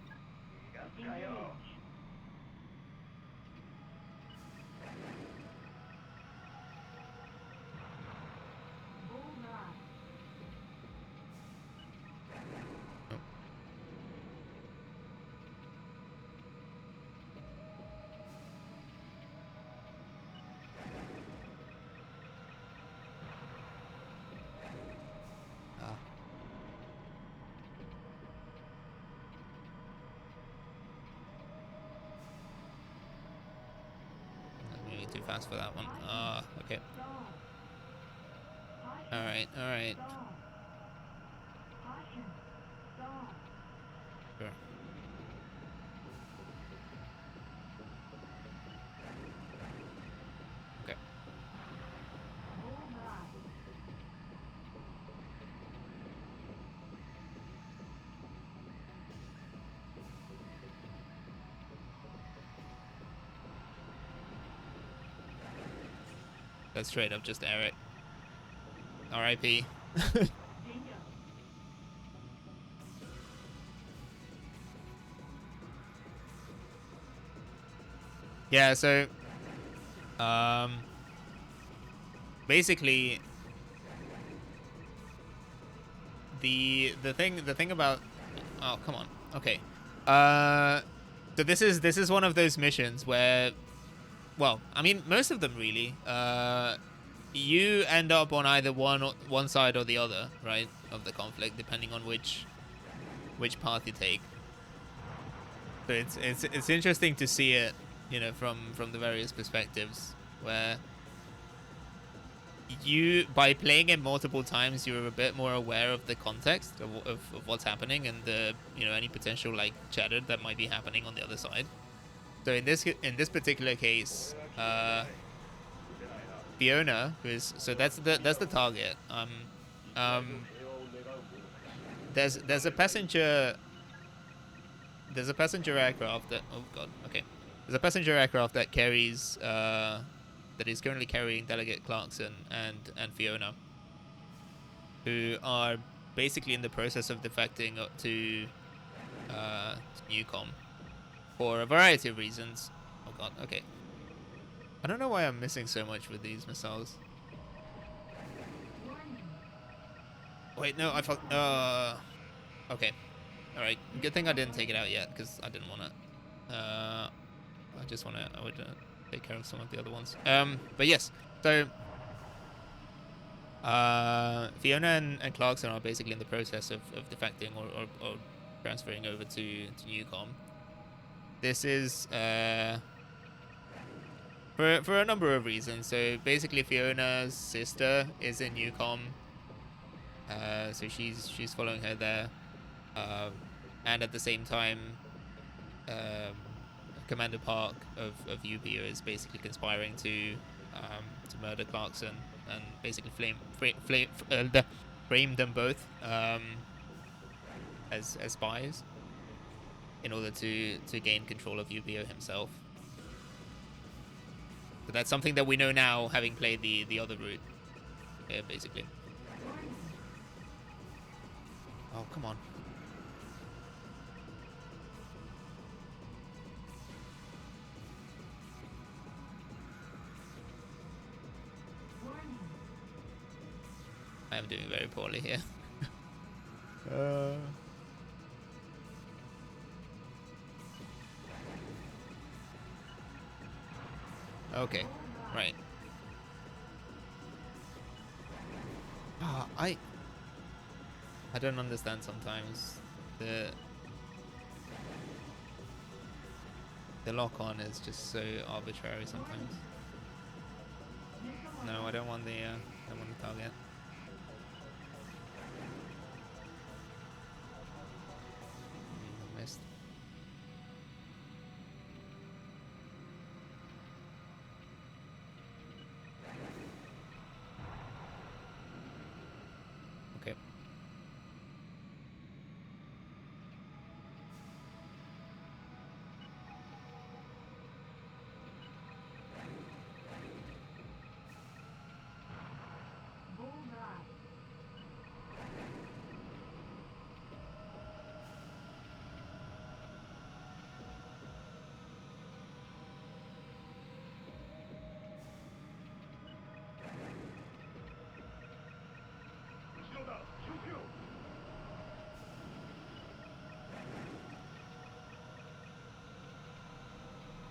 Too fast for that one. Okay. Stall. Caution. All right. All right. Stall. Caution. Stall. Sure. Okay. Bullseye. That's straight up just Eric. R.I.P. Bingo. Yeah. So, basically, the thing about, oh, come on. Okay. So this is one of those missions where, well, I mean, most of them really. You end up on either one side or the other, right, of the conflict, depending on which path you take. So it's interesting to see it, from the various perspectives, where you, by playing it multiple times, you're a bit more aware of the context of what's happening, and the any potential like chatter that might be happening on the other side. So in this particular case, Fiona, that's the target. Um, there's a passenger aircraft that, oh god, okay, there's a passenger aircraft that carries that is currently carrying Delegate Clarkson and Fiona, who are basically in the process of defecting to Newcom for a variety of reasons. Oh god, okay. I don't know why I'm missing so much with these missiles. Warning. Wait, no, I fuck. Okay. All right. Good thing I didn't take it out yet, because I didn't want to. I would take care of some of the other ones. But yes. So, Fiona and Clarkson are basically in the process of defecting or transferring over to Newcom. This is for a number of reasons. So basically, Fiona's sister is in Newcom. So she's following her there. And at the same time, um, Commander Park of UPO is basically conspiring to murder Clarkson and basically frame them both as spies in order to gain control of UPO himself. So that's something that we know now, having played the other route. Yeah, basically. Oh, come on. Warning. I am doing very poorly here. Okay, right. I don't understand sometimes. The lock on is just so arbitrary sometimes. No, I don't want the target. I missed. Okay. Bullseye.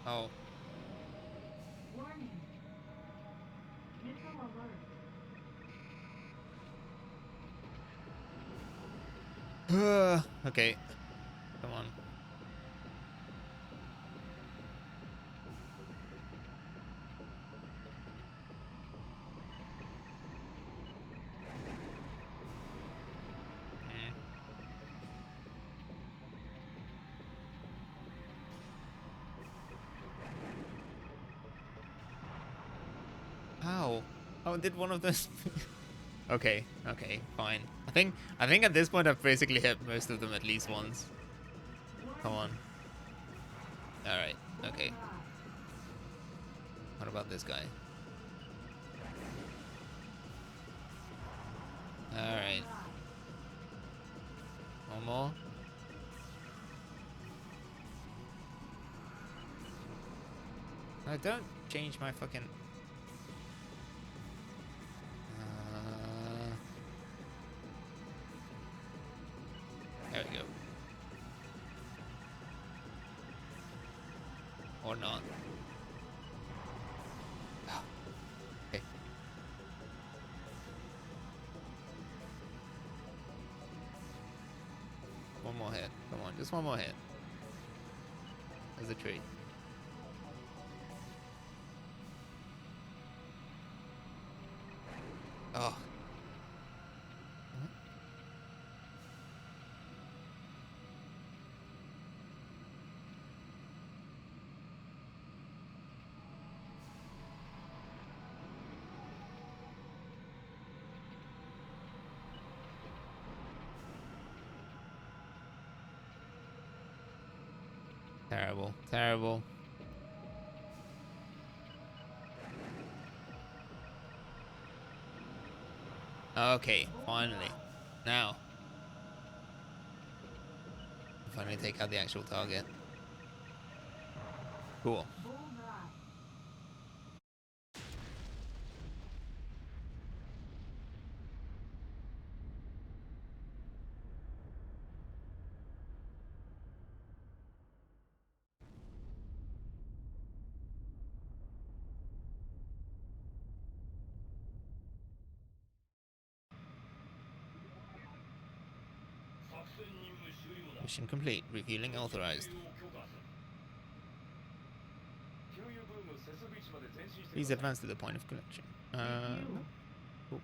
Oh. Warning. Missile alert. Okay. Come on. Oh, did one of those? Okay, okay, fine. I think at this point I've basically hit most of them at least once. Come on. All right. Okay. What about this guy? All right. One more. No, don't change my fucking. There we go. Or not. Okay. One more hit. Come on, just one more hit. There's a tree. Oh. Terrible. Terrible. Okay, finally. Now. Finally take out the actual target. Cool. Bullseye. Mission complete. Revealing authorized. Please advance to the point of collection. No. Cool.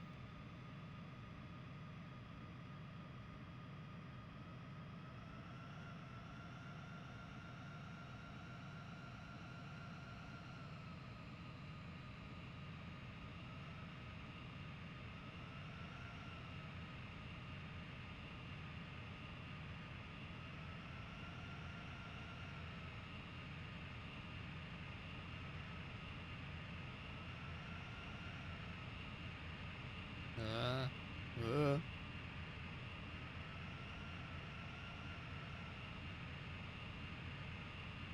Uh, uh.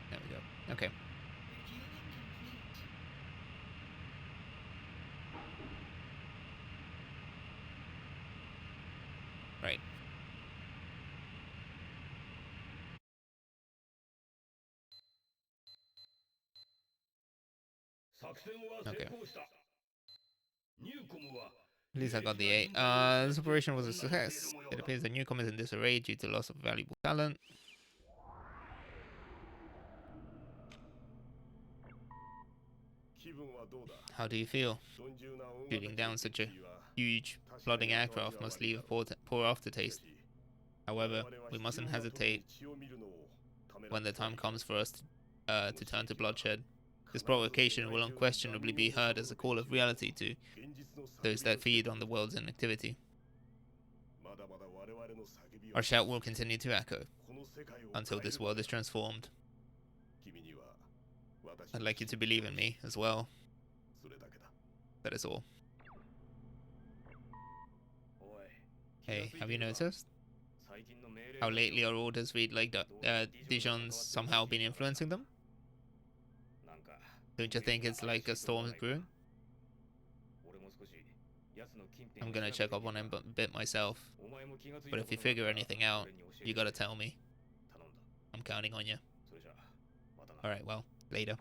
There we go. Okay. Right. Okay. At least I got the 8. This operation was a success. It appears the newcomer is in disarray due to loss of valuable talent. How do you feel? Shooting down such a huge, plodding aircraft must leave a poor aftertaste. However, we mustn't hesitate when the time comes for us to turn to bloodshed. This provocation will unquestionably be heard as a call of reality to those that feed on the world's inactivity. Our shout will continue to echo until this world is transformed. I'd like you to believe in me as well. That is all. Hey, have you noticed how lately our orders read like Dijon's somehow been influencing them? Don't you think it's like a storm brewing? I'm gonna check up on him a bit myself. But if you figure anything out, you gotta tell me. I'm counting on you. Alright, well, later.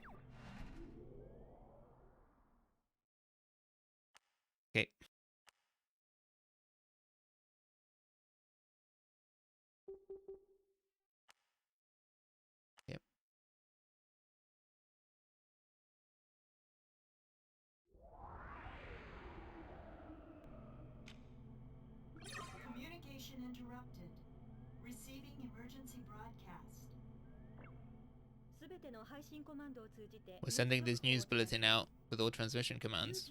Okay. Yep. Communication interrupted. Receiving emergency broadcast. We're sending this news bulletin out with all transmission commands.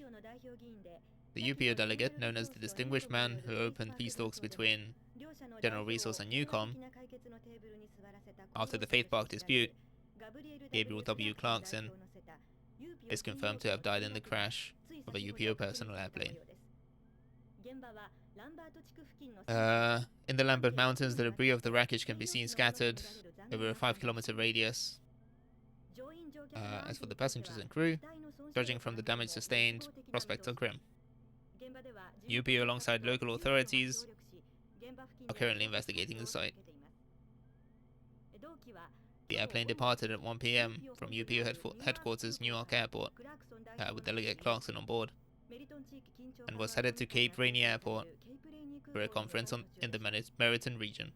The UPO delegate, known as the distinguished man who opened peace talks between General Resource and Newcom after the Faith Park dispute, Gabriel W. Clarkson, is confirmed to have died in the crash of a UPO personal airplane. In the Lambert Mountains, the debris of the wreckage can be seen scattered over a 5-kilometer radius. As for the passengers and crew, judging from the damage sustained, prospects are grim. UPO, alongside local authorities, are currently investigating the site. The airplane departed at 1 p.m. from UPO headquarters Newark Airport with Delegate Clarkson on board, and was headed to Cape Rainy Airport for a conference in the Meriton region.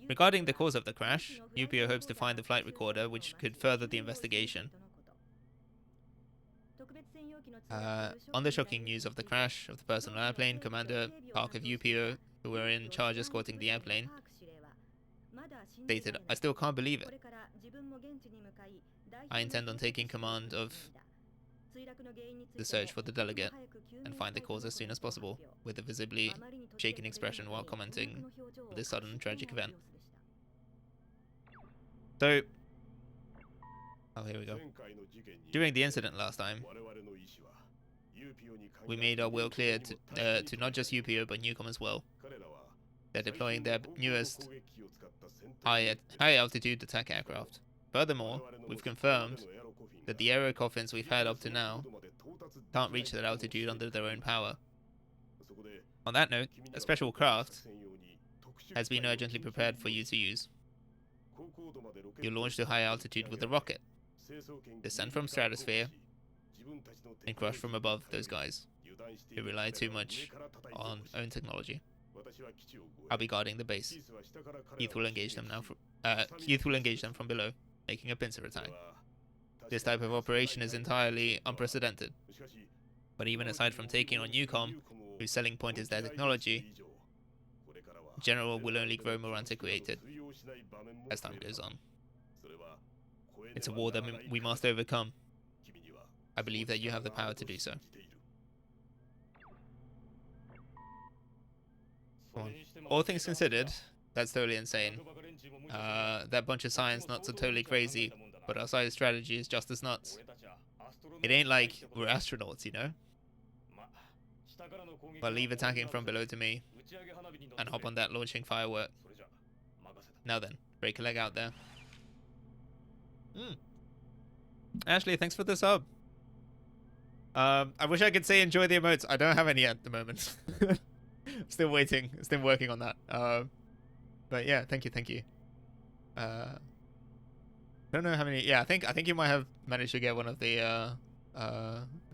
Regarding the cause of the crash, UPO hopes to find the flight recorder, which could further the investigation. On the shocking news of the crash of the personal airplane, Commander Park of UPO, who were in charge escorting the airplane, stated, "I still can't believe it. I intend on taking command of the search for the delegate and find the cause as soon as possible," with a visibly shaken expression while commenting on this sudden tragic event. So, here we go. During the incident last time, we made our will clear to not just UPO but Newcom as well. They're deploying their newest high altitude attack aircraft. Furthermore, we've confirmed that the aero coffins we've had up to now can't reach that altitude under their own power. On that note, a special craft has been urgently prepared for you to use. You'll launch to high altitude with a rocket, descend from stratosphere, and crush from above those guys who rely too much on own technology. I'll be guarding the base. Keith will engage them from below, making a pincer attack. This type of operation is entirely unprecedented. But even aside from taking on Newcom, whose selling point is their technology, General will only grow more antiquated as time goes on. It's a war that we must overcome. I believe that you have the power to do so. All things considered, that's totally insane. That bunch of science nuts are totally crazy, but our side strategy is just as nuts. It ain't like we're astronauts, you know? But leave attacking from below to me, and hop on that launching firework. Now then, break a leg out there. Ashley, thanks for the sub. I wish I could say enjoy the emotes. I don't have any at the moment. Still waiting. Still working on that. But yeah, thank you. Don't know how many. Yeah, I think you might have managed to get one of the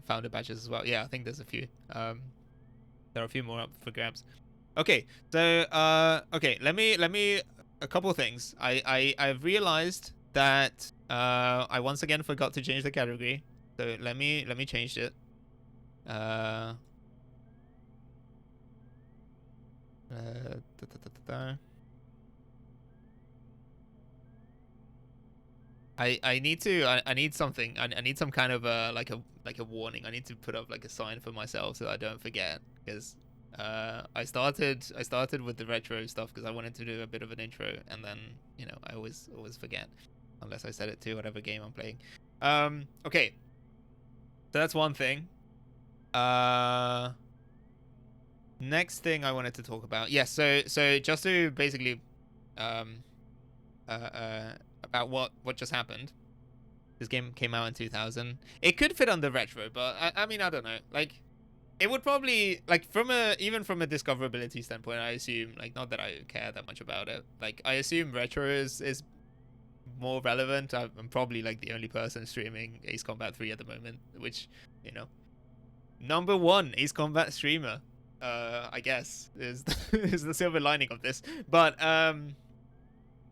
founder badges as well. Yeah, I think there's a few. There are a few more up for grabs. Okay, so okay, let me a couple of things. I've realized that I once again forgot to change the category. So let me change it. I need something. I need some kind of like a warning. I need to put up like a sign for myself so I don't forget, because I started with the retro stuff because I wanted to do a bit of an intro, and then I always forget unless I set it to whatever game I'm playing. Okay, so that's one thing. Next thing I wanted to talk about, yes. So just to basically about what just happened. This game came out in 2000. It could fit under retro, but I mean, I don't know. Like, it would probably, like, even from a discoverability standpoint, I assume, like, not that I care that much about it. Like, I assume retro is more relevant. I'm probably like the only person streaming Ace Combat 3 at the moment, which, #1 Ace Combat streamer, I guess is is the silver lining of this. But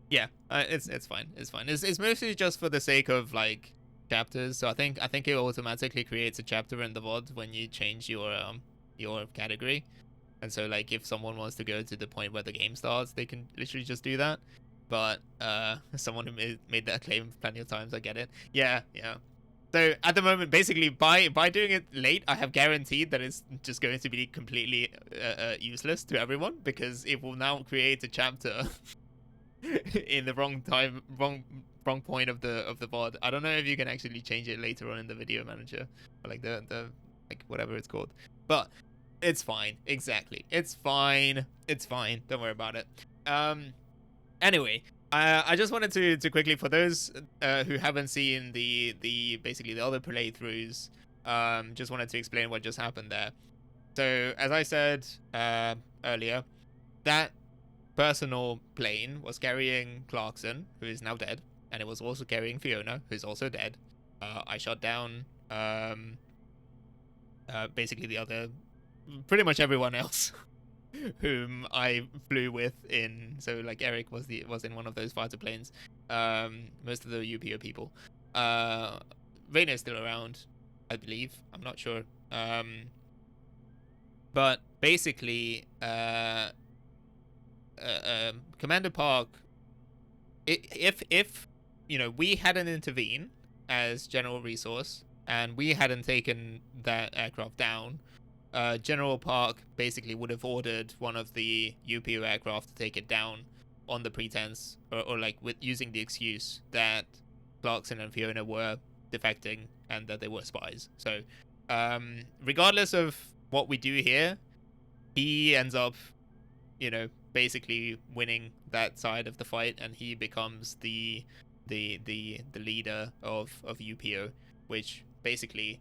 yeah, it's fine. It's fine. It's mostly just for the sake of like chapters. So I think it automatically creates a chapter in the VOD when you change your category. And so like if someone wants to go to the point where the game starts, they can literally just do that. But someone who made that claim plenty of times, I get it. Yeah. So at the moment, basically, by doing it late, I have guaranteed that it's just going to be completely useless to everyone, because it will now create a chapter in the wrong time, wrong point of the VOD. I don't know if you can actually change it later on in the video manager, or like the like whatever it's called, but it's fine. Exactly, it's fine. It's fine. Don't worry about it. Anyway, I just wanted to quickly, for those who haven't seen the basically the other playthroughs, just wanted to explain what just happened there. So as I said earlier, that personal plane was carrying Clarkson, who is now dead, and it was also carrying Fiona, who's also dead. I shot down basically the other, pretty much everyone else whom I flew with in. So like Eric was in one of those fighter planes. Most of the UPO people. Reyna's still around, I believe. I'm not sure. But basically, Commander Park, if you know, we hadn't intervened as general resource and we hadn't taken that aircraft down, General Park basically would have ordered one of the UPO aircraft to take it down on the pretense, or like with using the excuse that Clarkson and Fiona were defecting and that they were spies. So regardless of what we do here, he ends up, you know, basically winning that side of the fight, and he becomes the leader of UPO, which basically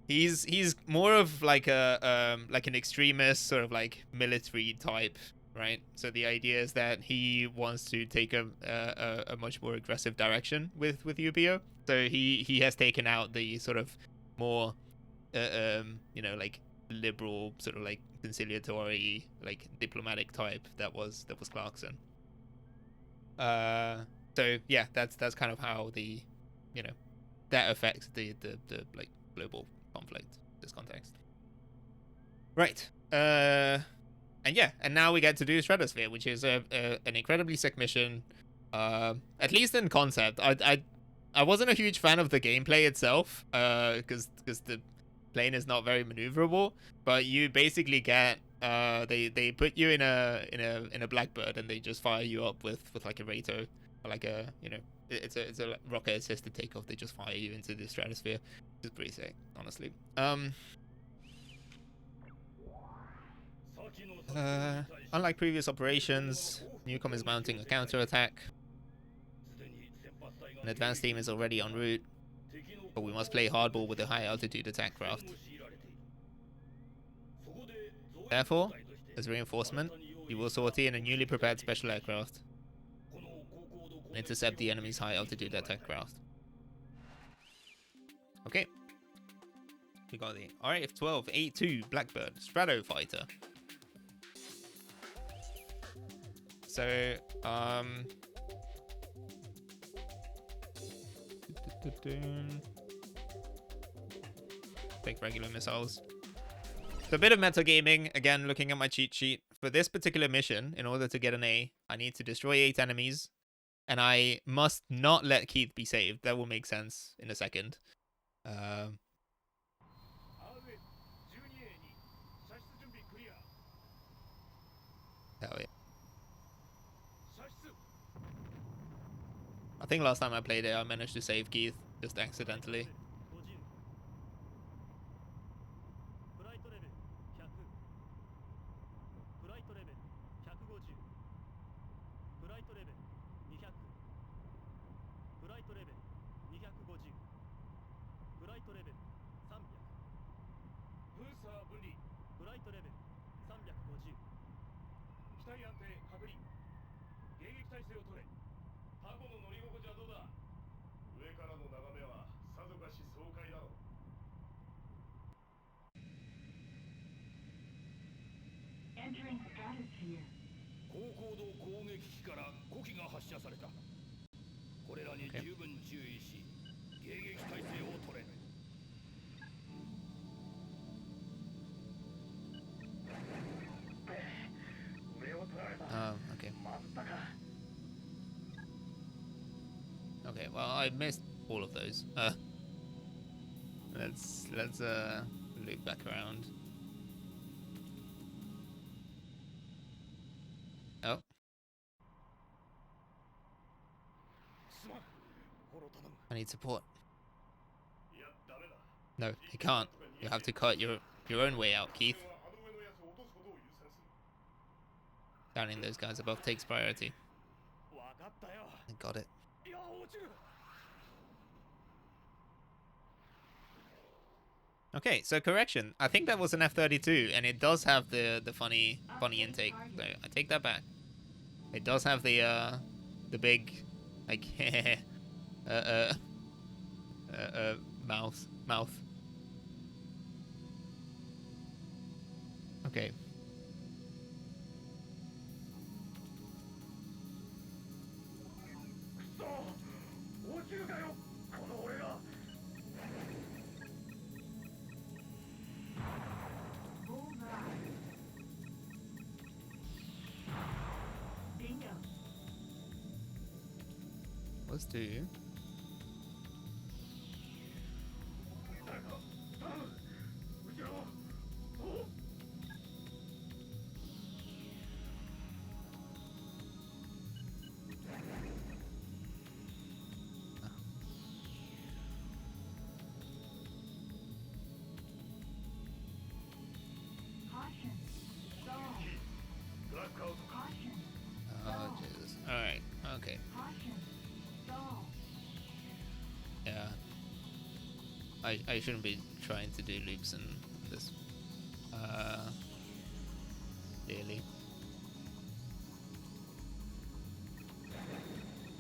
he's more of like like an extremist, sort of like military type, right? So the idea is that he wants to take a much more aggressive direction with UPO. So he has taken out the sort of more you know, like liberal, sort of like conciliatory, like diplomatic type that was Clarkson. So yeah, that's kind of how the, you know, that affects the like global conflict, this context. Right. And yeah, and now we get to do Stratosphere, which is an incredibly sick mission. At least in concept. I wasn't a huge fan of the gameplay itself, because the plane is not very maneuverable. But you basically get they put you in a Blackbird, and they just fire you up with like a Rato, or like a, you know, it's a rocket assisted takeoff. They just fire you into the Stratosphere, which is pretty sick, honestly. Unlike previous operations, Newcom is mounting a counterattack. An advanced team is already en route, but we must play hardball with the high altitude attack craft. Therefore, as reinforcement, we will sortie in a newly prepared special aircraft and intercept the enemy's high altitude attack craft. Okay. We got the RAF-12 A2 Blackbird Strato Fighter. So, take regular missiles. So a bit of metagaming, again, looking at my cheat sheet. For this particular mission, in order to get an A, I need to destroy 8 enemies, and I must not let Keith be saved. That will make sense in a second. Hell yeah. I think last time I played it, I managed to save Keith, just accidentally. Entering Stratosphere. 高高度攻撃機から5機が発射された。これらに十分注意し、迎撃態勢を取れ。Okay. Okay, well, I missed all of those. let's loop back around. Oh, すまんフォロー頼む I need support. いやダメだ No, you can't. You have to cut your own way out, Keith. はあの上のやつを落とすことを優先する Downing those guys above takes priority. 分かったよ I got it. いや落ちる Okay, so correction. I think that was an F-32, and it does have the funny intake. So I take that back. It does have the big like mouth. Okay. くそ落ちるかよこの俺が Bullseye. Bingo. Let's do. 誰か頼む後ろお Caution. Stall. ブラックアウトか Caution. Oh Jesus. All right. Okay. Caution. Stall. Yeah. I shouldn't be trying to do loops in this. Really.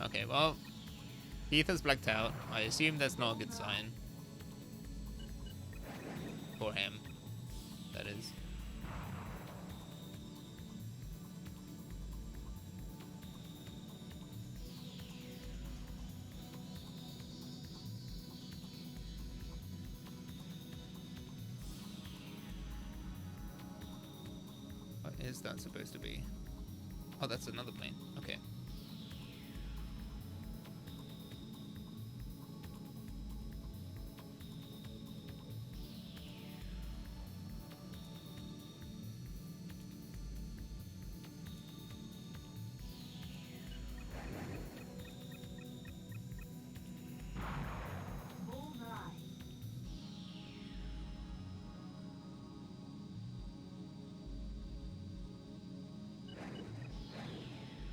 Okay. Well, Keith has blacked out. I assume that's not a good sign. For him. That is. What is that supposed to be? Oh, that's another plane. Okay. Bullseye.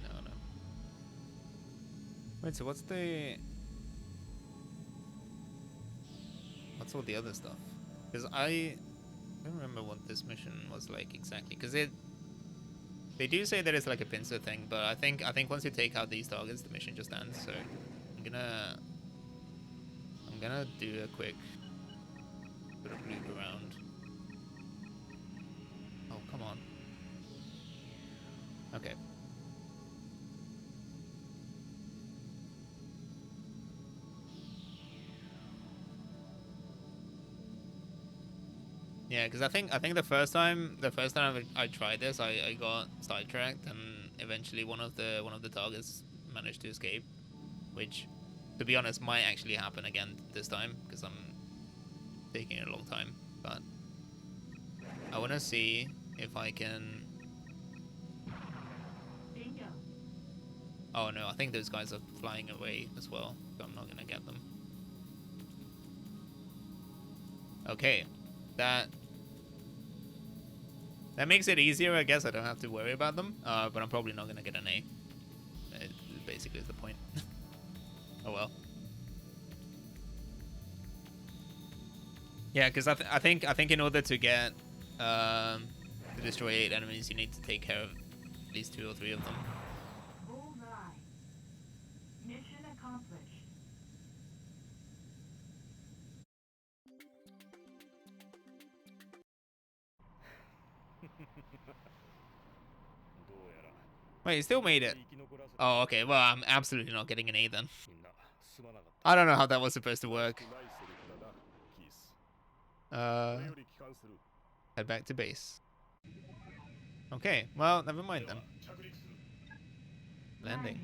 No, no. Wait, so what's all the other stuff? Because I don't remember what this mission was like exactly. Because they do say that it's like a pincer thing, but I think once you take out these targets, the mission just ends. So I'm gonna do a quick bit of loop around. Oh, come on. Okay. Yeah, because I think the first time I tried this, I got sidetracked, and eventually one of the targets managed to escape, which, to be honest, might actually happen again this time because I'm taking a long time. But I want to see if I can. Bingo. Oh no, I think those guys are flying away as well, so I'm not gonna get them. Okay, that makes it easier, I guess. I don't have to worry about them, but I'm probably not gonna get an A. Basically is the point. Oh well. Yeah, because I think in order to get to destroy 8 enemies, you need to take care of at least 2 or 3 of them. Bullseye. Mission accomplished. どうやら Wait, you still made it. 生き残らせて Oh, okay. Well, I'm absolutely not getting an A then. みんなすまなかった I don't know how that was supposed to work. ないセリフだなキースこ Uh, れより帰還する head back to base. Okay. Well, never mind で then. は着陸する Landing.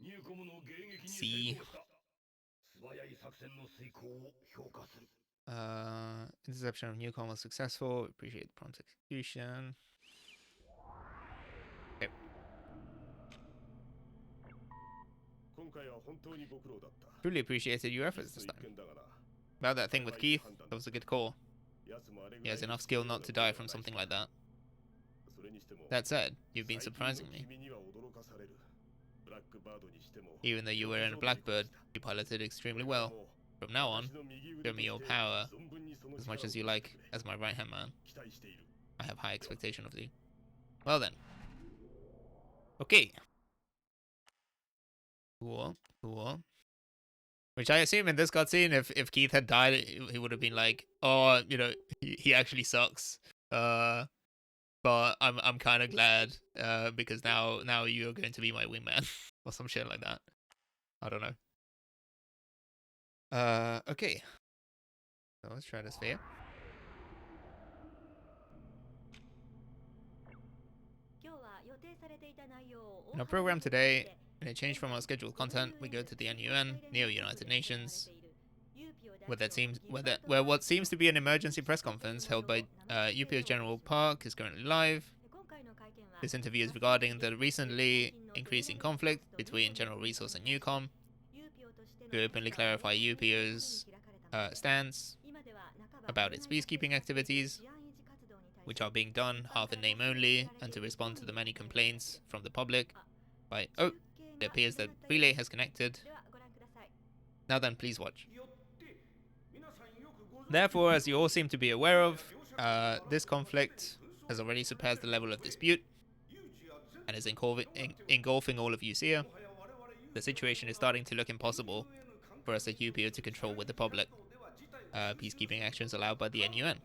ニューコムの迎撃に C. 成功した。素早い作戦の遂行を評価する。Interception of Newcom was successful. Appreciate the prompt execution. Okay. 今回は本当にご苦労だった。 Truly appreciated your efforts this 一 time. 見だがな。 About that thing with Keith, that was a good call. 奴もあれぐ He らい has の enough skill not to die from something like that. それにしても That said, you've been 最近の surprising me. 君には驚かされる。ブラックバードにしても Even though you were in a Blackbird, you piloted extremely well. From now on, show me your power as much as you like as my right-hand man. I have high expectation of you. Well then. Okay. Cool. Cool. Which I assume in this cutscene, if Keith had died, he would have been like, oh, you know, he actually sucks. But I'm kind of glad, because now you're going to be my wingman or some shit like that. I don't know. Okay. So let's try this sphere. In our program today, in a change from our scheduled content, we go to the NUN, Neo United Nations, where what seems to be an emergency press conference held by UPO General Park is currently live. This interview is regarding the recently increasing conflict between General Resource and Newcom. We openly clarify UPO's stance about its peacekeeping activities, which are being done half in name only, and to respond to the many complaints from the public by, oh, it appears that relay has connected. Now then, please watch. Therefore, as you all seem to be aware of, this conflict has already surpassed the level of dispute and is engulfing all of USEA. The situation is starting to look impossible for us at UPO to control with the public peacekeeping actions allowed by the NUN.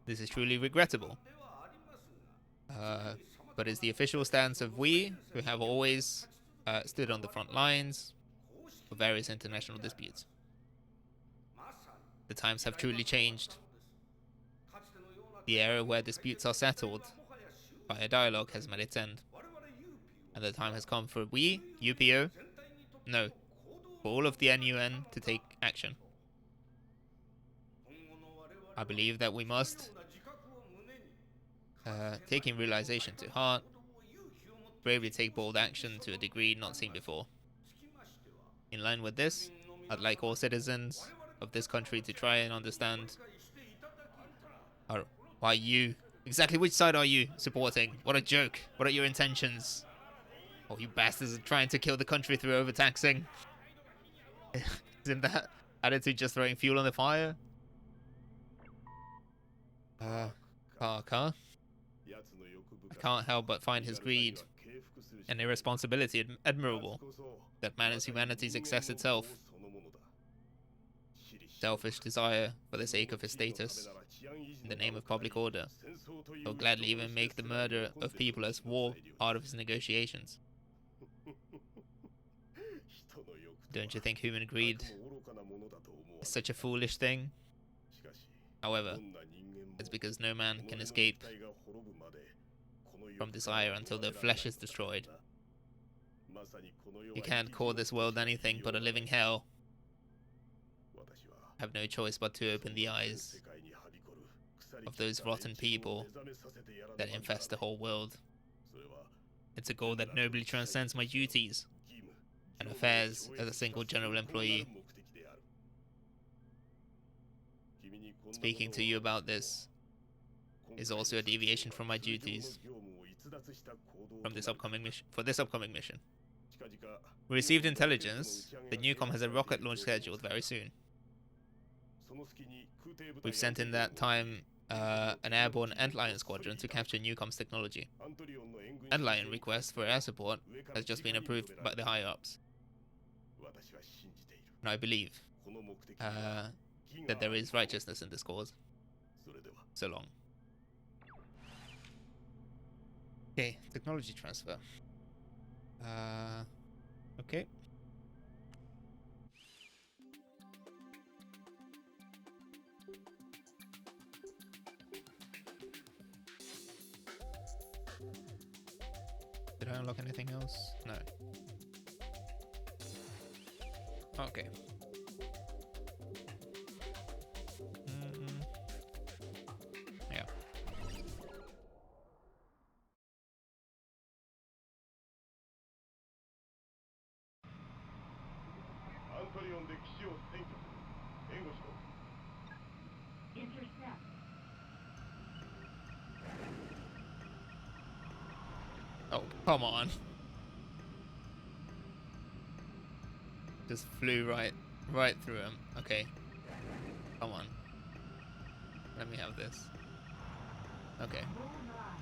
This is truly regrettable, but is the official stance of we, who have always stood on the front lines for various international disputes. The times have truly changed. The era where disputes are settled by a dialogue has met its end, and the time has come for we, UPO, no, for all of the NUN to take action. I believe that we must, taking realization to heart, bravely take bold action to a degree not seen before. In line with this, I'd like all citizens of this country to try and understand why you, exactly which side are you supporting? What a joke. What are your intentions? Oh, you bastards are trying to kill the country through overtaxing. Isn't that attitude just throwing fuel on the fire? Parker. I can't help but find his greed and irresponsibility admirable. That man is humanity's excess itself. Selfish desire for the sake of his status, in the name of public order. He'll gladly even make the murder of people as war part of his negotiations. Don't you think human greed is such a foolish thing? However, it's because no man can escape from desire until their flesh is destroyed. You can't call this world anything but a living hell. I have no choice but to open the eyes of those rotten people that infest the whole world. It's a goal that nobly transcends my duties and affairs as a single general employee. Speaking to you about this is also a deviation from my duties for this upcoming mission. We received intelligence that Newcom has a rocket launch scheduled very soon. We've sent in that time an airborne Antlion squadron to capture Newcom's technology. Antlion request for air support has just been approved by the higher-ups. And I believe that there is righteousness in this cause. So long. Okay, technology transfer. Okay. Did I unlock anything else? No. Okay. Yeah. アントリオンで騎士を占拠する。援護しろ。 Intercept. Oh, come on. Just flew right through him. Okay. Come on. Let me have this. Okay. Bullseye.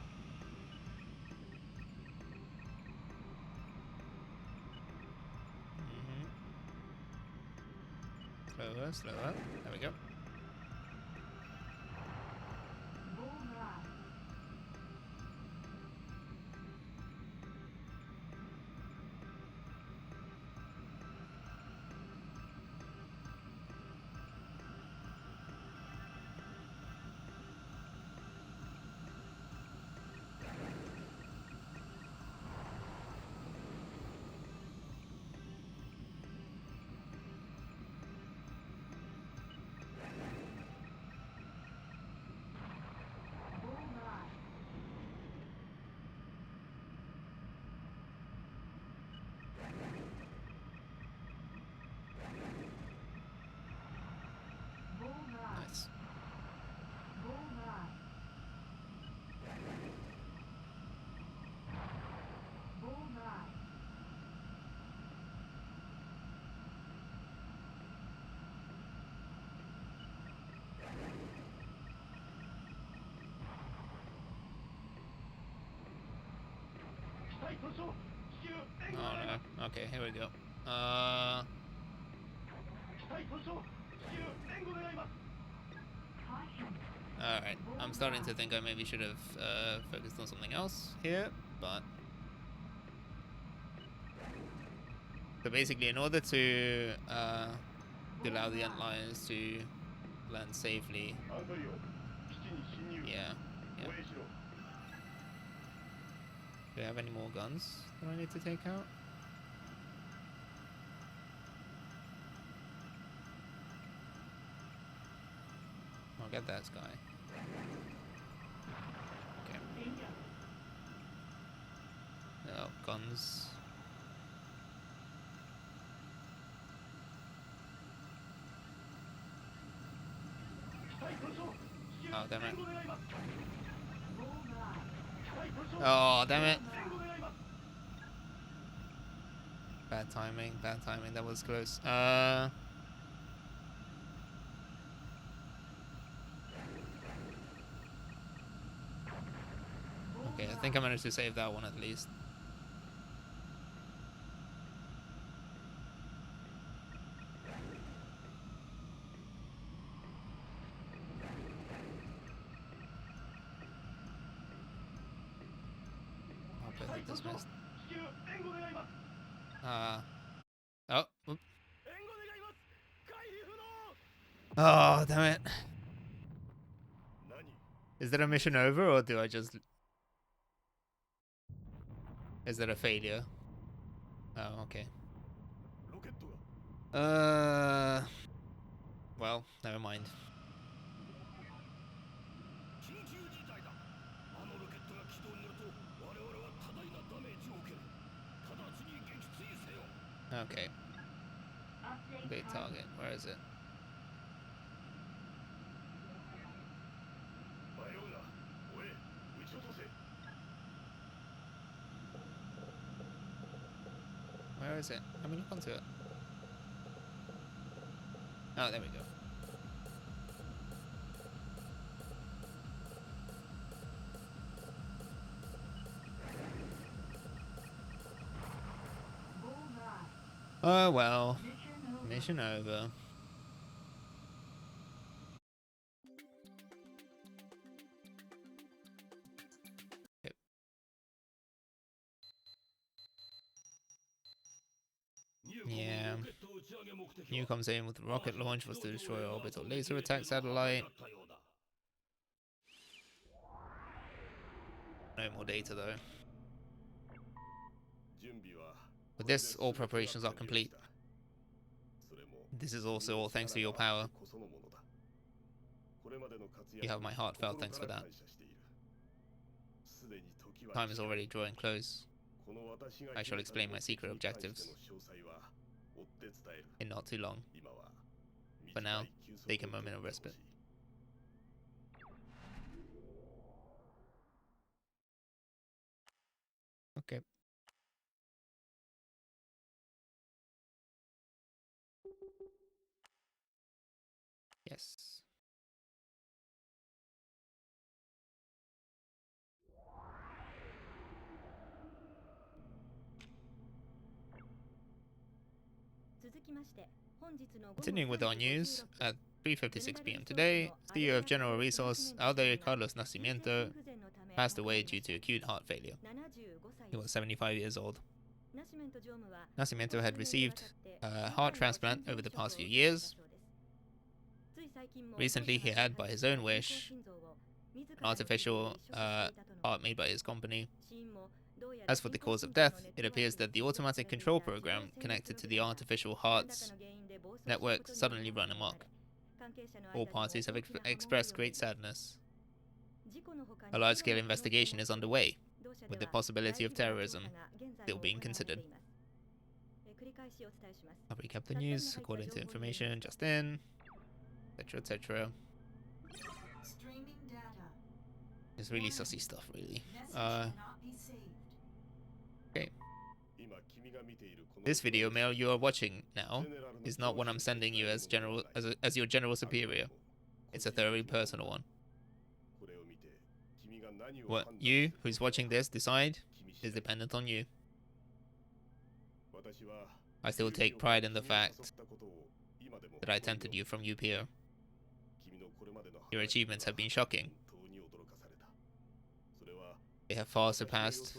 Slower, slower. There we go. Bullseye. Bullseye. Bullseye. Nice. Bullseye. Bullseye. Oh no. Okay, here we go. Caution. Alright. I'm starting to think I maybe should have focused on something else here, but... So basically, in order to allow the antlions to land safely... アントリオン、基地に侵入。 Yeah. 護衛しろ。 Do we have any more guns that I need to take out? I'll get that guy. Okay. Bingo. Oh, guns. Oh, damn it. Bullseye. Oh, damn it. Bad timing, that was close. Okay, I think I managed to save that one at least. Completely dismissed. Oh, whoop. Oh, damn it. 何？ Is that a mission over, or do I just... Is that a failure? Oh, okay. ロケットが。 Well, never mind. 緊急事態だ。あのロケットが起動になると我々は多大なダメージを受ける。直ちに撃墜せよ。 Okay, Update big target. Where is it? 迷うな。追え。撃ち落とせ。 Where is it? Let me look onto it. Oh, there we go. Bullseye. Oh well. Mission over. Mission over. Okay. Yeah. New comes in with rocket launch was to destroy orbital laser attack satellite. No more data though. With this, all preparations are complete. This is also all thanks to your power. You have my heartfelt thanks for that. Time is already drawing close. I shall explain my secret objectives in not too long. For now, take a moment of respite. Okay. Yes. Continuing with our news, at 3:56 p.m. today, CEO of General Resource, Aldair Carlos Nascimento, passed away due to acute heart failure. He was 75 years old. Nascimento had received a heart transplant over the past few years. Recently, he had, by his own wish, an artificial heart made by his company. As for the cause of death, it appears that the automatic control program connected to the artificial heart's network suddenly ran amok. All parties have expressed great sadness. A large-scale investigation is underway, with the possibility of terrorism still being considered. I'll recap the news according to information just in, etc., etc. It's really sussy stuff, really. Okay. This video mail you are watching now is not one I'm sending you as your general superior. It's a thoroughly personal one. What you, who's watching this, decide is dependent on you. I still take pride in the fact that I tempted you from UPO. Your achievements have been shocking. They have far surpassed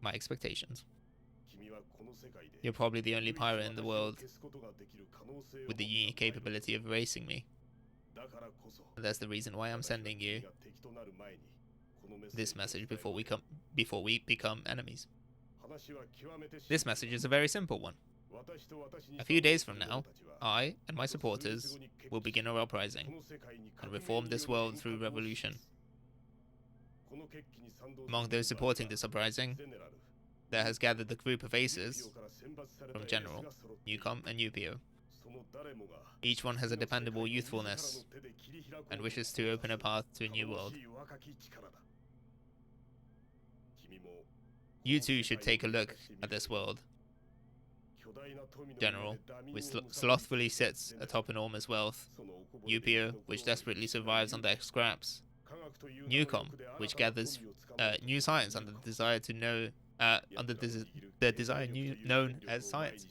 my expectations. You're probably the only pirate in the world with the unique capability of erasing me. And that's the reason why I'm sending you this message before we become enemies. This message is a very simple one. A few days from now, I and my supporters will begin a uprising and reform this world through revolution. Among those supporting this uprising, there has gathered the group of aces from General, Newcom, and UPO. Each one has a dependable youthfulness and wishes to open a path to a new world. You too should take a look at this world. General, which slothfully sits atop enormous wealth. UPO, which desperately survives on their scraps. Newcom, which gathers new science under the desire to know, known as science.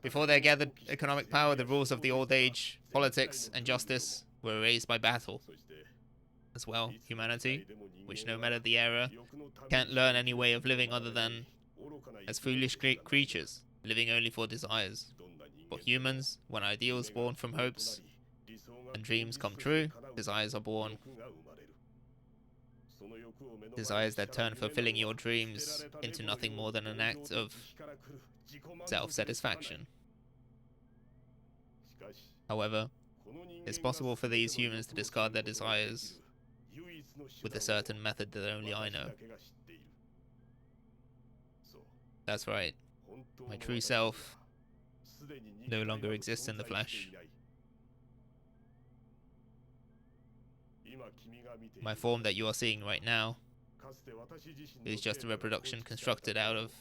Before their gathered economic power, the rules of the old age, politics, and justice were erased by battle. As well, humanity, which no matter the era, can't learn any way of living other than as foolish creatures, living only for desires. For humans, when ideals born from hopes and dreams come true, desires are born. Desires that turn fulfilling your dreams into nothing more than an act of self-satisfaction. However, it's possible for these humans to discard their desires with a certain method that only I know. That's right. My true self no longer exists in the flesh. My form that you are seeing right now is just a reproduction constructed out of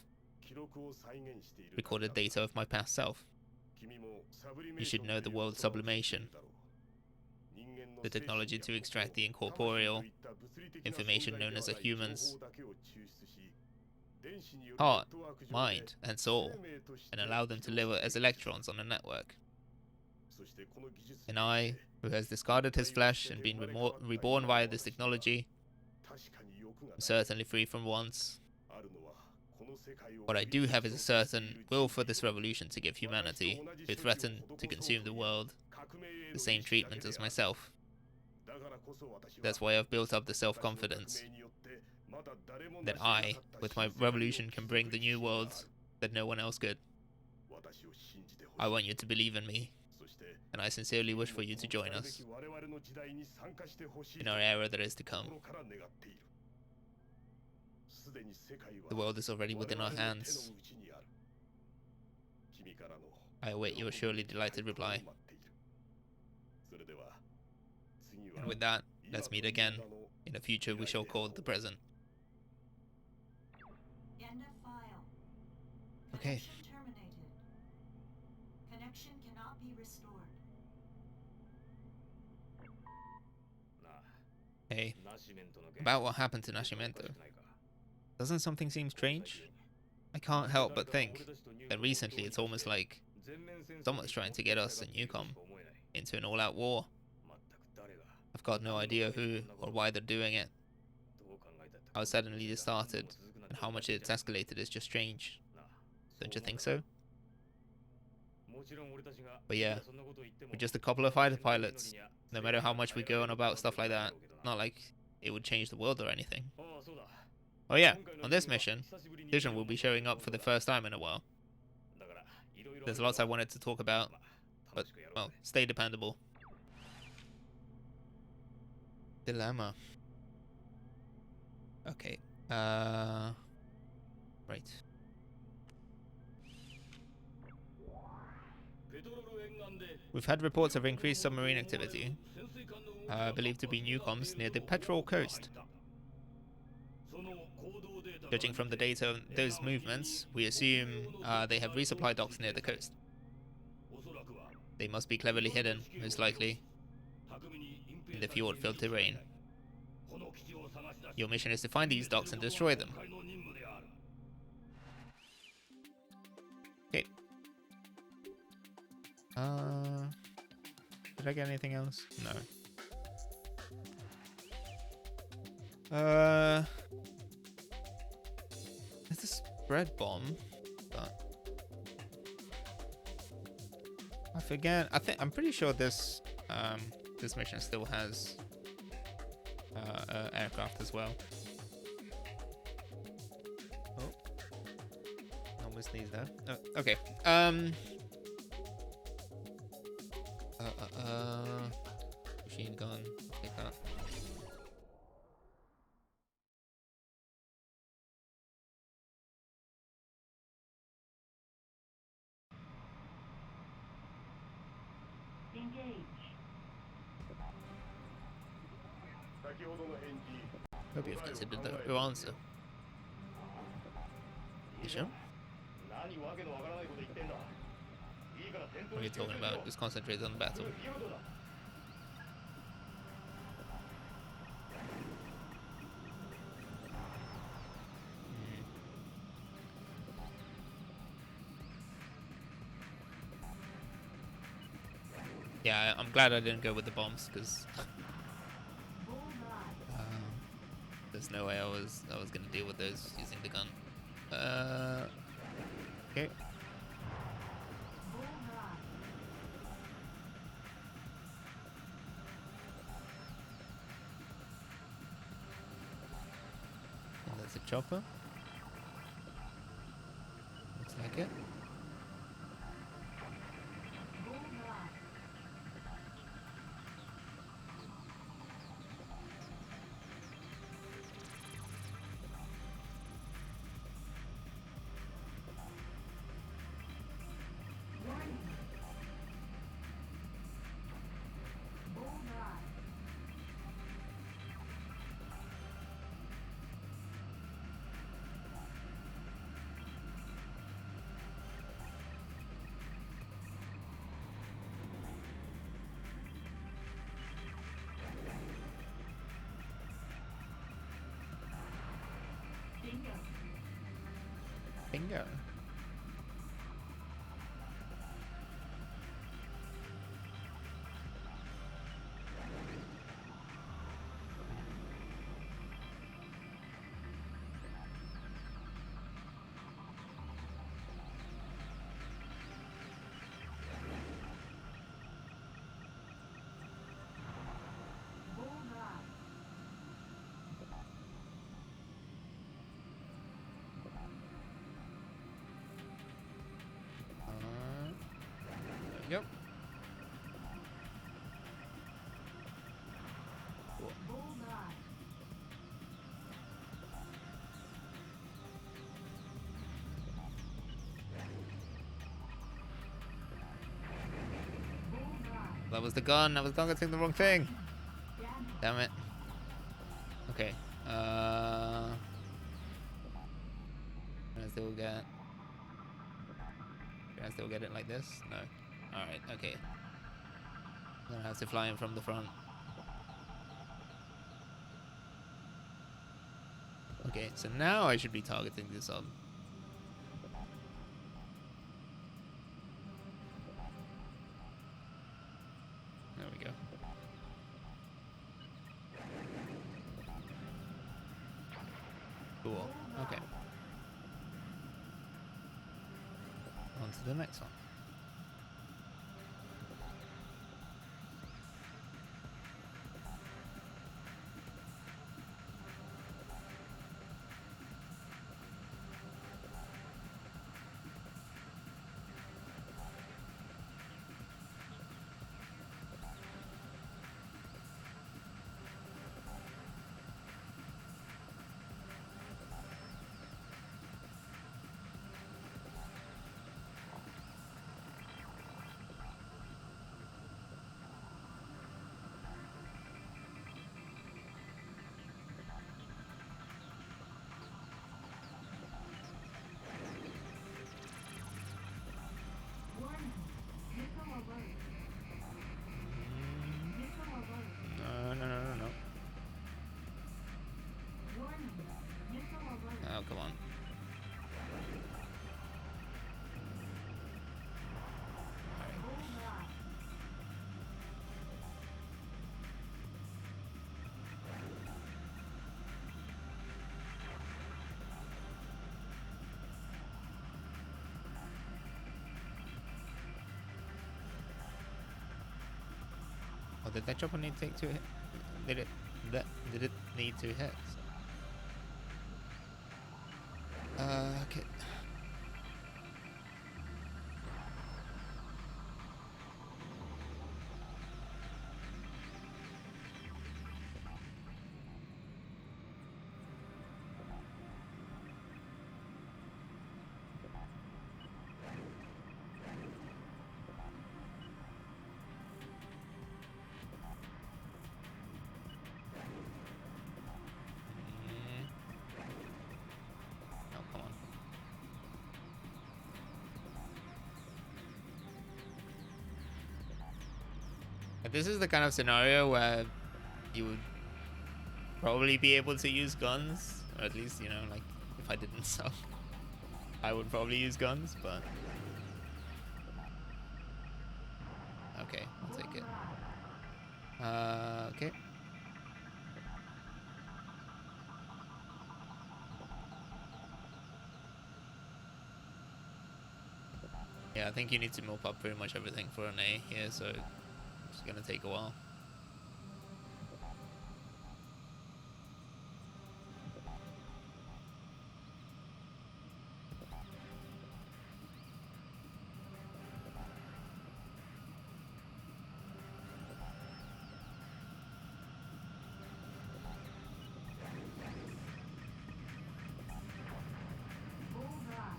recorded data of my past self. You should know the world sublimation, the technology to extract the incorporeal information known as a human's heart, mind, and soul, and allow them to live as electrons on a network. And I, who has discarded his flesh and been reborn via this technology, am certainly free from wants. What I do have is a certain will for this revolution to give humanity, who threaten to consume the world, the same treatment as myself. That's why I've built up the self-confidence that I, with my revolution, can bring the new world that no one else could. 私を信じてほしい。 I want you to believe in me, そして and I sincerely wish for you to join us 我々の時代に参加してほしい in と our era that is to come. 心から願っている。すでに世界は The world is already within our 我々の手の hands. 内にある。君からの I await your surely delighted reply. 待っている。それでは次は And with that, let's meet again. In the future, we shall call the present. End of file. Okay. Connection terminated. Connection cannot be restored. なあ Hey, ナシメントの件 about what happened to Nascimento. Doesn't something seem strange? I can't help but think that recently it's almost like someone's trying to get us and Newcom into an all-out war. I've got no idea who or why they're doing it. How suddenly this started and how much it's escalated is just strange. Don't you think so? But yeah, we're just a couple of fighter pilots. No matter how much we go on about stuff like that, not like it would change the world or anything. Oh yeah, on this mission, Vision will be showing up for the first time in a while. There's lots I wanted to talk about, but, well, stay dependable. Dilemma. Okay, right. We've had reports of increased submarine activity, believed to be newcoms near the Petrol coast. Judging from the data of those movements, we assume they have resupply docks near the coast. They must be cleverly hidden, most likely, in the fjord-filled terrain. Your mission is to find these docks and destroy them. Okay. Did I get anything else? No. It's a spread bomb, but I forget. I'm pretty sure this this mission still has aircraft as well. Oh, almost needs that. Oh, okay. Machine gun. I'll take that. Engage. 先ほどの返事 Hope you've considered your answer. You sure? 何わけのわからないこと言ってんだ。いいから戦 What are you talking about? Just concentrate on the battle. Yeah, I'm glad I didn't go with the bombs because there's no way I was gonna deal with those using the gun. Okay. And there's a chopper. Looks like it. Bingo. Yep. Cool. Bullseye. Bullseye. That was the gun. I was targeting the wrong thing. Damage. Damn it. Okay. Can I still get? Can I still get it like this? No. All right. Okay. I'm gonna have to fly in from the front. Okay. So now I should be targeting this sub. There we go. Cool. Okay. On to the next one. Warning. Missile alert. Missile alert. No, no, no, no, no. Warning. Missile alert. Oh, come on. Bullseye. Oh, did that chopper need to take 2 hits? Did it need 2 hits? Okay. Oh, come on. This is the kind of scenario where you would probably be able to use guns, or at least, you know, like, if I didn't suck, I would probably use guns, but... Okay, I'll take it. Okay. Yeah, I think you need to mop up pretty much everything for an A here, so it's gonna take a while. Bullseye.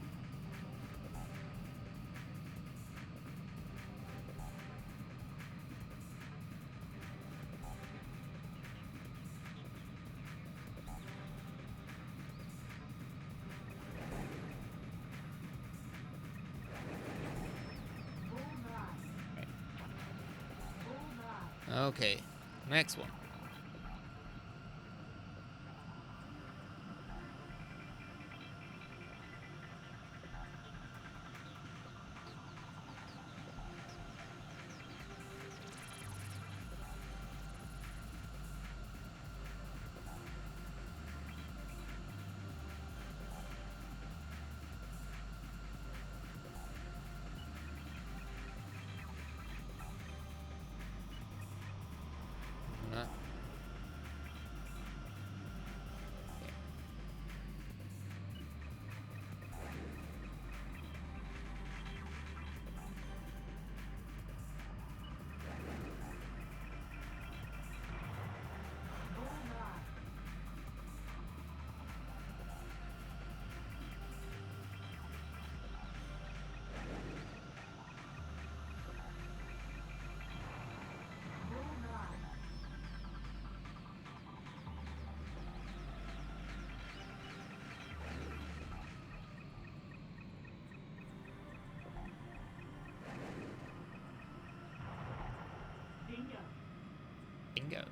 Bullseye. Bullseye. Okay, next one. Bingo.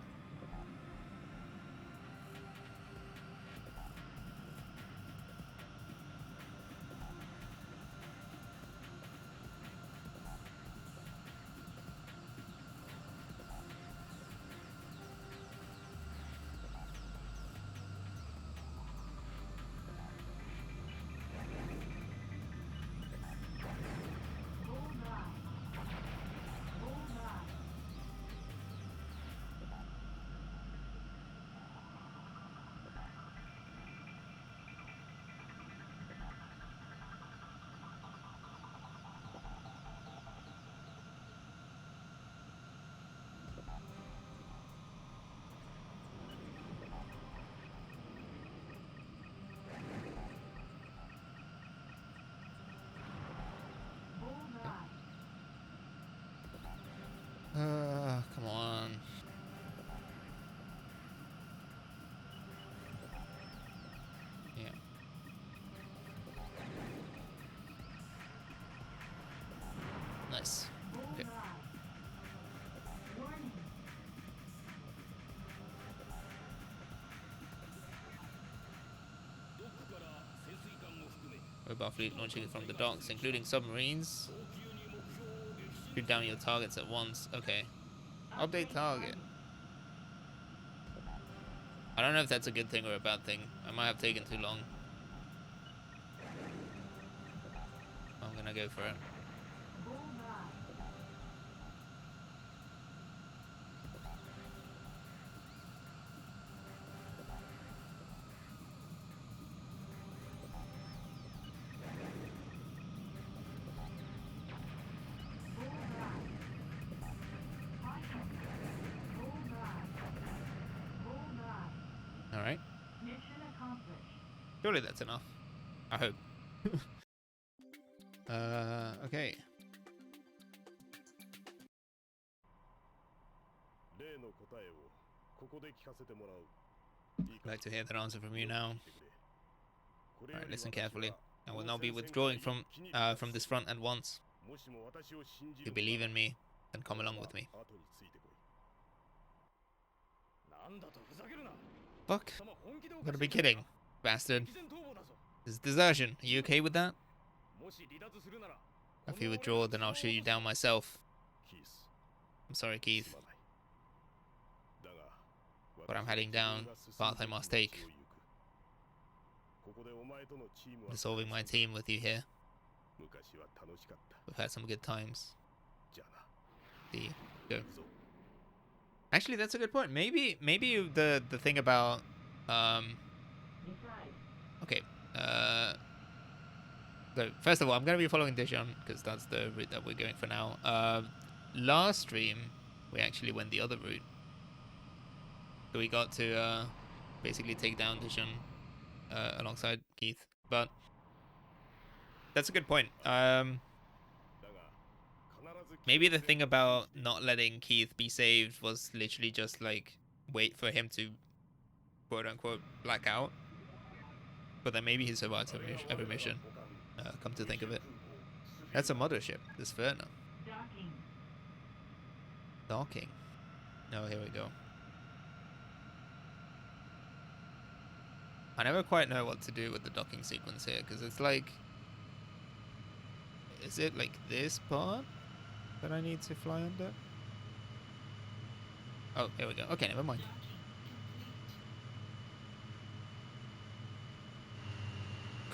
Come on. Yeah. Nice. Okay. Warning. Mobile fleet launching from the docks, including submarines. Shoot down your targets at once. Okay. Update target. I don't know if that's a good thing or a bad thing. I might have taken too long. I'm gonna go for it. Alright. Mission accomplished. Surely that's enough. I hope. Okay. 例の答えをここで聞かせてもらう。I'd like to hear that answer from you now. Alright, listen carefully. I will not be withdrawing from this front at once. If you believe in me, then come along with me. Fuck. You gotta be kidding, bastard. This is desertion. Are you okay with that? If you withdraw, then I'll shoot you down myself. I'm sorry, Keith. But I'm heading down. Path I must take. Dissolving my team with you here. We've had some good times. See you. Go. Actually, that's a good point. Maybe the thing about okay. So first of all, I'm gonna be following Dijon because that's the route that we're going for now. Last stream we actually went the other route, so we got to basically take down Dijon alongside Keith. But that's a good point. Maybe the thing about not letting Keith be saved was literally just like wait for him to quote unquote black out. But then maybe he survives every mission. Come to think of it. That's a mothership, this Verna. Docking. Docking. Oh, here we go. I never quite know what to do with the docking sequence here, because it's like... Is it like this part that I need to fly under? Oh, here we go. Okay, never mind.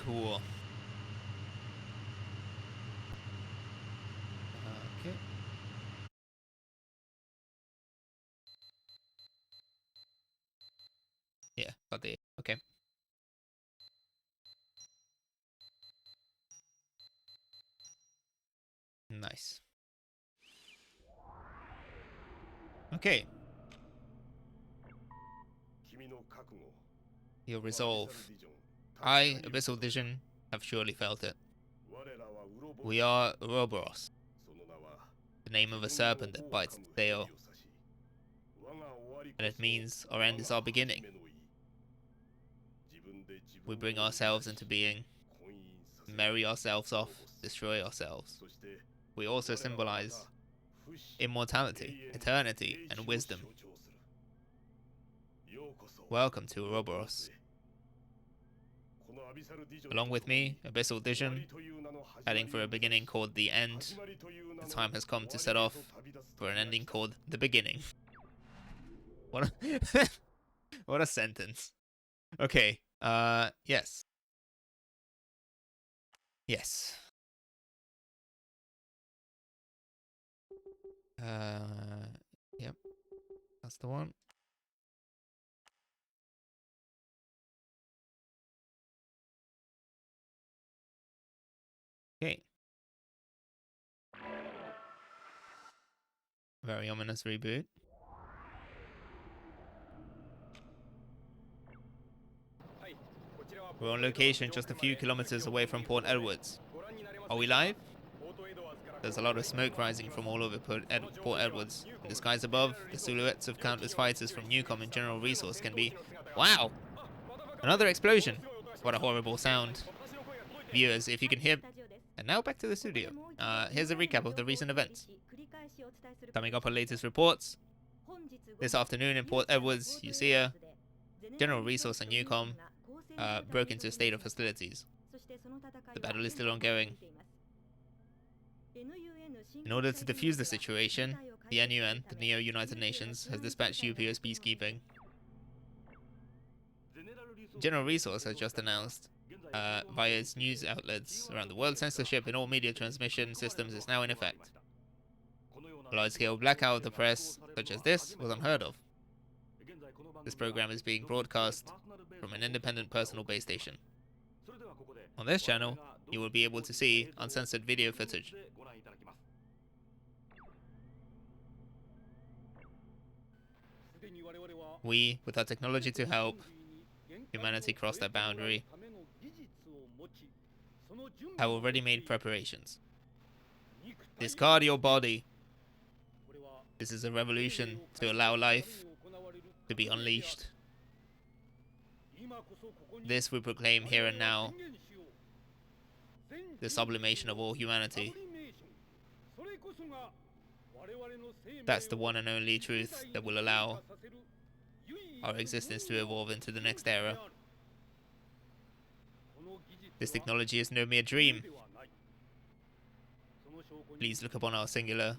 Cool. Okay. Yeah, got the... Okay. Nice. Okay. Your resolve. I, Abyssal Vision, have surely felt it. We are Ouroboros, the name of a serpent that bites the tail. And it means our end is our beginning. We bring ourselves into being, marry ourselves off, destroy ourselves. We also symbolize immortality, eternity, and wisdom. Welcome to Ouroboros. Along with me, Abyssal Vision, heading for a beginning called The End. The time has come to set off for an ending called The Beginning. What a what a sentence. Okay, yes. Yes. Yep. That's the one. Okay. Very ominous reboot. We're on location just a few kilometers away from Port Edwards. Are we live? There's a lot of smoke rising from all over Port Edwards. In the skies above, the silhouettes of countless fighters from Newcom and General Resource can be... Wow! Another explosion! What a horrible sound. Viewers, if you can hear... And now back to the studio. Here's a recap of the recent events. Coming up on latest reports. This afternoon in Port Edwards, USEA, General Resource and Newcom broke into a state of hostilities. The battle is still ongoing. In order to defuse the situation, the NUN, the Neo-United Nations, has dispatched UPO's peacekeeping. General Resource has just announced via its news outlets around the world, censorship in all media transmission systems is now in effect. A large-scale blackout of the press, such as this, was unheard of. This program is being broadcast from an independent personal base station. On this channel, you will be able to see uncensored video footage. We, with our technology to help humanity cross that boundary, have already made preparations. Discard your body. This is a revolution to allow life to be unleashed. This we proclaim here and now. The sublimation of all humanity. That's the one and only truth that will allow our existence to evolve into the next era. This technology is no mere dream. Please look upon our singular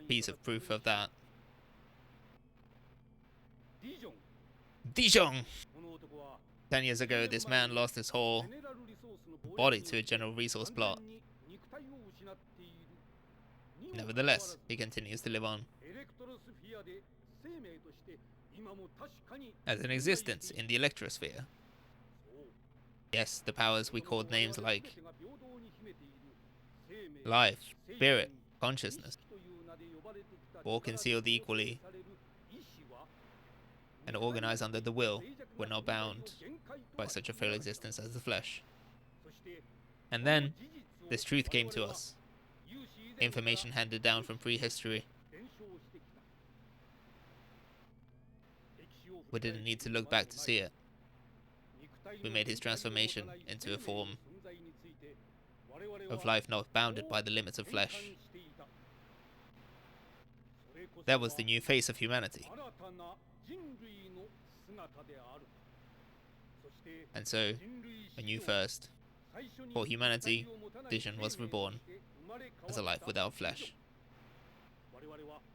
piece of proof of that. Dijon! 10 years ago, this man lost his whole body to a General Resource plot. Nevertheless, he continues to live on as an existence in the Electrosphere. Yes, the powers we called names like life, spirit, consciousness, all concealed equally and organized under the will, were not bound by such a frail existence as the flesh. And then, this truth came to us. Information handed down from prehistory. We didn't need to look back to see it. We made his transformation into a form of life not bounded by the limits of flesh. That was the new face of humanity. And so, a new first. For humanity, Vision was reborn as a life without flesh,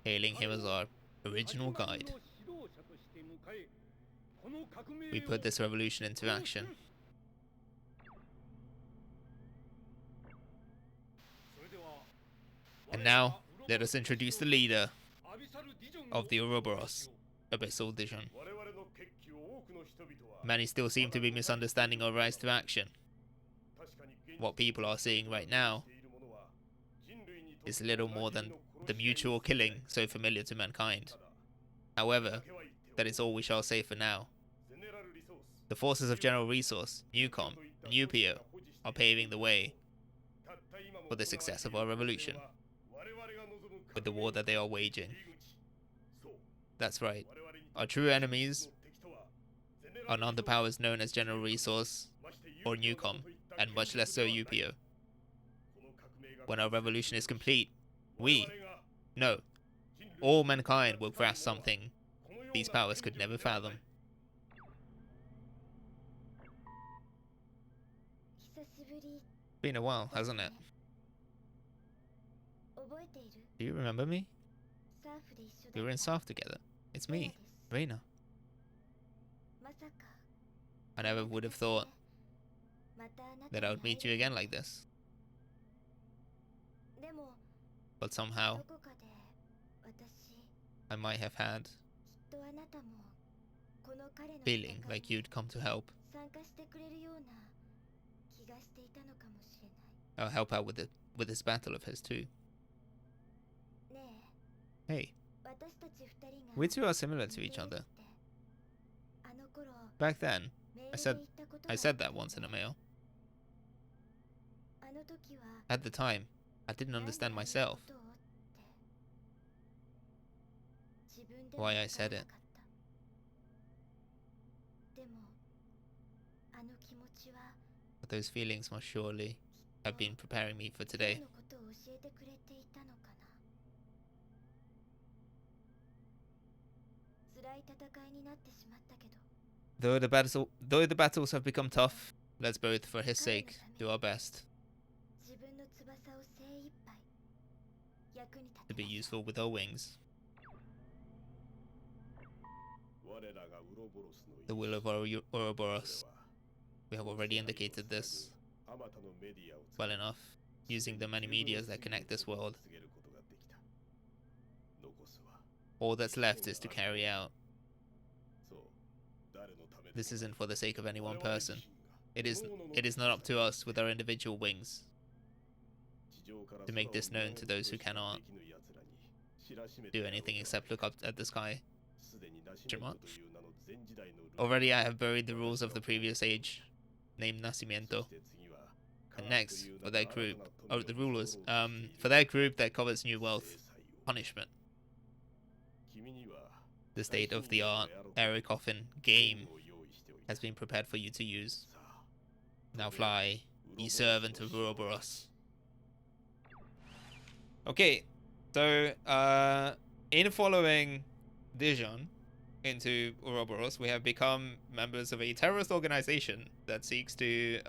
hailing him as our original guide. We put this revolution into action. And now, let us introduce the leader of the Ouroboros, Abyssal Vision. Many still seem to be misunderstanding our rise to action. What people are seeing right now is little more than the mutual killing so familiar to mankind. However, that is all we shall say for now. The forces of General Resource, Newcom, and UPO are paving the way for the success of our revolution with the war that they are waging. That's right. Our true enemies are not the powers known as General Resource or Newcom, and much less so UPO. When our revolution is complete, we, no, all mankind will grasp something these powers could never fathom. 久しぶり Been a while, hasn't it? 覚えている Do you remember me? サーフで一緒 We だ were っ in た South together. It's レア me, です Reina. まさか I never would have thought またあな that た I に would 会え meet る you again like this. でも But somehow, どこかで私き I might have had っとあなたもこの彼の feeling 戦い like に you'd come to help. 参加してくれるような気がしていたのかもしれない I'll help out with this battle of his too. ね Hey, え私たち二人が we two are similar to 似 each ている other. ってあの頃 Back then, メー I ルで said 言ったこと I が said あった that よ once in a ね mail. あの時は At the time, I didn't なんで understand あんな myself ことをって自分で why は I わから said な it. かったでもあの気持ちは But those feelings must surely きっ have と been preparing me for 今日 today. のことを教えてくれていたのかな辛い戦いになってしまったけど Though the battles have become tough, let's both, for his sake, do our best 自分の翼を精一杯役に立 to て be ましょ useful う with our wings. 我らがウロボロスの The will of Ouroboros. We have already indicated this あまたのメディアを well enough, using the many medias that connect this world. 告げることができた残すは All that's left is to carry out. そう誰のためでも This isn't for the sake of any one 我々 person. 自身が It is not up to us with our individual wings 地上から to make this known to those who cannot できぬ奴らに知らしめて do やろう anything except look up at the sky. すでにナシ Too メン much. トという名の前時代のルール Already I have buried the rules of the previous age, named そ Nacimiento. して次は And 科学と next, いう for 名 that の group, 新たな oh, 富 the を rulers, 取ろうとしている for that group that covers new 制 wealth, 裁を punishment. 君には The state of the art air coffin game has been prepared for you to use. さあ Now fly, ye servant of Ouroboros. Okay, so in following Dijon into Ouroboros, we have become members of a terrorist organization that seeks to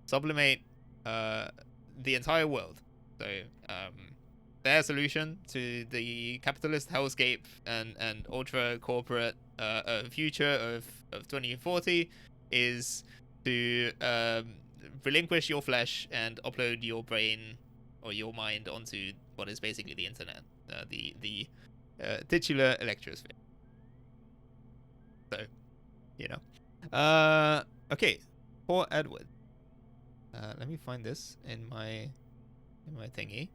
sublimate the entire world. So their solution to the capitalist hellscape and ultra corporate future of 2040 is to relinquish your flesh and upload your brain or your mind onto what is basically the internet, the titular Electrosphere. So, you know. Okay, poor Edward. Let me find this in my thingy.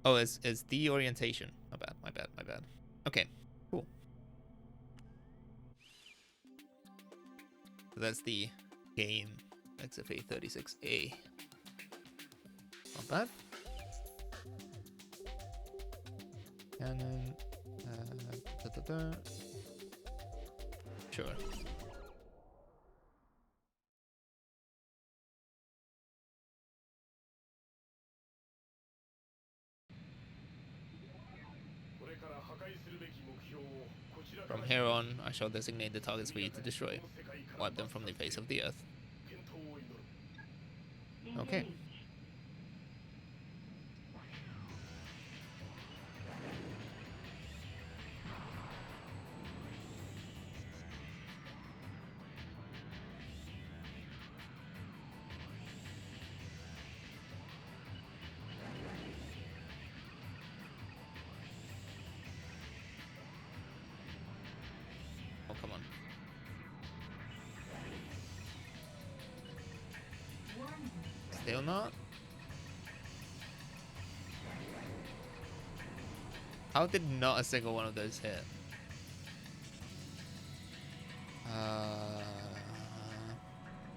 Oh, it's the orientation. My bad. Okay, cool. So that's the game XFA 36A. Not bad. Canon. Sure. From here on, I shall designate the targets for you to destroy. Wipe them from the face of the earth. Okay. Engage. Oh, come on. Warning. Still not? How did not a single one of those hit?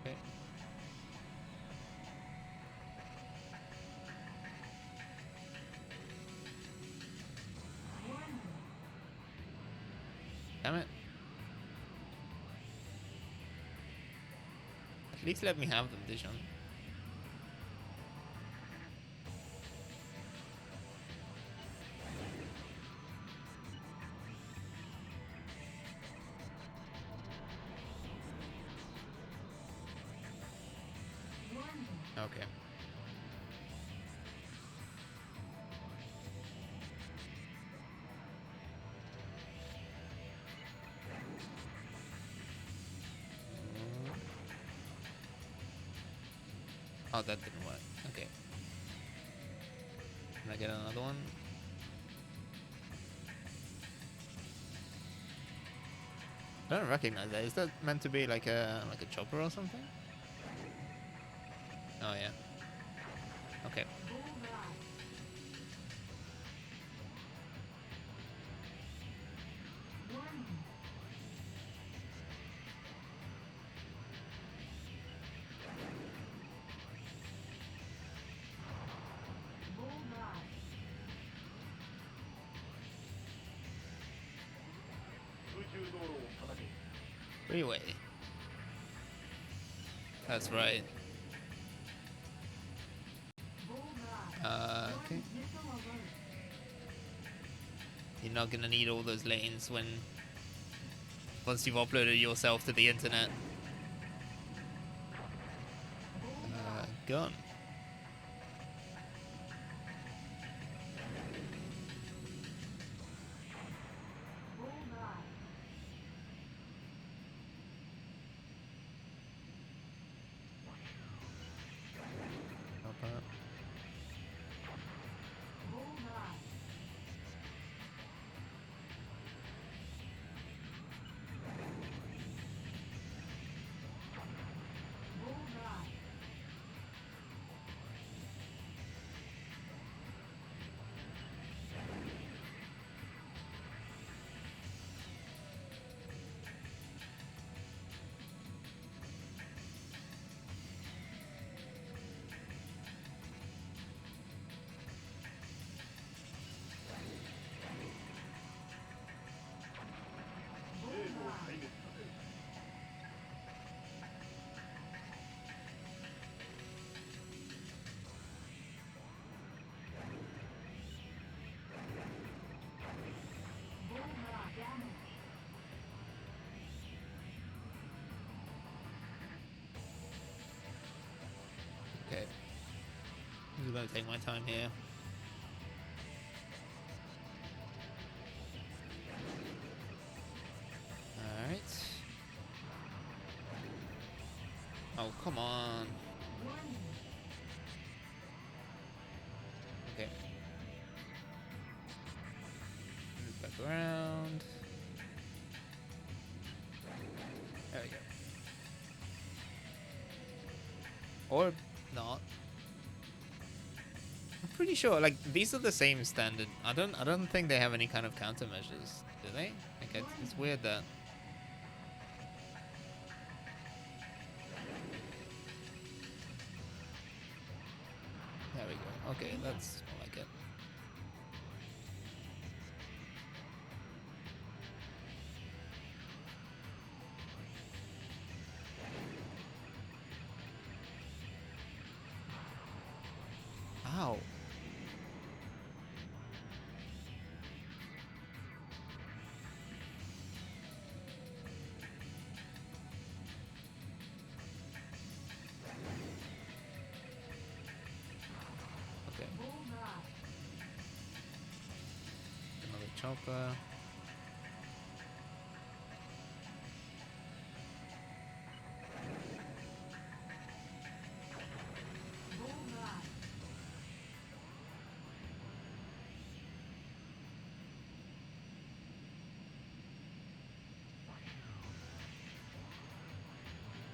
Okay. Warning. Damn it. At least let me have them, Dijon. Okay. Oh, that didn't work. Okay. Can I get another one? I don't recognize that. Is that meant to be like a chopper or something? Oh yeah. Okay. Bullseye. Warning. Bullseye. Freeway. That's right. Bullseye. Okay. Missile alert. You're not gonna need all those lanes once you've uploaded yourself to the internet. Gun. Bullseye. Bullseye. Bullseye. Bullseye damage. Okay. I'm just gonna take my time here. Alright. Oh, come on. Warning. Okay. Move back around. There we go. Or not. I'm pretty sure, like, these are the same standard. I don't think they have any kind of countermeasures, do they? Like, it's weird that. There we go. Okay, that's more like it. Ow. Okay, Bullseye. another chopper. Bullseye.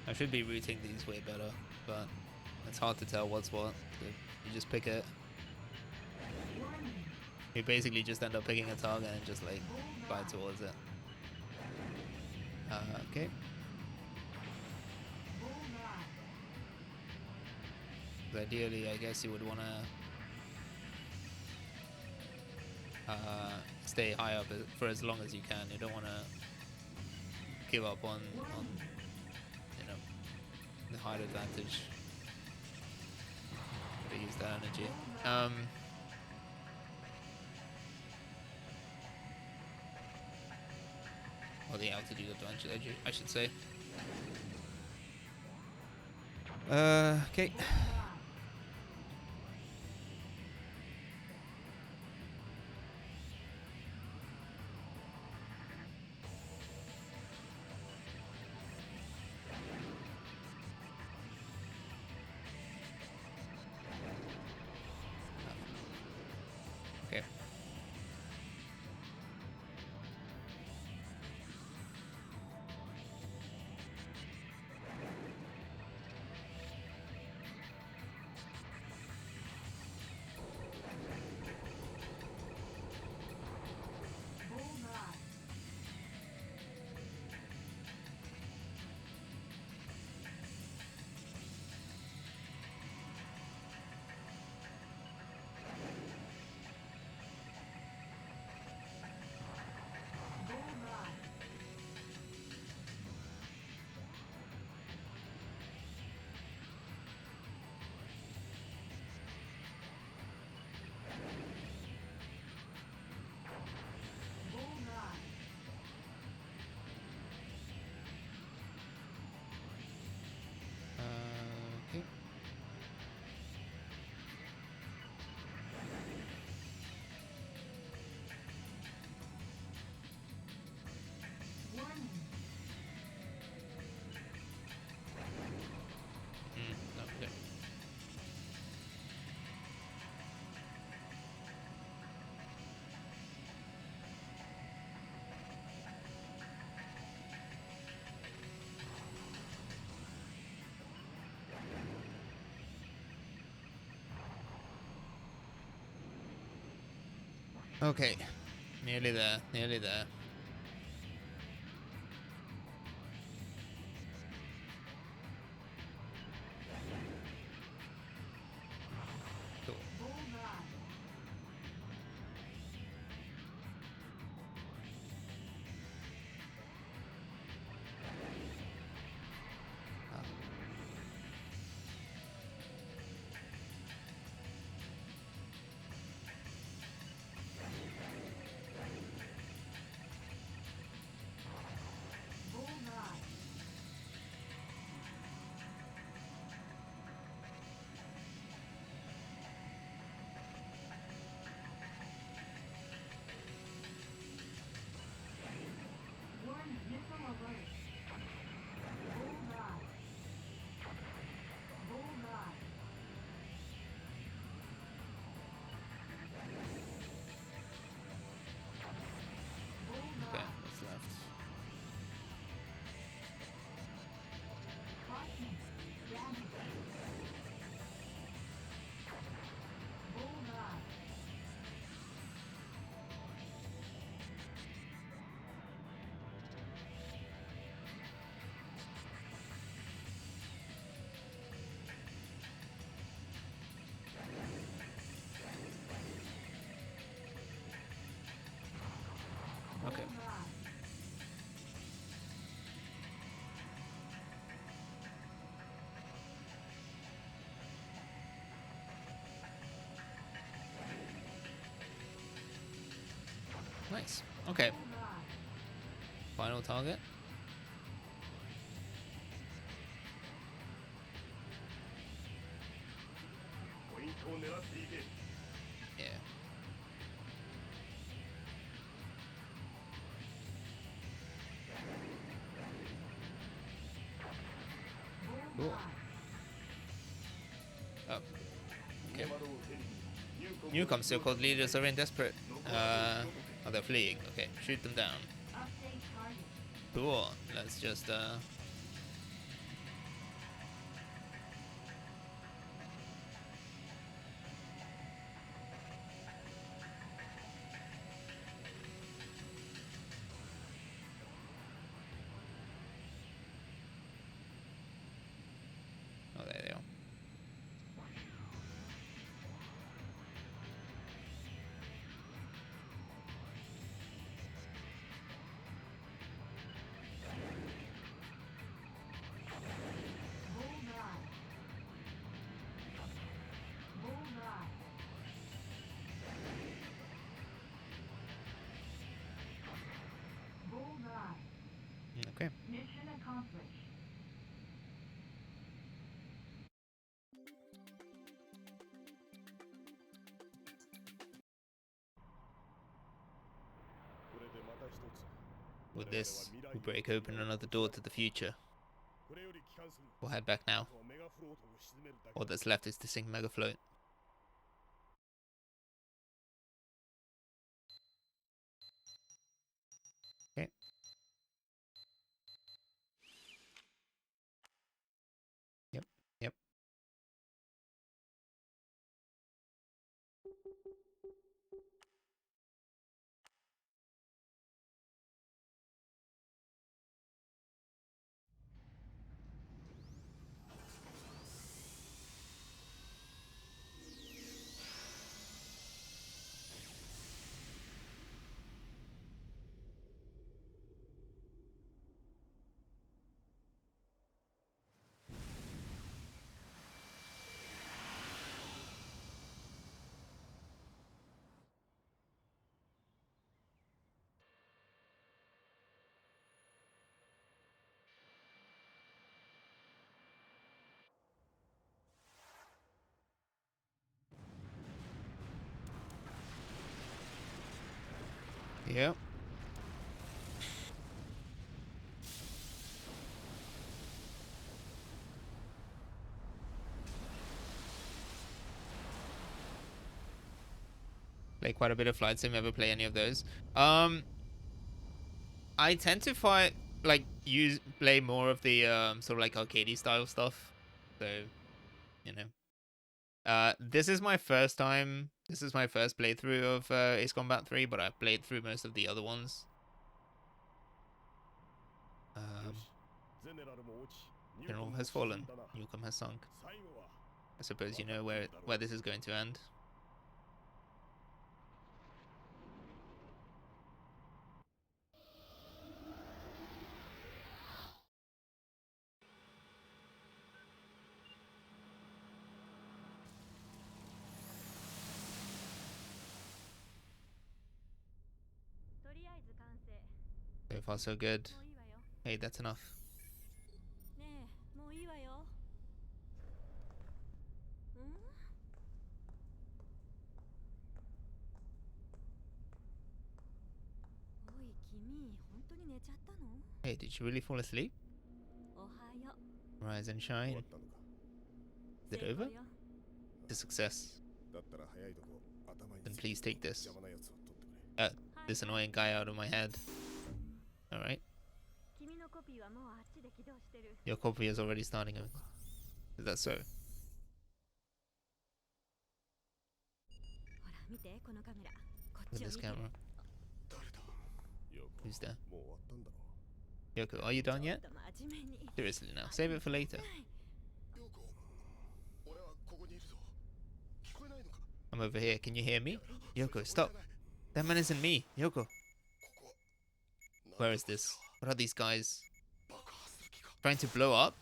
I should be routing these way better, but it's hard to tell what's what. So you just pick it. Warning. You basically just end up picking a target and just like fly towards it. Okay. Bullseye. But ideally, I guess you would want to stay high up for as long as you can. You don't want to give up on you know, the height advantage. To use that energy. Or the altitude advantage, I should say. Okay. Bullseye. Okay. Nearly there. Nearly there. Cool. Bullseye. Ah. Bullseye. One missile alert. Bullseye. Bullseye. Okay, Bullseye. what's left? Caution. Damage. Bullseye. Okay. Bullseye. Nice. Okay. Bullseye. Final target. ポイントを狙っていけ。 Yeah. Cool. Bullseye. Oh. Okay. 窓を手にNewcom still called leaders are in desperate. Oh, they're fleeing. Okay, shoot them down. Update target. Cool. Let's just Oh, there they are. Bullseye. Bullseye. Bullseye. Okay. Mission accomplished. これでまた一つ。 With this, we'll break open another door to the future. これより帰還する。 We'll head back now. あとはメガフロートを沈めるだけ。 All that's left is to sink Mega Float. Okay. Yep. Yep. Yep. Play quite a bit of Flight Sim. Ever play any of those? I tend to find like play more of the sort of like arcadey style stuff. So, you know, This is my first time. This is my first playthrough of Ace Combat 3, but I've played through most of the other ones. よしゼネラルも落ちニュートン General も has 沈 fallen. んだな Newcomb has sunk. 最後は I suppose you know where this is going to end. So far, so good. Hey, that's enough. ねえもういいわよ。うんおい君本当に寝ちゃったの？ Hey, did you really fall asleep? おはよ Rise and 終わ shine. ったのか Is it 成功 over? よ。 It's a success. だったら早いとこ頭に Then つけ please take this. 邪魔なやつを取ってくれ This annoying guy out of my head. Alright. 君のコピーはもうあっちで起動してる。 Your copy is already starting. Is that so? ほら見てこのカメラ。こっ Look ち at を this 見て。 camera. 誰だよく Who's there? もう終わったんだろ Yoko, are you done ちょ yet? っと真面目に。 Seriously now. Save it for later. よく俺はここにいるぞ聞こえないのか I'm over here. Can you hear me? Yoko, stop. That man isn't me. Yoko. ここは Where is this? What are these guys? 爆破する気か Trying to blow up?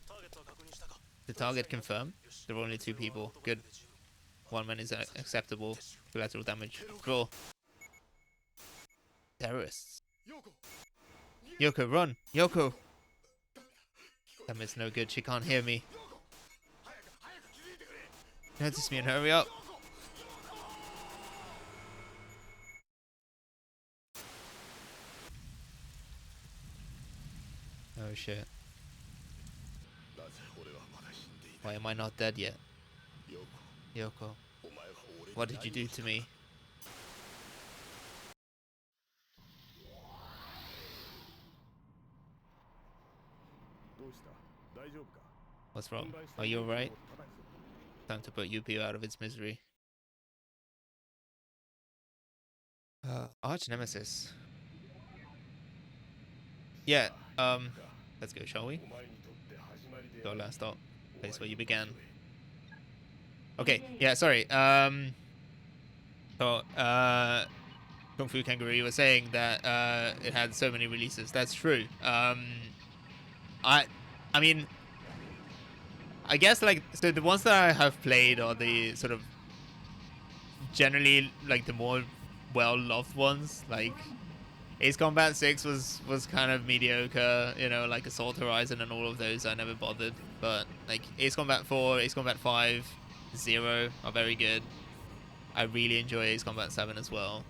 ターゲットは確認したか The target confirmed. There are only 2 people. Good. 1 man is acceptable. Collateral damage. Draw. Terrorists. よく Yoko, run! Yoko! That man's no good. She can't hear me. 早く気づいてくれ Notice me and hurry up. Oh shit. なぜ俺はまだ死んでい Why am I not dead yet? よ Yoko, くお前は俺に what did you do to me? どうした大丈夫か What's wrong? Are you alright? Time to put Yuppie out of its misery. Arch Nemesis. Yeah, let's go, shall we? お前にとって始まりで Go ある last stop. Place where you began. Okay, yeah, sorry. So, Kung Fu Kangaroo was saying that it had so many releases. That's true. I mean, I guess like so the ones that I have played are the sort of generally like the more well-loved ones. Like Ace Combat 6 was kind of mediocre, you know, like Assault Horizon and all of those I never bothered. But like Ace Combat 4, Ace Combat 5, 0 are very good. I really enjoy Ace Combat 7 as well.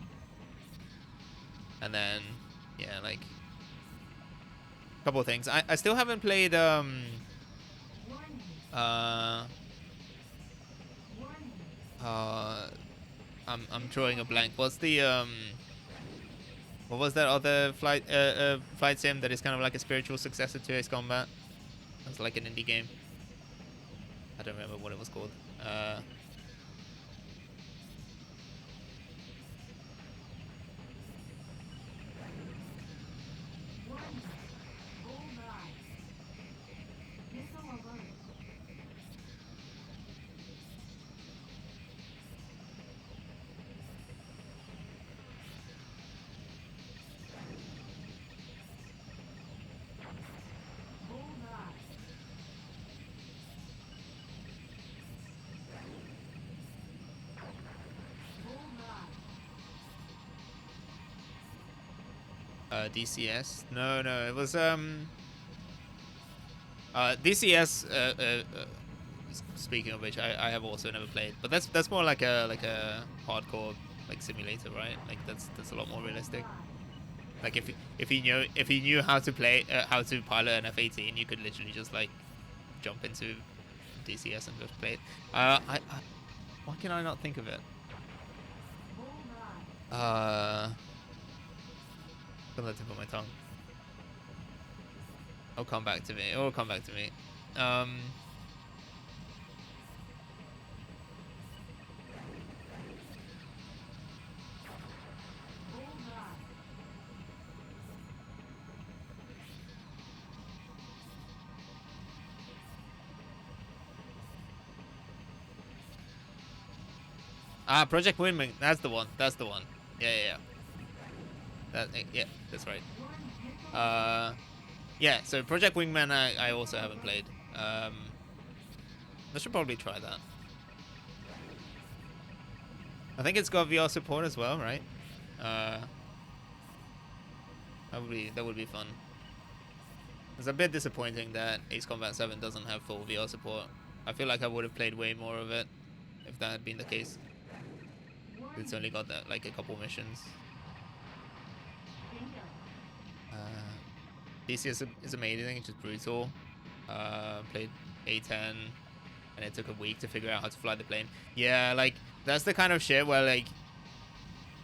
And then yeah, like a couple of things. I still haven't played Warning. I'm drawing a blank. What's the what was that other flight sim that is kind of like a spiritual successor to Ace Combat? It was like an indie game. I don't remember what it was called. Warning. Bullseye. Missile alert. Bullseye. Bullseye. DCS? No, it was DCS. Speaking of which, I have also never played, but that's more like a hardcore like simulator, right? Like that's a lot more realistic. Like if you knew how to play how to pilot an F-18, you could literally just like jump into DCS and just play it. Why can I not think of it? Don't let it put my tongue. It'll come back to me. It'll come back to me. Ah, Project Wingman. That's the one. That's the one. Yeah, yeah, yeah. Yeah, that's right. Yeah. So Project Wingman, I also haven't played. I should probably try that. I think it's got VR support as well, right? Uh, that would be fun. It's a bit disappointing that Ace Combat 7 doesn't have full VR support. I feel like I would have played way more of it if that had been the case. It's only got that like a couple missions. DC is amazing. It's just brutal. Played A10, and it took a week to figure out how to fly the plane. Yeah, like that's the kind of shit where like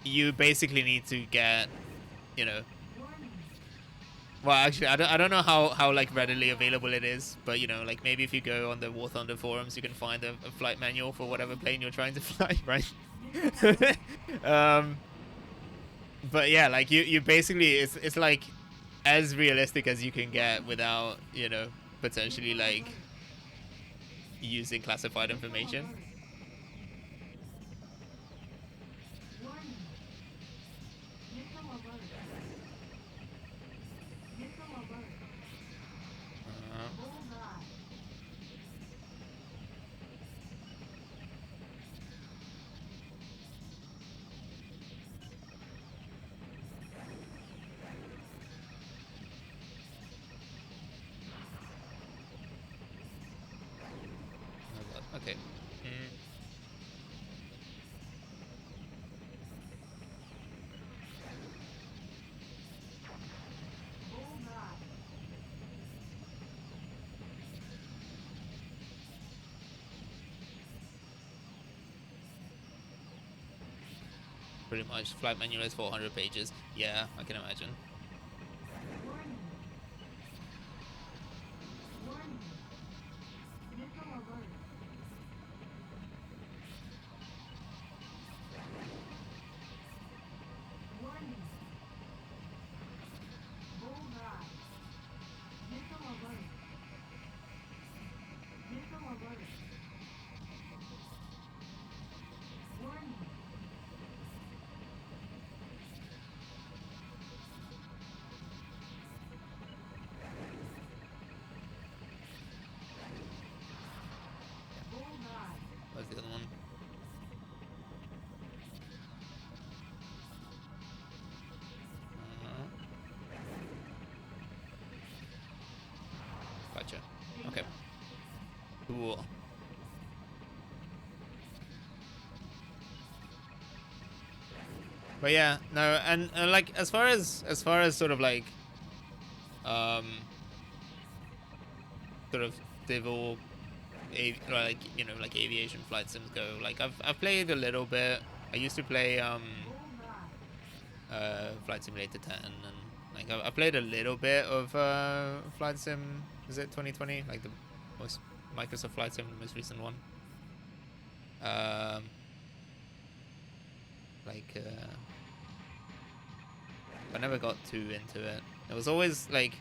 you basically need to get, you know. Well, actually, I don't know how like readily available it is, but you know, like maybe if you go on the War Thunder forums, you can find a flight manual for whatever plane you're trying to fly, right? But yeah, like you basically it's like as realistic as you can get without, you know, potentially like using classified information. Oh god. Okay. Pretty much. Flight manual is 400 pages. Yeah, I can imagine. Where's the other one? Gotcha. Okay. Cool. But yeah, no, and like as far as sort of like sort of civil like, you know, like aviation flight sims go, like I've played a little bit. I used to play Flight Simulator 10, and like I played a little bit of Flight Sim. Is it 2020? Like the most Microsoft Flight Sim, the most recent one. Like I never got too into it. It was always like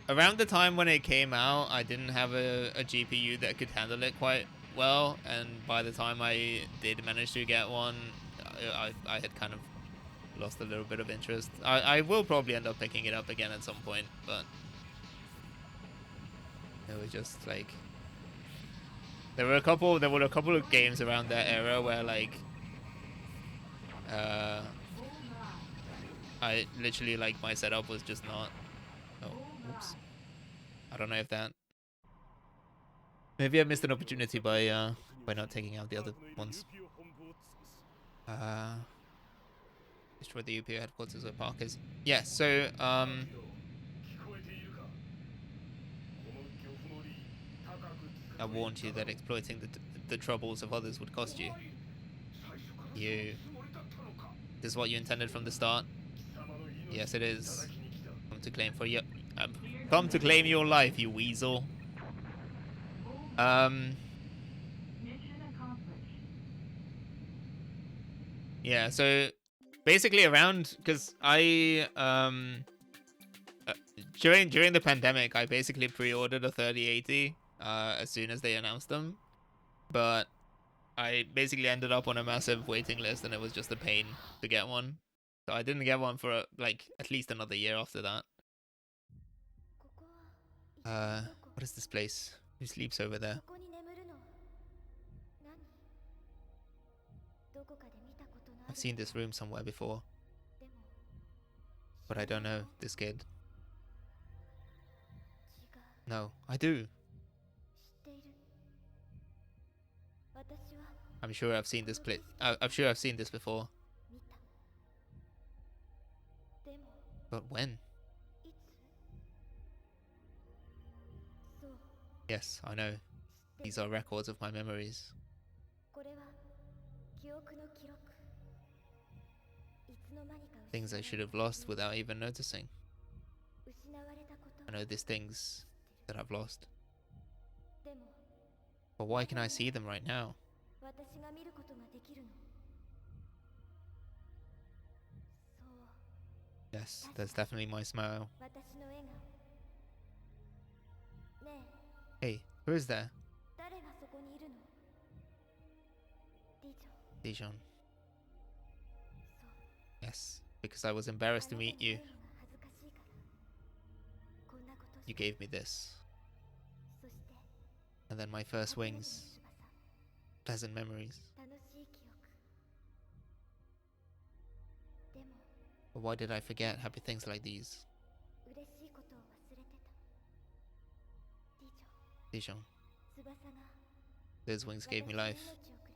around the time when it came out, I didn't have a GPU that could handle it quite well, and by the time I did manage to get one, I had kind of lost a little bit of interest. I will probably end up picking it up again at some point, but it was just like there were a couple of games around that era where like I literally, like, my setup was just not. Oh, oops. I don't know if that. Maybe I missed an opportunity by not taking out the other ones. Destroy the UPO headquarters where Park is. Yeah. So I warned you that exploiting the troubles of others would cost you. This is what you intended from the start. Yes, it is. Come to claim for your. Come to claim your life, you weasel. Yeah. So basically, around because I during the pandemic, I basically pre-ordered a 3080 as soon as they announced them, but I basically ended up on a massive waiting list, and it was just a pain to get one. So I didn't get one for like at least another year after that. ここは一体どこ What is this place? Who sleeps over there? ここに眠るの何どこかで見たことのあ I've る seen this room somewhere before, でも but I don't know this kid. 違う No, I do. 知っている私は I'm sure I've seen this place. I'm sure I've seen this before. 見たでも But when? いつそう Yes, I know. 知って These are records of my memories. これは記憶の記録いつの間にか Things I should have lost without even noticing. 失われたこと I know there's things that I've lost. でも But why can I see them right now? 私が見ることができるのそう Yes, that's definitely my smile. 私の笑顔ね Hey, who is there? え誰がそこにいるのディジョン Dijon. そう Yes, because I was embarrassed to あなた meet に you. 会うのが恥ずかしいからこんなことし You て gave me this. そして And then my 初 first めての wings. 翼 Pleasant memories. 楽しい記憶でも But why did I forget happy things like these? 嬉しいことを忘れてたディジョン Dijon. 翼が Those wings gave me 私に life. 命をくれ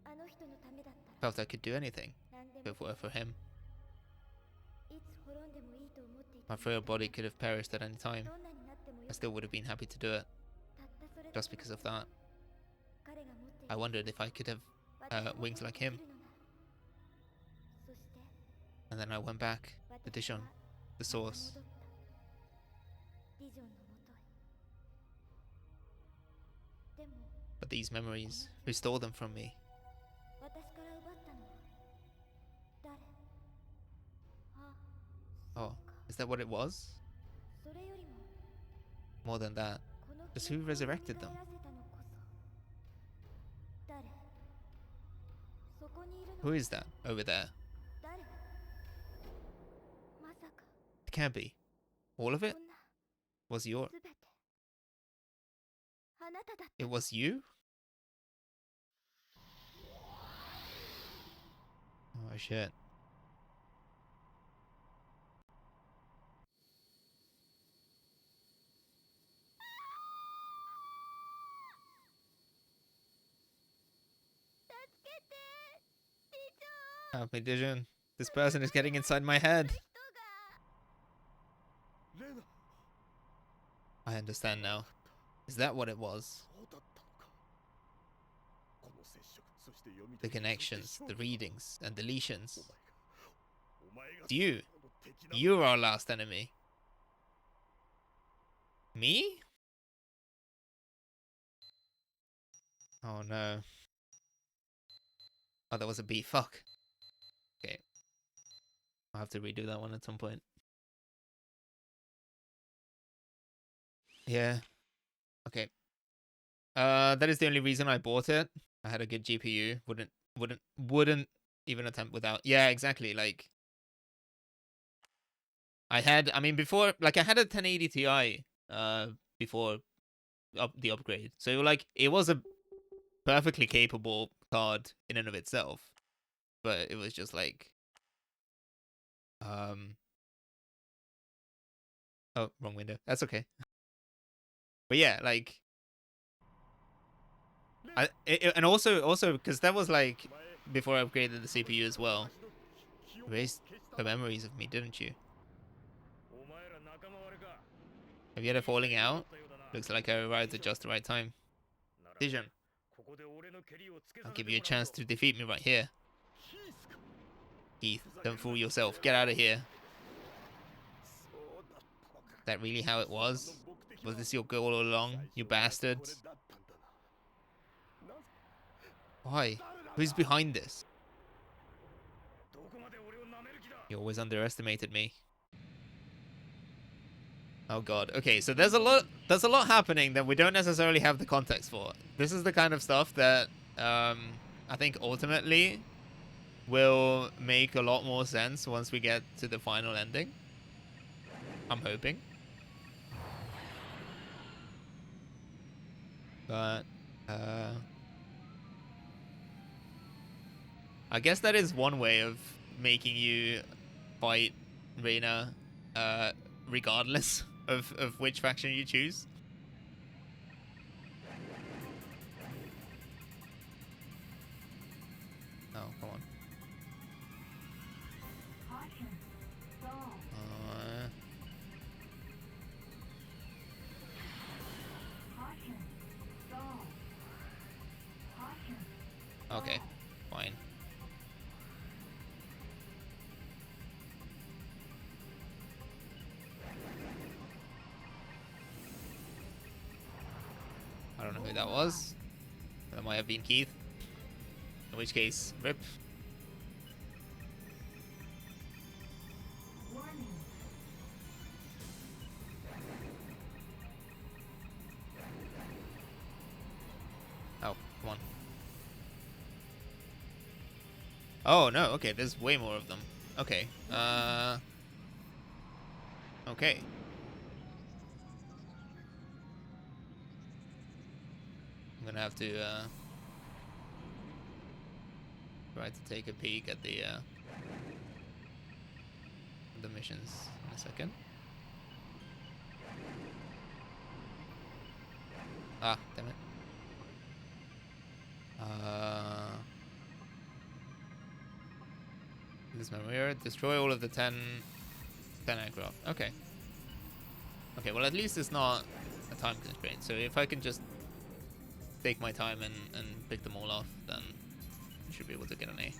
たあの人のためだったら Felt I could do anything 何で if も it were for him. いつ滅んでもいいと思っていた My frail body could have perished at any time. どんなになってもよ I still would have been happy to do it たったそれだけ just because of that. 彼が持ってい I る wondered if I could have 私も wings like him. できるのならそして And then I went back to 私 Dijon, は the source. また戻ったディジョンのもとへでも But these memories, who stole them from me? 私から奪ったのは誰あ Oh, is that what it was? それよりも More than that, この Just 記 who 憶を resurrected them? 蘇らせたのこそ誰そこにいるの who is that over there? 誰まさか It can't be. All of it こんな was your. すべてあなただった It was you? Oh shit. Help me, Dijon. This person is getting inside my head. 人がレナ I understand now. Is that what it was? そうだったのかこの接触そして読み The 取り connections, the readings, and deletions. お前が It's you. 最後の敵なの You're our last enemy. Me? Oh no. Oh, that was a B. Fuck. Okay. I'll have to redo that one at some point. Yeah. Okay. That is the only reason I bought it. I had a good GPU. Wouldn't even attempt without. Yeah, exactly. Like I mean before, like I had a 1080 Ti before the upgrade. So like it was a perfectly capable card in and of itself. But it was just like oh, wrong window. That's okay. But yeah, like and also because that was like before I upgraded the CPU as well. Erased the memories of me, didn't you? お前ら仲間割れか Have you had a falling だ out? ったようだな Looks like I arrived at just the right time. なら Dijon, ここで俺の蹴りをつけ I'll させ give て you a もらう chance to defeat me right here. キースか Keith, don't fool yourself. Get out of here. そうだったのか Is that really how it was? その目的 Was は this your goal all along, you 最初は bastards? これだったんだななぜ Why? 誰だ Who's behind this? どこまで俺を舐める気だ You always underestimated me. Oh god. Okay, so there's a lot happening that we don't necessarily have the context for. This is the kind of stuff that I think ultimately will make a lot more sense once we get to the final ending. I'm hoping. But I guess that is one way of making you fight Reina regardless of which faction you choose. Oh, come on. Caution. Stall. Caution. Stall. Caution. Okay, fine. I don't know who that was. That might have been Keith. In which case, rip. Warning. Oh, come on. Oh, no, okay, there's way more of them. Okay, okay. I'm gonna have to, try to take a peek at the missions in a second. Ah, damn it. This memory, destroy all of the 10 aircraft. Okay. Okay, well at least it's not a time constraint. So if I can just take my time and pick them all off, then I should be able to get an A.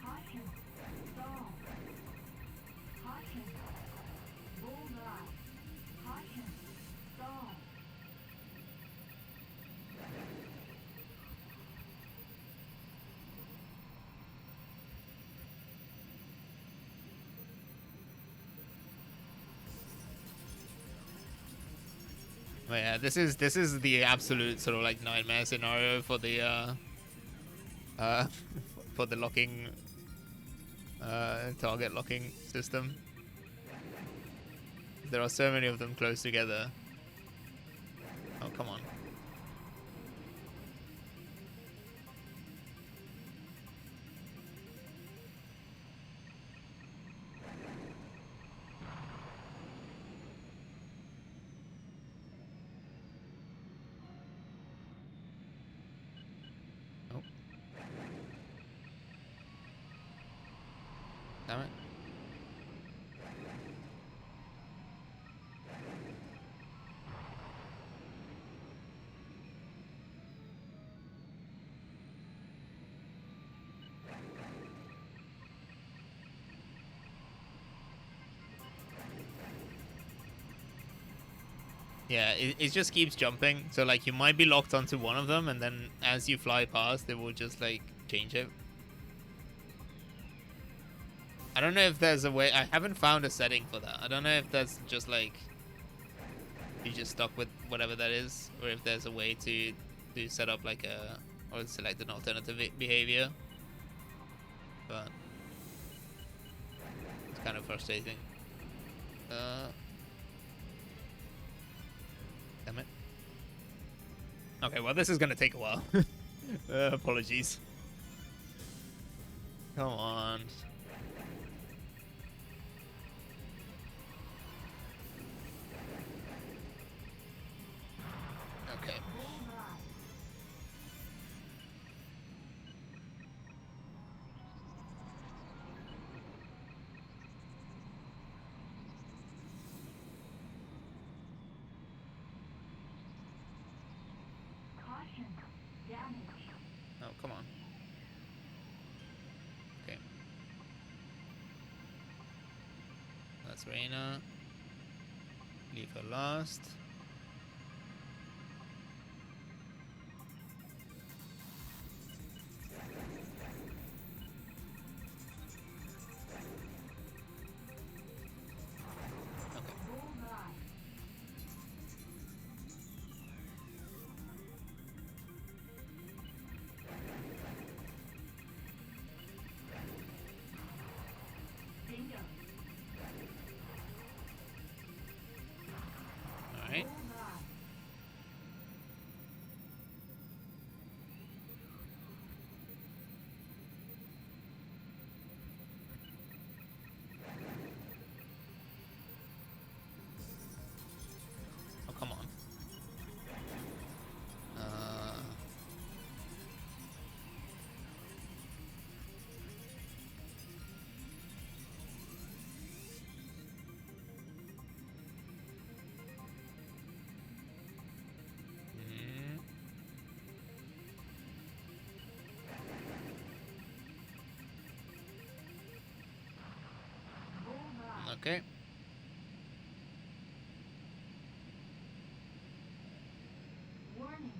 Caution. Stall. Caution. Bullseye. Caution. Stall. But yeah, this is the absolute sort of like nightmare scenario for the for the locking target locking system. There are so many of them close together. Oh, come on. Oh. Damn it. Yeah, it just keeps jumping. So like you might be locked onto one of them, and then as you fly past, it will just like change it. I don't know if there's a way. I haven't found a setting for that. I don't know if that's just like you just stuck with whatever that is, or if there's a way to set up like a or select an alternative behavior. But it's kind of frustrating. Damn it. Okay, well this is gonna take a while. Apologies. Come on. Okay. Bullseye. Caution. Damage. Oh, come on. Okay. That's Reina. Leave her last. Okay. right? Oh, come on. Mm, okay. Warning.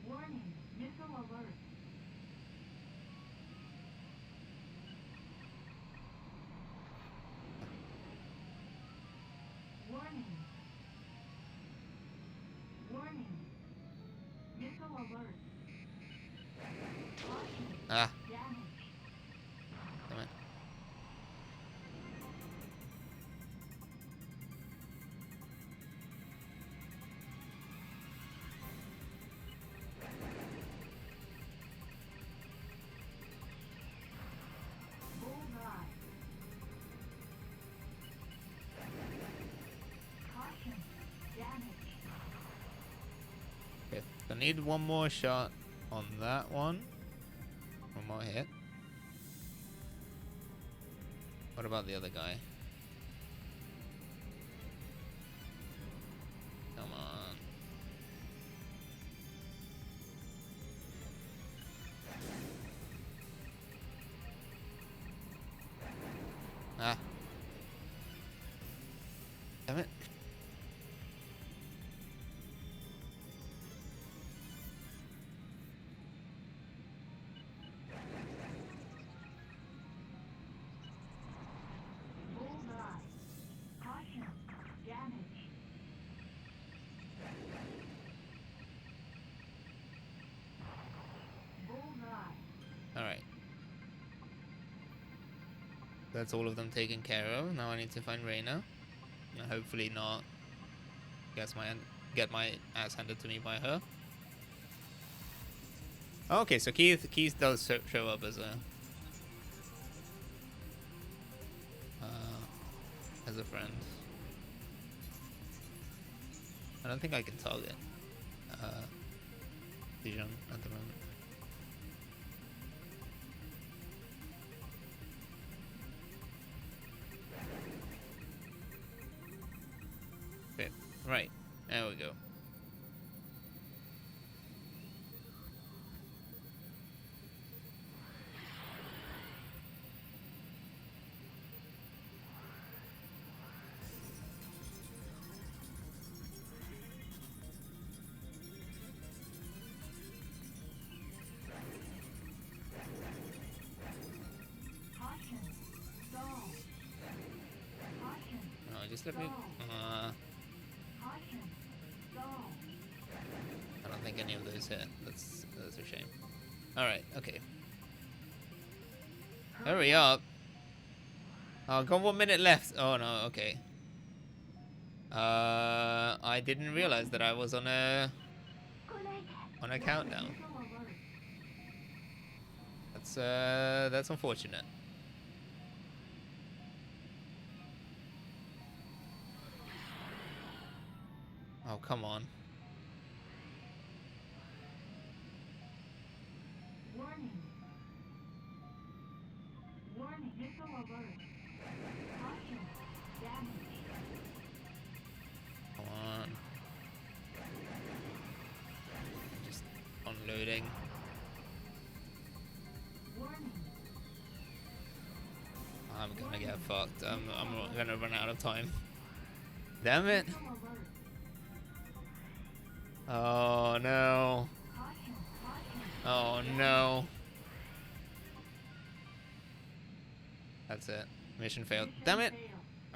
Warning. Missile alert. Warning. Warning. Missile alert. Caution. Ah, Damage. damn it. Bullseye. Caution. Damage. Okay, I need one more shot on that one. One more hit. What about the other guy? Come on. Ah. Damn it. Bullseye. Caution. Damage. Bullseye. Alright. That's all of them taken care of. Now I need to find Reyna. And hopefully not get my ass handed to me by her. Okay, so Keith does show up as a friend. I don't think I can target Dijon at the moment. Okay, right. There we go. Caution. Stall. Caution. No, just let me. Caution. Stall. I don't think any of those hit. That's a shame. All right. Okay. Hurry up. Oh, got 1 minute left. Oh no. Okay. I didn't realize that I was on a countdown. Missile alert. That's unfortunate. Oh, come on. Warning. Warning. Missile alert. Caution. Damage. Come on. Just unloading. Warning. I'm gonna get fucked. I'm gonna run out of time. Damn it. Missile alert. Oh no. Caution. Caution. Oh no. That's it. Mission failed. Damn it. Fail.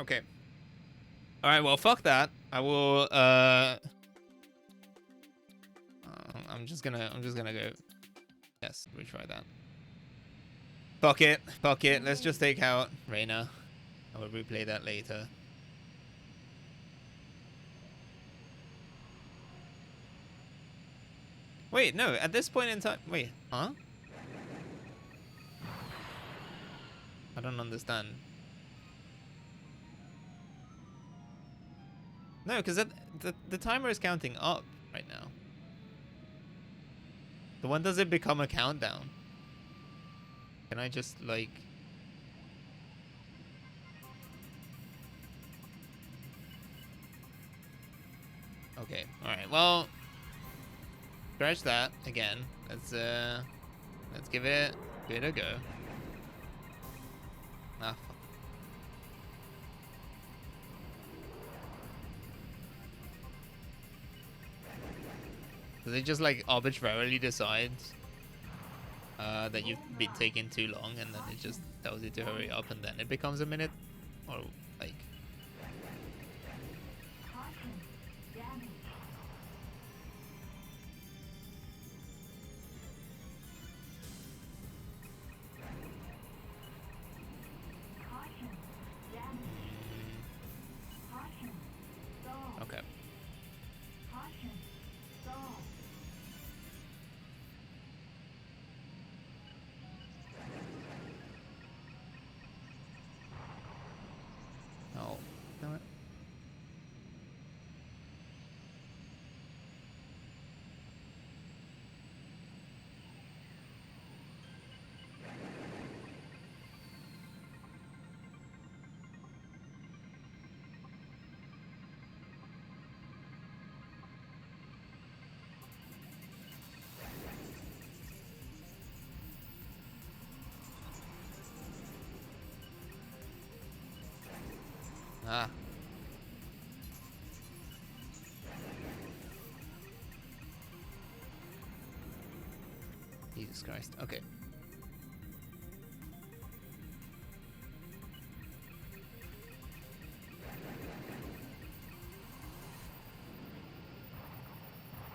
Okay. All right. Well, fuck that. I will. I'm just gonna go. Yes. Retry that. Fuck it. Fuck it. Let's just take out Reyna. I will replay that later. Wait, no. At this point in time, wait, huh? I don't understand. No, because the timer is counting up right now. So when does it become a countdown? Can I just like? Okay. All right. Well, scratch that again. Let's give it a go. Ah, fuck. Does it just like arbitrarily decides that you've been taking too long, and then it just tells you to hurry up, and then it becomes a minute, or like? Caution. Damage. Caution. Damage. Caution. Stall. Okay. Caution. Stall. Oh, damn it. Ah. Jesus Christ. Okay.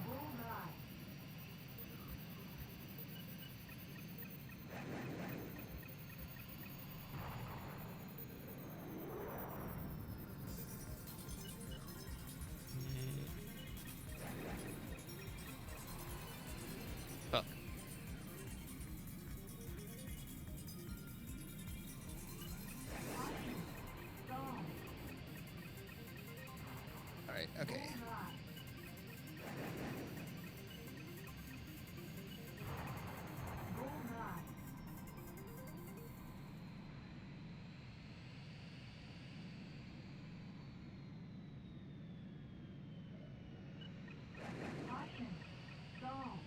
Bullseye. Fuck. Caution. Stall. All right. Okay. Bullseye. Bullseye. Caution. Stall.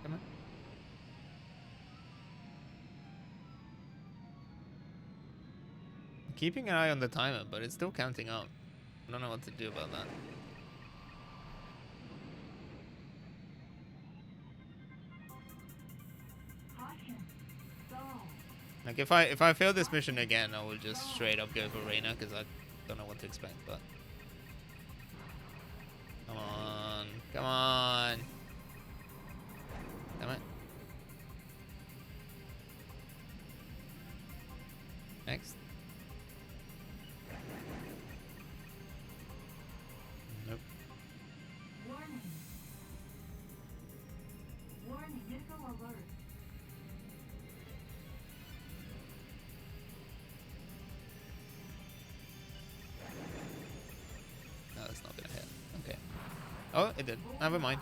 Come on. Keeping an eye on the timer, but it's still counting up. I don't know what to do about that. Caution. Stall. Like if I fail this mission again, I will just straight up go for Reina because I don't know what to expect. But come on, come on, damn it! Next. Nope. Warning. Warning. Missile alert. No, that's not gonna hit. Okay. Oh, it did. Never mind.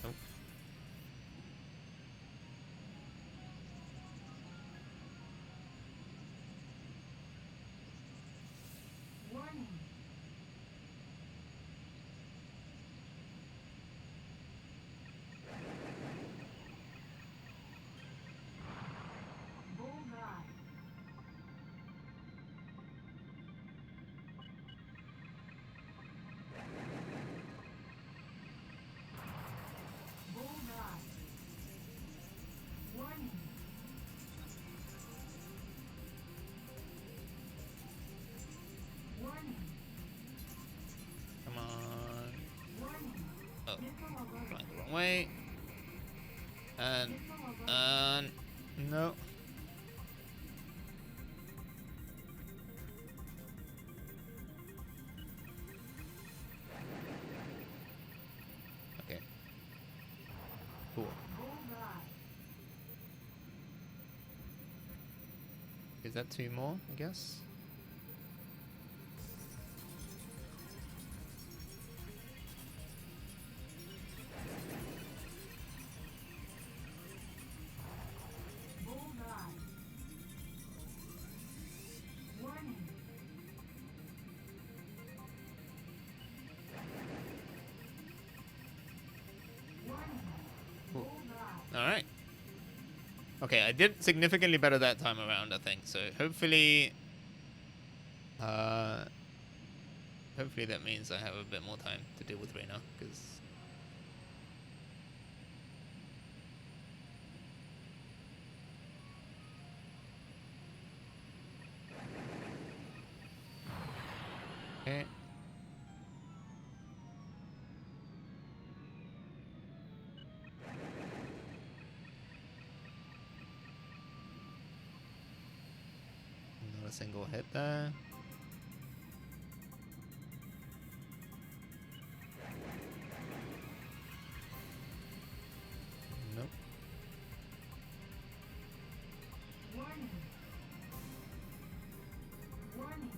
Nope. Warning. Bullseye. Bullseye. Warning. Warning. Come on. Warning. Oh, Missile alert. fine. Wrong way. And Missile alert. no. Okay. Cool. Bullseye. Is that 2 more, I guess? Bullseye. Warning. Warning. Cool. Bullseye. Alright. Okay, I did significantly better that time around, I think. So hopefully... hopefully that means I have a bit more time to deal with Reyna, because... Okay. Not a single hit there. Nope. Warning. Warning.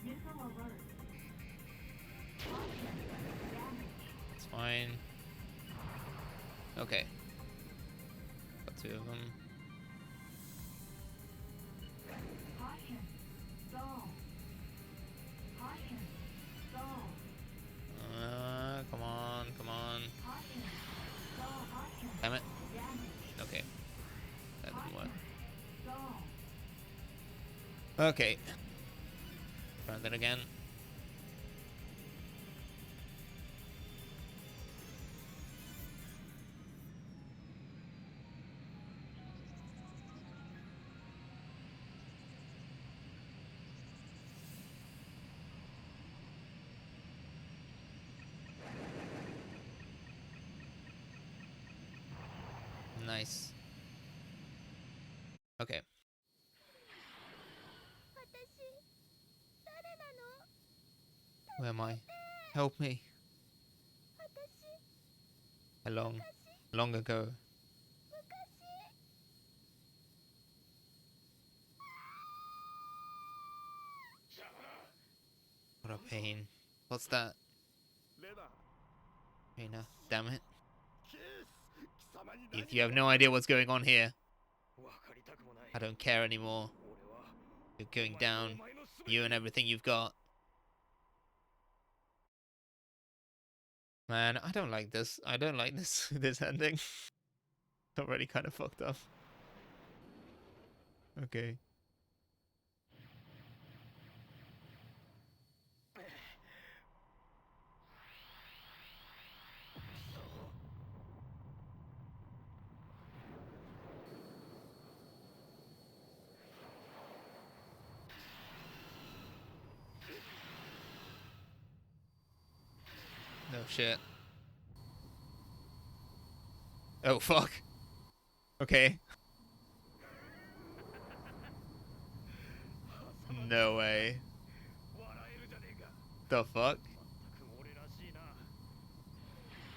Missile alert. Caution. Damage. It's fine. Okay. Got 2 of them. Caution. Stall. Caution. Stall. Come on, come on. Caution. Stall. Caution. Damn it. Damage. Okay. That didn't work. Stall. Okay. Try that again. Nice. Okay. 私誰なの Where am I? Help me. 私 Long ago. 昔 What a pain. What's that? レナ Reyna, damn it. ケース貴様に何 If you have no idea what's going on here, わかりたくもない I don't care anymore. 俺は You're going down. お前の全て You and everything you've got. Man, I don't like this. I don't like this this ending. Already kind of fucked up. Okay. No shit. Oh fuck. Okay. No way. 笑えるじゃねえか The fuck? 全く俺らしいな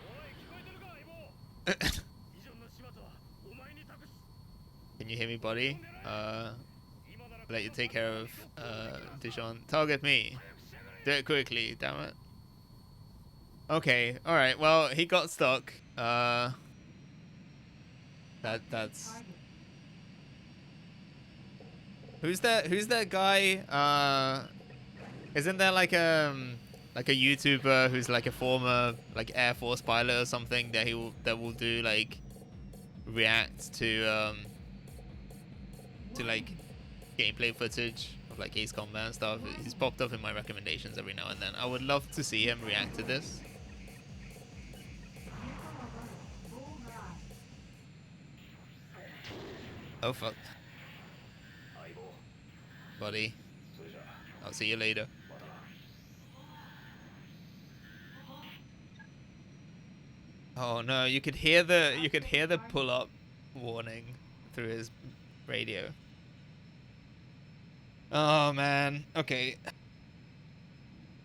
おい聞こえてるか相棒ビジョンの始末はお前に託す Can you hear me, buddy? 今なら Let you take care of Dijon. Target me. Do it quickly, damn it. Okay, alright, well he got stuck. That's Target. who's that guy? Isn't there like a YouTuber who's like a former like Air Force pilot or something that will do like react to like gameplay footage of like Ace Combat and stuff. He's popped up in my recommendations every now and then. I would love to see him react to this. Oh fuck, 相棒 buddy. それじゃ I'll see you later. またな Oh no, you could hear the pull up warning through his radio. Oh man. Okay.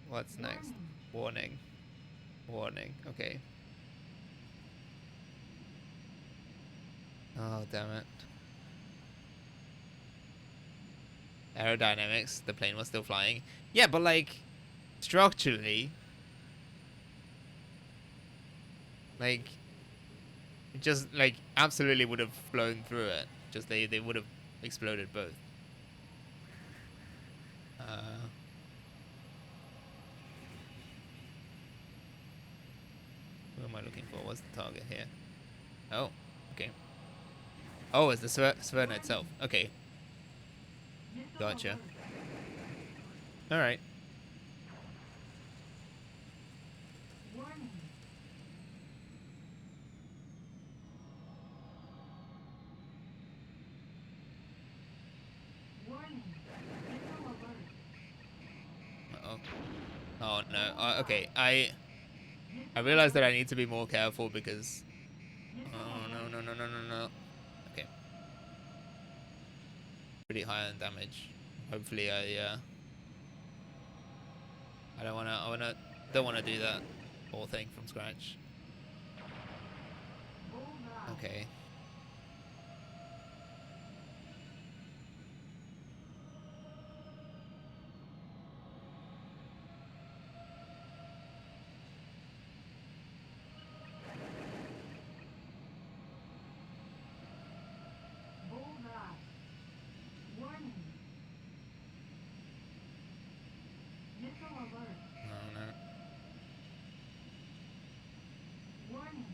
What's next? Warning. Warning. Okay. Oh damn it. Aerodynamics, the plane was still flying. Yeah, but like structurally, like it just like absolutely would have flown through it. Just they would have exploded both. Uh who am I looking for? What's the target here? Oh, okay. Oh, it's the Sverna itself. Okay, gotcha. All right. Warning. Warning. Missile alert. Uh-oh. Oh no. Okay, I realized that I need to be more careful because. Oh no no no no no no. Okay. Pretty high on damage. Hopefully I don't wanna do that whole thing from scratch. Bullseye. Okay. Bullseye. Warning. Missile alert. No no. Warning.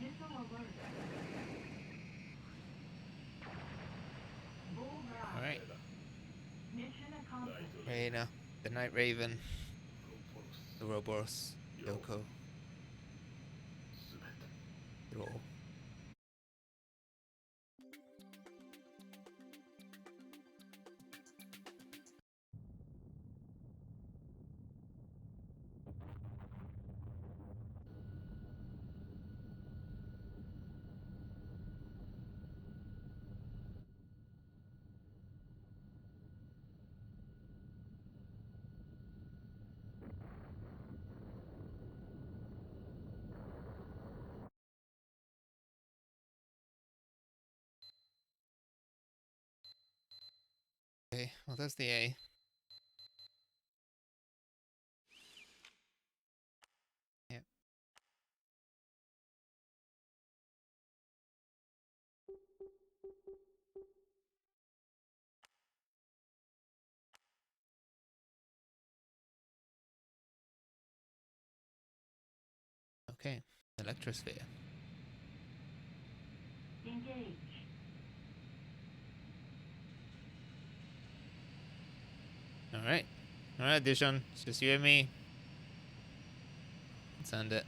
Missile alert. Bullseye. All right. Mission accomplished. Raina, the Night Raven, ロ the ボロス Roboros, Yoko, すべて they're all. Okay, well that's the A. Yeah. Okay. Electrosphere. Engage. Alright. Alright, Dishon. It's just you and me. Let's end it.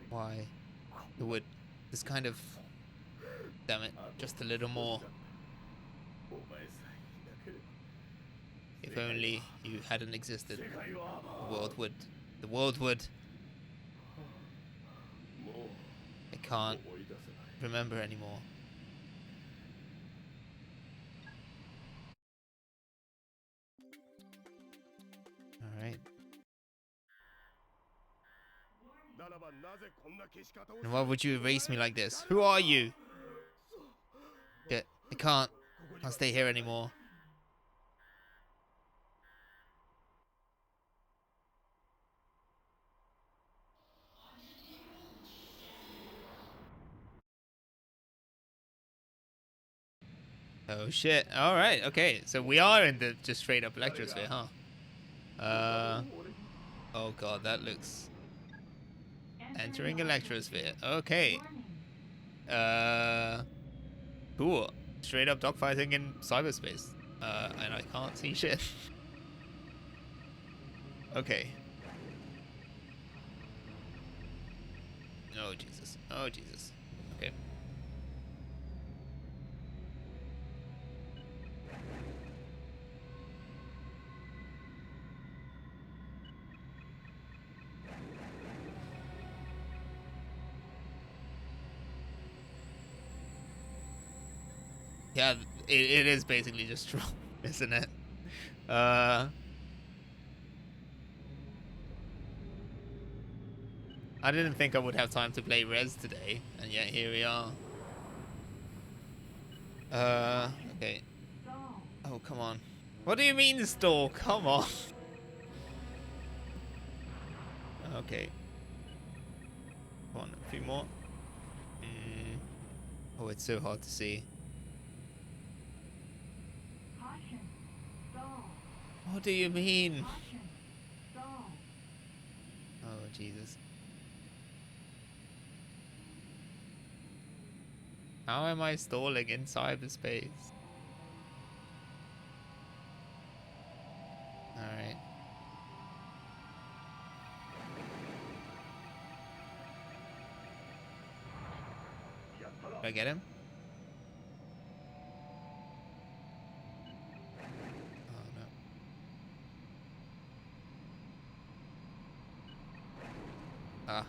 Why? It would just kind of damn it, just a little more. If only you hadn't existed. The world would I can't remember anymore. Alright. And why would you erase me like this? Who are you? Shit, I can't stay here anymore. Oh shit. Alright, okay. So we are in the just straight up Electrosphere, huh? Oh god, that looks... Entering Electrosphere. Okay. Cool. Straight up dogfighting in cyberspace. And I can't see shit. Okay. Oh Jesus. Oh Jesus. Okay. Yeah, it is basically just troll, isn't it? I didn't think I would have time to play Res today, and yet here we are. Okay. Stall. Oh, come on. What do you mean stall? Come on. Okay. Come on, a few more. Oh, it's so hard to see. Caution. Stall. What do you mean? Caution. Stall. Oh, Jesus. How am I stalling in cyberspace? Alright. Did I get him? Oh, no. Ah.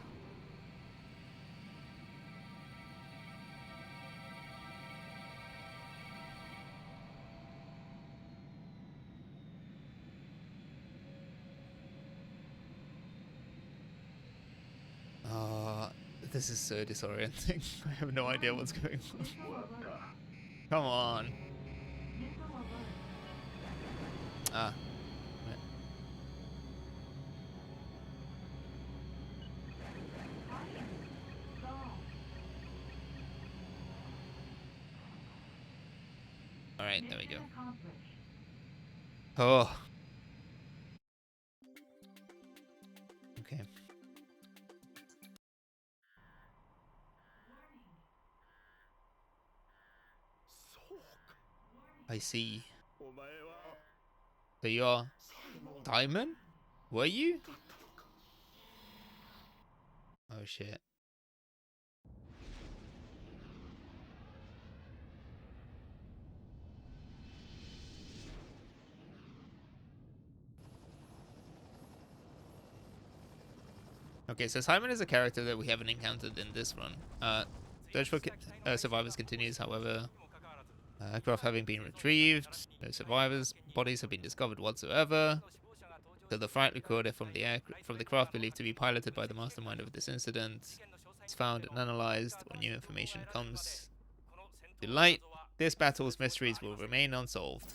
This is so disorienting. I have no idea what's going on. Missile alert. Come on. Missile alert. Ah. Caution. Stall. Alright, there we go. Mission accomplished. Oh. Okay. I see. お前は So you're Diamond? Were you? Oh shit. Okay, so Simon is a character that we haven't encountered in this run. Search for survivors continues, however. Aircraft having been retrieved, no survivors' bodies have been discovered whatsoever. So the flight recorder from the craft believed to be piloted by the mastermind of this incident is found and analyzed. When new information comes to light, this battle's mysteries will remain unsolved.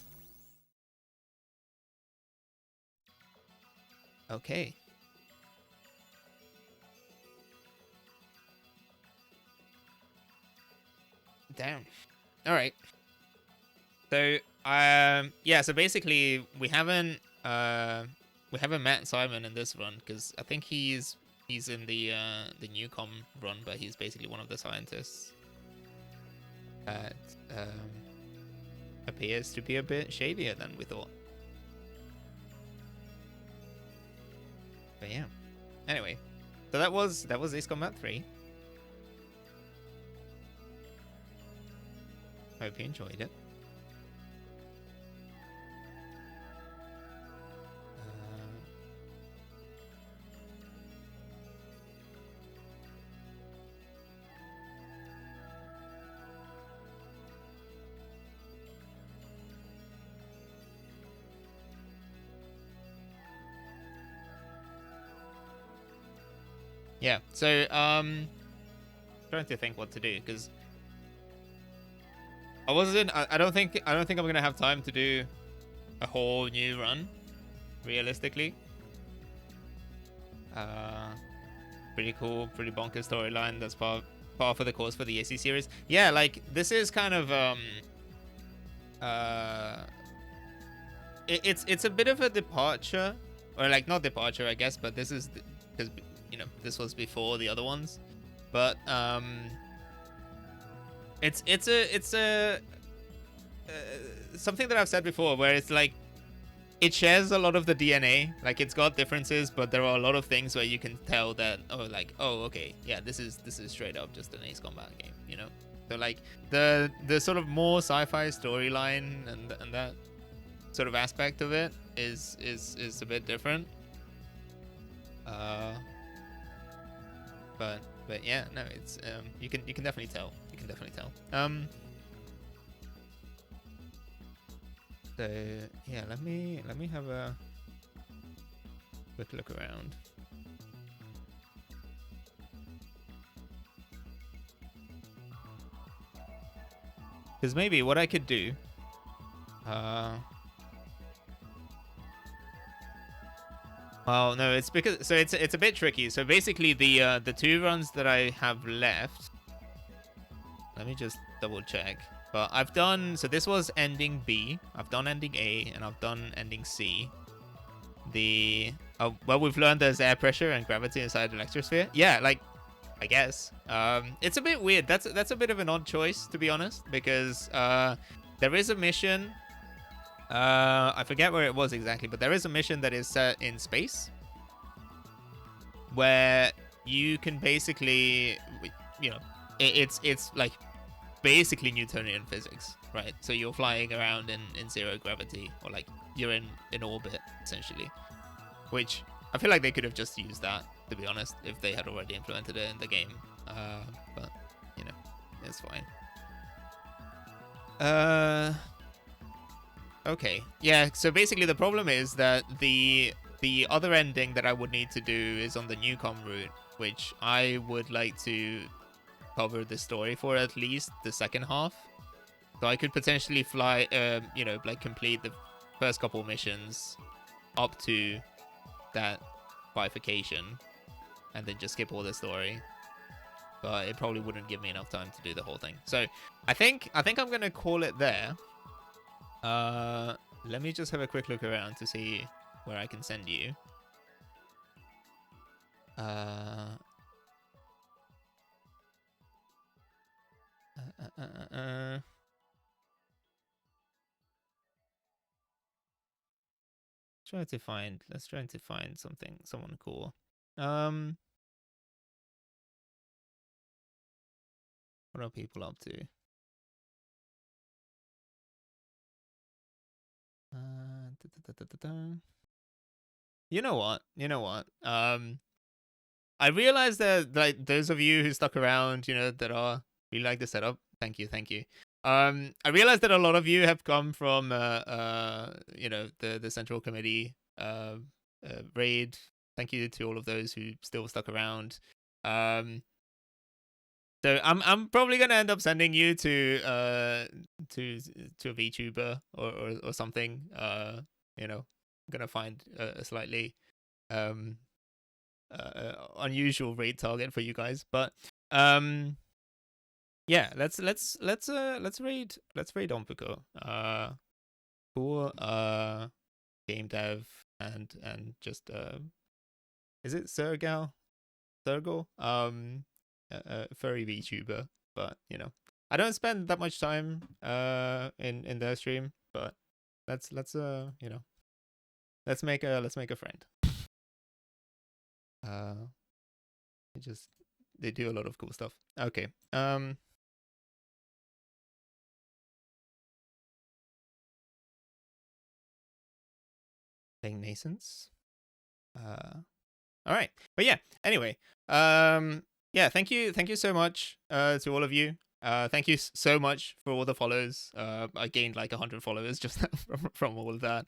Okay. Damn. All right. So yeah. So basically, we haven't met Simon in this run because I think he's in the Newcom run, but he's basically one of the scientists that appears to be a bit shadier than we thought. But yeah. Anyway, so that was Ace Combat 3. Hope you enjoyed it. Yeah, so trying to think what to do because I don't think I'm gonna have time to do a whole new run, realistically. Pretty cool, pretty bonkers storyline. That's par for the course for the AC series. Yeah, like this is kind of it's a bit of a departure, or like not departure, I guess, but this is because this was before the other ones, but it's a something that I've said before, where it's like it shares a lot of the DNA. Like it's got differences, but there are a lot of things where you can tell that okay, yeah, this is straight up just an Ace Combat game, you know. So like the sort of more sci-fi storyline and that sort of aspect of it is a bit different. But yeah, no, it's you can definitely tell. You can definitely tell. So yeah, let me have a quick look around. Because maybe what I could do, well, no, it's because it's a bit tricky. So basically, the 2 runs that I have left. Let me just double check. But I've done, so this was ending B. I've done ending A, and I've done ending C. Well, we've learned there's air pressure and gravity inside the Electrosphere. Yeah, like, I guess. It's a bit weird. That's a bit of an odd choice, to be honest, because there is a mission. I forget where it was exactly, but there is a mission that is set in space where you can basically, you know, it's like basically Newtonian physics, right? So you're flying around in 0 gravity, or like you're in orbit essentially, which I feel like they could have just used that, to be honest, if they had already implemented it in the game. But you know, it's fine. Okay, yeah. So basically, the problem is that the other ending that I would need to do is on the Newcom route, which I would like to cover the story for at least the second half. So I could potentially fly, you know, like complete the first couple missions up to that bifurcation, and then just skip all the story. But it probably wouldn't give me enough time to do the whole thing. So I think I'm gonna call it there. Let me just have a quick look around to see where I can send you. Let's try to find someone cool. What are people up to? You know what? I realized that like those of you who stuck around, you know, that are really like the setup. Thank you. I realized that a lot of you have come from you know, the Central Committee raid. Thank you to all of those who still stuck around. So I'm probably gonna end up sending you to a VTuber or something. You know, I'm gonna find a slightly unusual raid target for you guys, but yeah, let's raid Ompuko. Cool game dev and just is it Sergal? Furry VTuber, but you know, I don't spend that much time in their stream, but let's you know, let's make a friend. They do a lot of cool stuff. Okay. Playing Nascents. All right, but yeah. Anyway, yeah. Thank you so much to all of you. Thank you so much for all the follows. I gained like 100 followers just from all of that.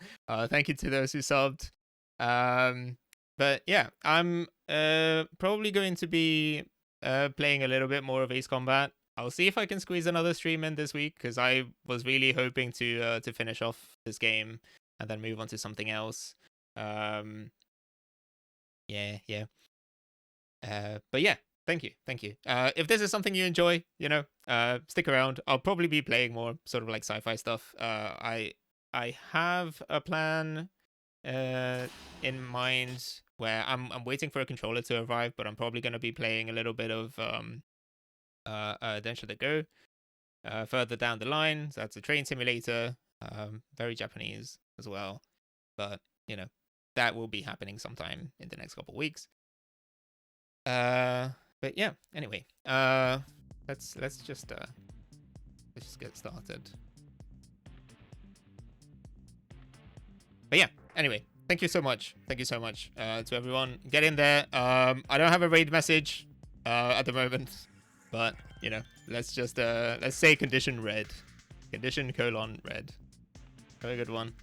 Thank you to those who subbed. But yeah, I'm probably going to be playing a little bit more of Ace Combat. I'll see if I can squeeze another stream in this week, because I was really hoping to finish off this game and then move on to something else. Yeah. But yeah, thank you. If this is something you enjoy, you know, stick around. I'll probably be playing more sort of like sci-fi stuff. I have a plan in mind where I'm waiting for a controller to arrive, but I'm probably going to be playing a little bit of Adventure to Go. further down the line. So that's a train simulator, very Japanese as well. But you know, that will be happening sometime in the next couple of weeks. But yeah, anyway, let's just get started. But yeah, anyway, thank you so much. Thank you so much to everyone. Get in there. I don't have a raid message at the moment, but you know, let's just let's say condition red, condition : red. Very good one.